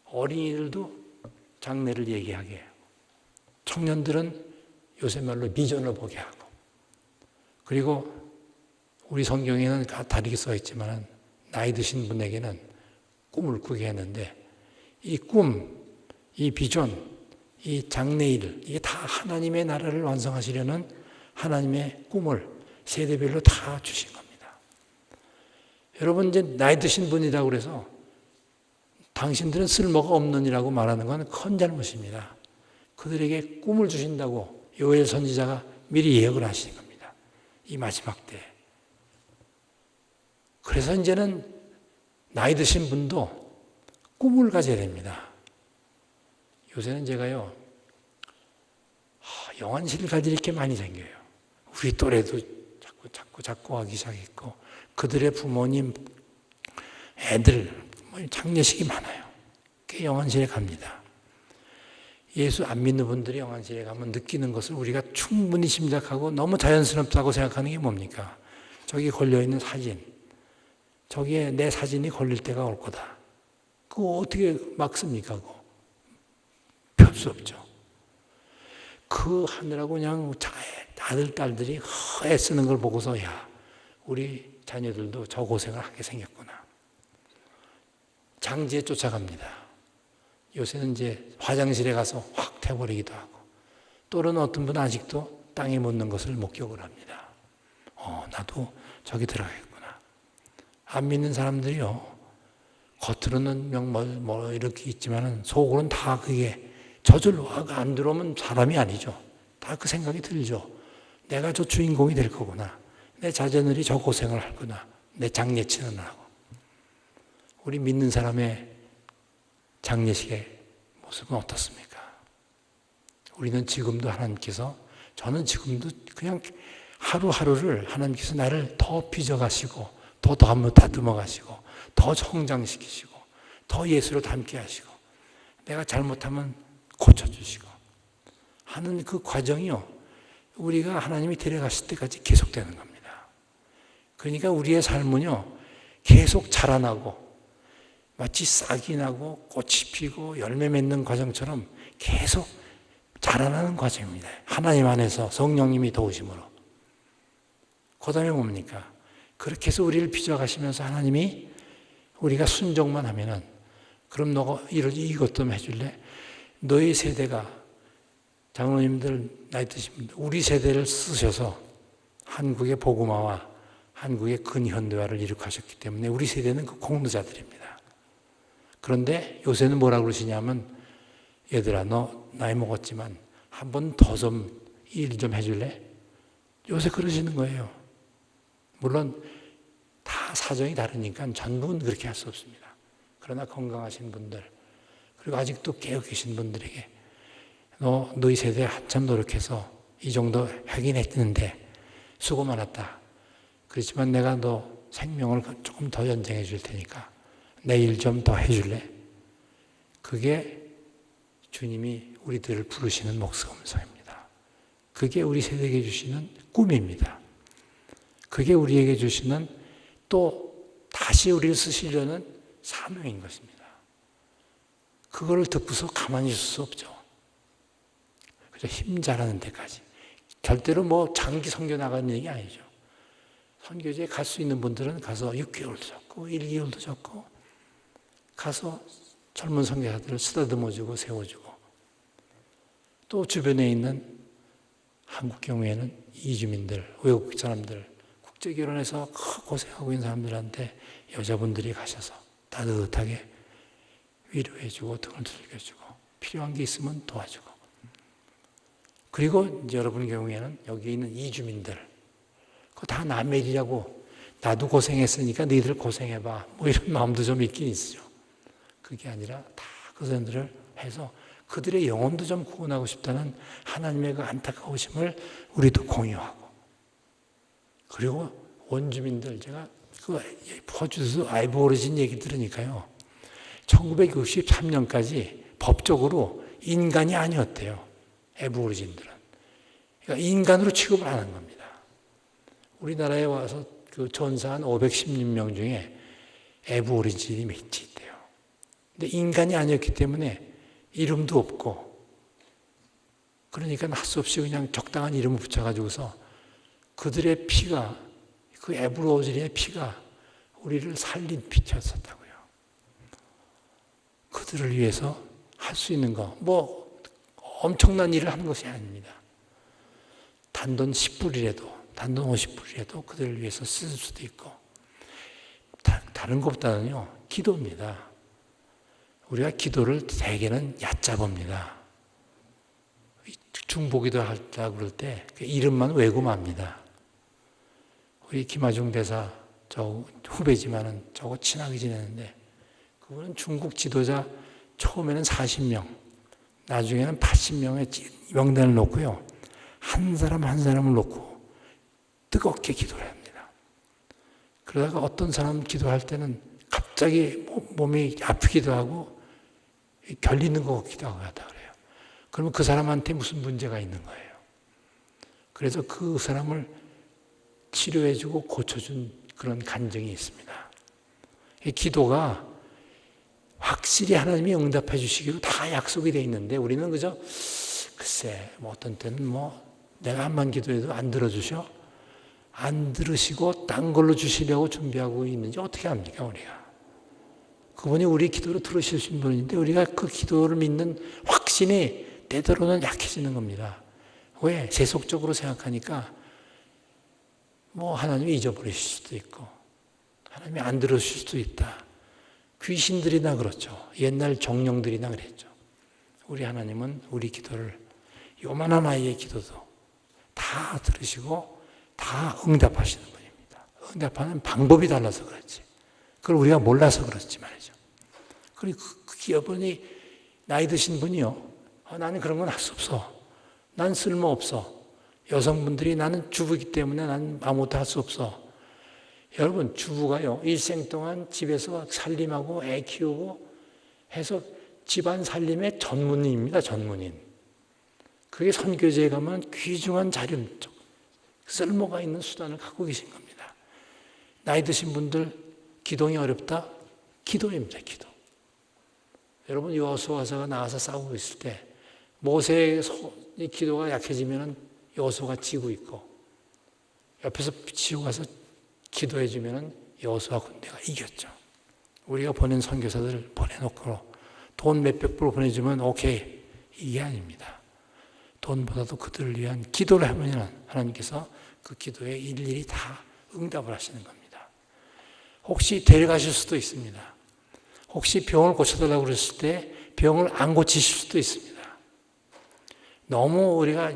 어린이들도 장래를 얘기하게 해요. 청년들은 요새 말로 비전을 보게 하고, 그리고 우리 성경에는 다르게 써 있지만 나이 드신 분에게는 꿈을 꾸게 했는데 이 꿈, 이 비전, 이 장래일 이게 다 하나님의 나라를 완성하시려는 하나님의 꿈을 세대별로 다 주신 겁니다. 여러분 이제 나이 드신 분이라고 그래서 당신들은 쓸모가 없느니라고 말하는 건 큰 잘못입니다. 그들에게 꿈을 주신다고 요엘 선지자가 미리 예언을 하시는 겁니다. 이 마지막 때. 그래서 이제는 나이 드신 분도 꿈을 가져야 됩니다. 요새는 제가요, 영안실을 가질 게 많이 생겨요. 우리 또래도 자꾸 하기 시작했고, 그들의 부모님, 애들, 장례식이 많아요. 꽤 영안실에 갑니다. 예수 안 믿는 분들이 영안실에 가면 느끼는 것을 우리가 충분히 짐작하고 너무 자연스럽다고 생각하는 게 뭡니까? 저기 걸려있는 사진, 저기에 내 사진이 걸릴 때가 올 거다. 그거 어떻게 막습니까? 그거 펼 수 없죠. 그 하느라고 그냥 아들, 딸들이 애쓰는 걸 보고서 야, 우리 자녀들도 저 고생을 하게 생겼구나. 장지에 쫓아갑니다. 요새는 이제 화장실에 가서 확 태워버리기도 하고, 또는 어떤 분은 아직도 땅에 묻는 것을 목격을 합니다. 나도 저기 들어가겠구나. 안 믿는 사람들이요, 겉으로는 뭐 이렇게 있지만은 속으로는 다 그게 저절로 안 들어오면 사람이 아니죠. 다 그 생각이 들죠. 내가 저 주인공이 될 거구나. 내 자녀들이 저 고생을 하구나. 내 장례치는 하고. 우리 믿는 사람의 장례식의 모습은 어떻습니까? 우리는 지금도 하나님께서, 저는 지금도 그냥 하루하루를 하나님께서 나를 더 빚어가시고, 더 다듬어 가시고, 더 성장시키시고, 더 예수로 닮게 하시고, 내가 잘못하면 고쳐주시고 하는 그 과정이요, 우리가 하나님이 데려가실 때까지 계속되는 겁니다. 그러니까 우리의 삶은요, 계속 자라나고 마치 싹이 나고 꽃이 피고 열매 맺는 과정처럼 계속 자라나는 과정입니다. 하나님 안에서 성령님이 도우심으로. 그 다음에 뭡니까? 그렇게 해서 우리를 빚어가시면서 하나님이 우리가 순종만 하면은, 그럼 너가 이것 좀 해줄래? 너희 세대가, 장로님들, 나이 드신 분들, 우리 세대를 쓰셔서 한국의 복음화와 한국의 근현대화를 이룩하셨기 때문에 우리 세대는 그 공로자들입니다. 그런데 요새는 뭐라고 그러시냐면, 얘들아, 너 나이 먹었지만 한 번 더 좀 일 좀 해줄래? 요새 그러시는 거예요. 물론 다 사정이 다르니까 전부는 그렇게 할 수 없습니다. 그러나 건강하신 분들, 그리고 아직도 깨어 계신 분들에게 너희 세대에 한참 노력해서 이 정도 하긴 했는데 수고 많았다. 그렇지만 내가 너 생명을 조금 더 연장해 줄 테니까 내 일 좀 더 해줄래? 그게 주님이 우리들을 부르시는 목성음성입니다. 그게 우리 세대에게 주시는 꿈입니다. 그게 우리에게 주시는 또 다시 우리를 쓰시려는 사명인 것입니다. 그걸 듣고서 가만히 있을 수 없죠. 그래서 힘 잘하는 데까지. 절대로 뭐 장기 선교 나가는 얘기 아니죠. 선교지에 갈 수 있는 분들은 가서 6개월도 적고 1개월도 적고 가서 젊은 선교사들을 쓰다듬어주고 세워주고 또 주변에 있는 한국 경우에는 이주민들, 외국 사람들, 국제결혼해서 고생하고 있는 사람들한테 여자분들이 가셔서 따뜻하게 위로해주고 등을 두들겨주고 필요한 게 있으면 도와주고 그리고 이제 여러분 경우에는 여기 있는 이주민들 그거 다 남의 일이라고 나도 고생했으니까 너희들 고생해봐 뭐 이런 마음도 좀 있긴 있죠. 그게 아니라 다 그 사람들을 해서 그들의 영혼도 좀 구원하고 싶다는 하나님의 그 안타까우심을 우리도 공유하고 그리고 원주민들 제가 그 호주에서 아이보리진 얘기 들으니까요 1963년까지 법적으로 인간이 아니었대요. 애보리진들은. 그러니까 인간으로 취급을 안 한 겁니다. 우리나라에 와서 그 전사한 516명 중에 애보리진이 몇이 있대요. 근데 인간이 아니었기 때문에 이름도 없고 그러니까 할 수 없이 그냥 적당한 이름을 붙여가지고서 그들의 피가 그 애보리진의 피가 우리를 살린 피였었다고요. 그들을 위해서 할 수 있는 거, 뭐 엄청난 일을 하는 것이 아닙니다. 단돈 10불이라도, 단돈 50불이라도 그들을 위해서 쓸 수도 있고 다른 것보다는요, 기도입니다. 우리가 기도를 대개는 얕잡습니다. 중보기도 하려고 그럴 때 이름만 외고 맙니다. 우리 김하중 대사 저 후배지만은 저거 친하게 지내는데 그분은 중국 지도자 처음에는 40명, 나중에는 80명의 명단을 놓고요. 한 사람 한 사람을 놓고 뜨겁게 기도를 합니다. 그러다가 어떤 사람 기도할 때는 갑자기 몸이 아프기도 하고 결리는 것 같기도 하다 그래요. 그러면 그 사람한테 무슨 문제가 있는 거예요. 그래서 그 사람을 치료해주고 고쳐준 그런 간증이 있습니다. 이 기도가 확실히 하나님이 응답해 주시기로 다 약속이 되어 있는데 우리는 그저 글쎄 뭐 어떤 때는 뭐 내가 한번 기도해도 안 들어주셔? 안 들으시고 딴 걸로 주시려고 준비하고 있는지 어떻게 합니까 우리가? 그분이 우리 기도를 들으실 분인데 우리가 그 기도를 믿는 확신이 때때로는 약해지는 겁니다. 왜? 세속적으로 생각하니까 뭐 하나님이 잊어버리실 수도 있고 하나님이 안 들으실 수도 있다. 귀신들이나 그렇죠. 옛날 정령들이나 그랬죠. 우리 하나님은 우리 기도를 요만한 아이의 기도도 다 들으시고 다 응답하시는 분입니다. 응답하는 방법이 달라서 그렇지. 그걸 우리가 몰라서 그렇지 말이죠. 그리고 그 여분이 나이 드신 분이요. 나는 그런 건 할 수 없어. 난 쓸모없어. 여성분들이 나는 주부이기 때문에 난 아무것도 할 수 없어. 여러분 주부가요. 일생 동안 집에서 살림하고 애 키우고 해서 집안 살림의 전문인입니다. 전문인. 그게 선교제에 가면 귀중한 자료, 쓸모가 있는 수단을 갖고 계신 겁니다. 나이 드신 분들 기동이 어렵다? 기도입니다. 기도. 여러분 여호수아가 나가서 싸우고 있을 때 모세의 기도가 약해지면 여호수아가 지고 있고 옆에서 비치고 가서 기도해 주면 여호수아 군대가 이겼죠. 우리가 보낸 선교사들 보내놓고 돈 몇백 불 보내주면 오케이 이게 아닙니다. 돈보다도 그들을 위한 기도를 하면 하나님께서 그 기도에 일일이 다 응답을 하시는 겁니다. 혹시 데려가실 수도 있습니다. 혹시 병을 고쳐달라고 그랬을 때 병을 안 고치실 수도 있습니다. 너무 우리가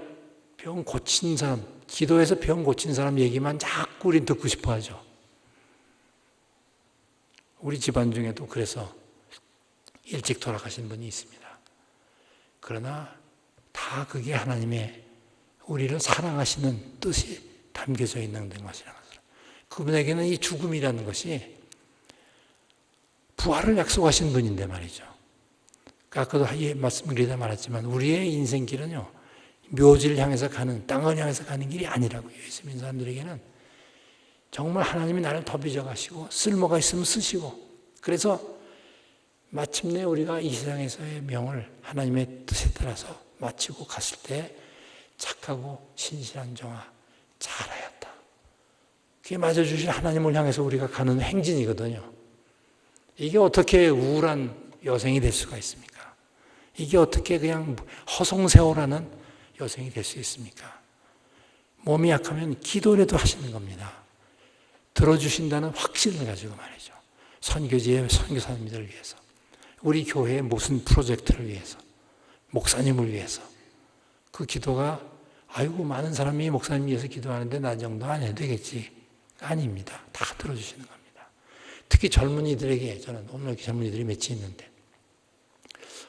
병 고친 사람, 기도해서 병 고친 사람 얘기만 자꾸 우린 듣고 싶어 하죠. 우리 집안 중에도 그래서 일찍 돌아가신 분이 있습니다. 그러나 다 그게 하나님의 우리를 사랑하시는 뜻이 담겨져 있는 것이라는 것을. 그분에게는 이 죽음이라는 것이 부활을 약속하신 분인데 말이죠. 아까도 말씀드리다 말했지만 우리의 인생길은요, 묘지를 향해서 가는, 땅을 향해서 가는 길이 아니라고요. 예수 믿는 사람들에게는 정말 하나님이 나를 더 빚어가시고 쓸모가 있으면 쓰시고, 그래서 마침내 우리가 이 세상에서의 명을 하나님의 뜻에 따라서 마치고 갔을 때 착하고 신실한 종아 잘하였다. 그게 맞아주신 하나님을 향해서 우리가 가는 행진이거든요. 이게 어떻게 우울한 여생이 될 수가 있습니까? 이게 어떻게 그냥 허송세월하는 여생이 될 수 있습니까? 몸이 약하면 기도라도 하시는 겁니다. 들어주신다는 확신을 가지고 말이죠. 선교지의 선교사님들을 위해서, 우리 교회의 무슨 프로젝트를 위해서, 목사님을 위해서. 그 기도가 아이고 많은 사람이 목사님 위해서 기도하는데 나 정도 안 해도 되겠지. 아닙니다. 다 들어주시는 겁니다. 특히 젊은이들에게, 저는 오늘 이렇게 젊은이들이 몇이 있는데,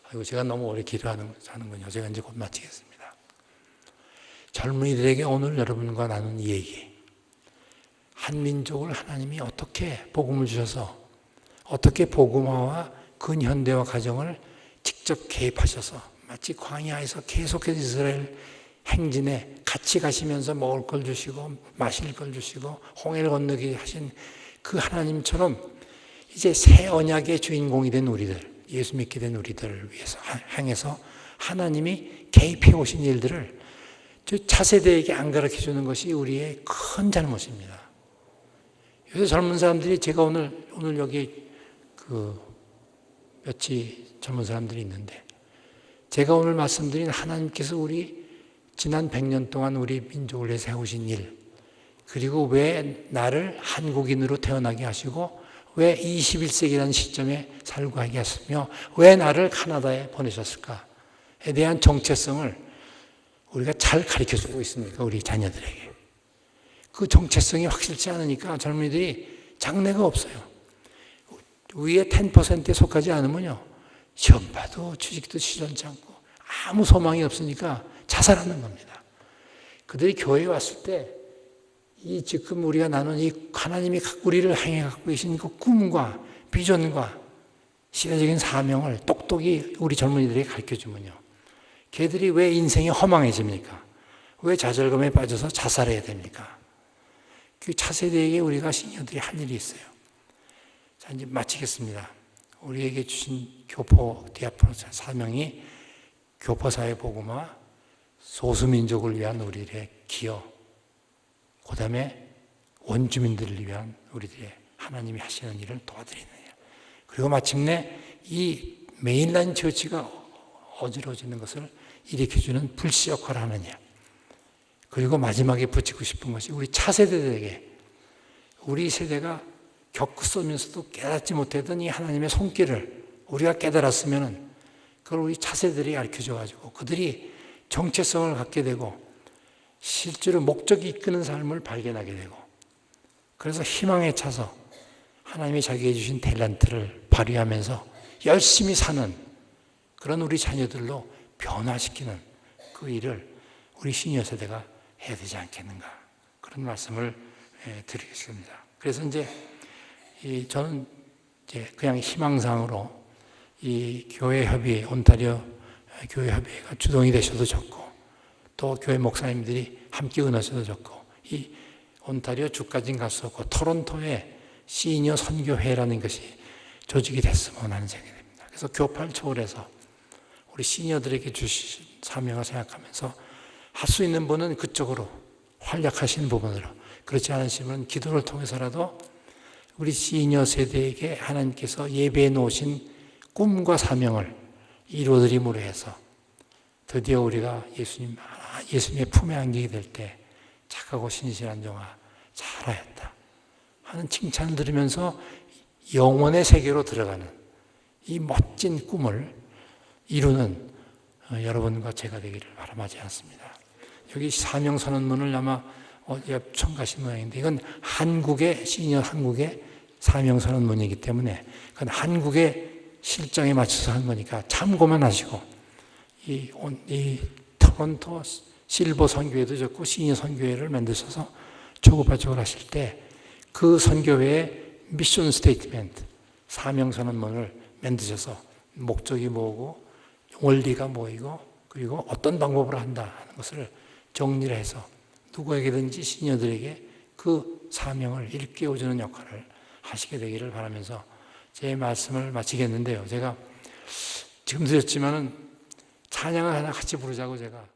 아이고 제가 너무 오래 기도하는군요. 제가 이제 곧 마치겠습니다. 젊은이들에게 오늘 여러분과 나눈 이 얘기, 한민족을 하나님이 어떻게 복음을 주셔서 어떻게 복음화와 근현대화 과정을 직접 개입하셔서 마치 광야에서 계속해서 이스라엘 행진에 같이 가시면서 먹을 걸 주시고 마실 걸 주시고 홍해를 건너게 하신 그 하나님처럼 이제 새 언약의 주인공이 된 우리들, 예수 믿게 된 우리들을 위해서 향해서 하나님이 개입해 오신 일들을 차세대에게 안 가르쳐 주는 것이 우리의 큰 잘못입니다. 요새 젊은 사람들이, 제가 오늘 여기 몇이 젊은 사람들이 있는데, 제가 오늘 말씀드린 하나님께서 우리 지난 100년 동안 우리 민족을 위해 세우신 일, 그리고 왜 나를 한국인으로 태어나게 하시고 왜 21세기라는 시점에 살고 하게 하시며 왜 나를 카나다에 보내셨을까에 대한 정체성을 우리가 잘 가르쳐주고 있습니까? 우리 자녀들에게. 그 정체성이 확실치 않으니까 젊은이들이 장래가 없어요. 위에 10%에 속하지 않으면요, 시험 봐도 취직도 시전치 않고 아무 소망이 없으니까 자살하는 겁니다. 그들이 교회에 왔을 때 이 지금 우리가 나눈 이 하나님이 우리를 향해 갖고 계신 그 꿈과 비전과 시대적인 사명을 똑똑히 우리 젊은이들에게 가르쳐주면요, 걔들이 왜 인생이 허망해집니까? 왜 좌절감에 빠져서 자살해야 됩니까? 그 차세대에게 우리가 시니어들이 할 일이 있어요. 자, 이제 마치겠습니다. 우리에게 주신 교포 디아포노 사명이 교포사회 복음화, 소수민족을 위한 우리들의 기여, 그 다음에 원주민들을 위한 우리들의 하나님이 하시는 일을 도와드리는 일, 그리고 마침내 이 메인라인 처치가 어지러워지는 것을 일으켜주는 불씨 역할을 하는 일, 그리고 마지막에 붙이고 싶은 것이 우리 차세대들에게, 우리 세대가 겪으면서도 깨닫지 못했던 이 하나님의 손길을 우리가 깨달았으면 그걸 우리 차세들이 가르쳐줘가지고 그들이 정체성을 갖게 되고 실제로 목적이 이끄는 삶을 발견하게 되고, 그래서 희망에 차서 하나님이 자기에게 주신 탤런트를 발휘하면서 열심히 사는 그런 우리 자녀들로 변화시키는 그 일을 우리 시니어 세대가 해야 되지 않겠는가, 그런 말씀을 드리겠습니다. 그래서 이제 저는 이제 그냥 희망상으로 이 교회협의회, 온타리오 교회협의회가 주동이 되셔도 좋고, 또 교회 목사님들이 함께 은하셔도 좋고, 이 온타리오 주까지는 갈 수 없고 토론토에 시니어 선교회라는 것이 조직이 됐으면 하는 생각이 됩니다. 그래서 교파를 초월해서 우리 시니어들에게 주신 사명을 생각하면서 할 수 있는 분은 그쪽으로 활약하시는 부분으로, 그렇지 않으시면 기도를 통해서라도 우리 시니어 세대에게 하나님께서 예배해 놓으신 꿈과 사명을 이루어드림으로 해서 드디어 우리가 예수님의 품에 안기게 될 때 착하고 신실한 종아 잘하였다 하는 칭찬을 들으면서 영원의 세계로 들어가는 이 멋진 꿈을 이루는 여러분과 제가 되기를 바람하지 않습니다. 여기 사명선언문을 아마 처음 가신 모양인데, 이건 시니어 한국의 사명선언문이기 때문에 그건 한국의 실정에 맞춰서 한 거니까 참고만 하시고, 이 토론토 실버 선교회도 좋고 시니어 선교회를 만드셔서 초급화적으로 하실 때 그 선교회의 미션 스테이트멘트, 사명선언문을 만드셔서 목적이 뭐고 원리가 뭐이고 그리고 어떤 방법으로 한다 하는 것을 정리를 해서 누구에게든지 시니어들에게 그 사명을 일깨워주는 역할을 하시게 되기를 바라면서 제 말씀을 마치겠는데요. 제가 지금 드렸지만은 찬양을 하나 같이 부르자고 제가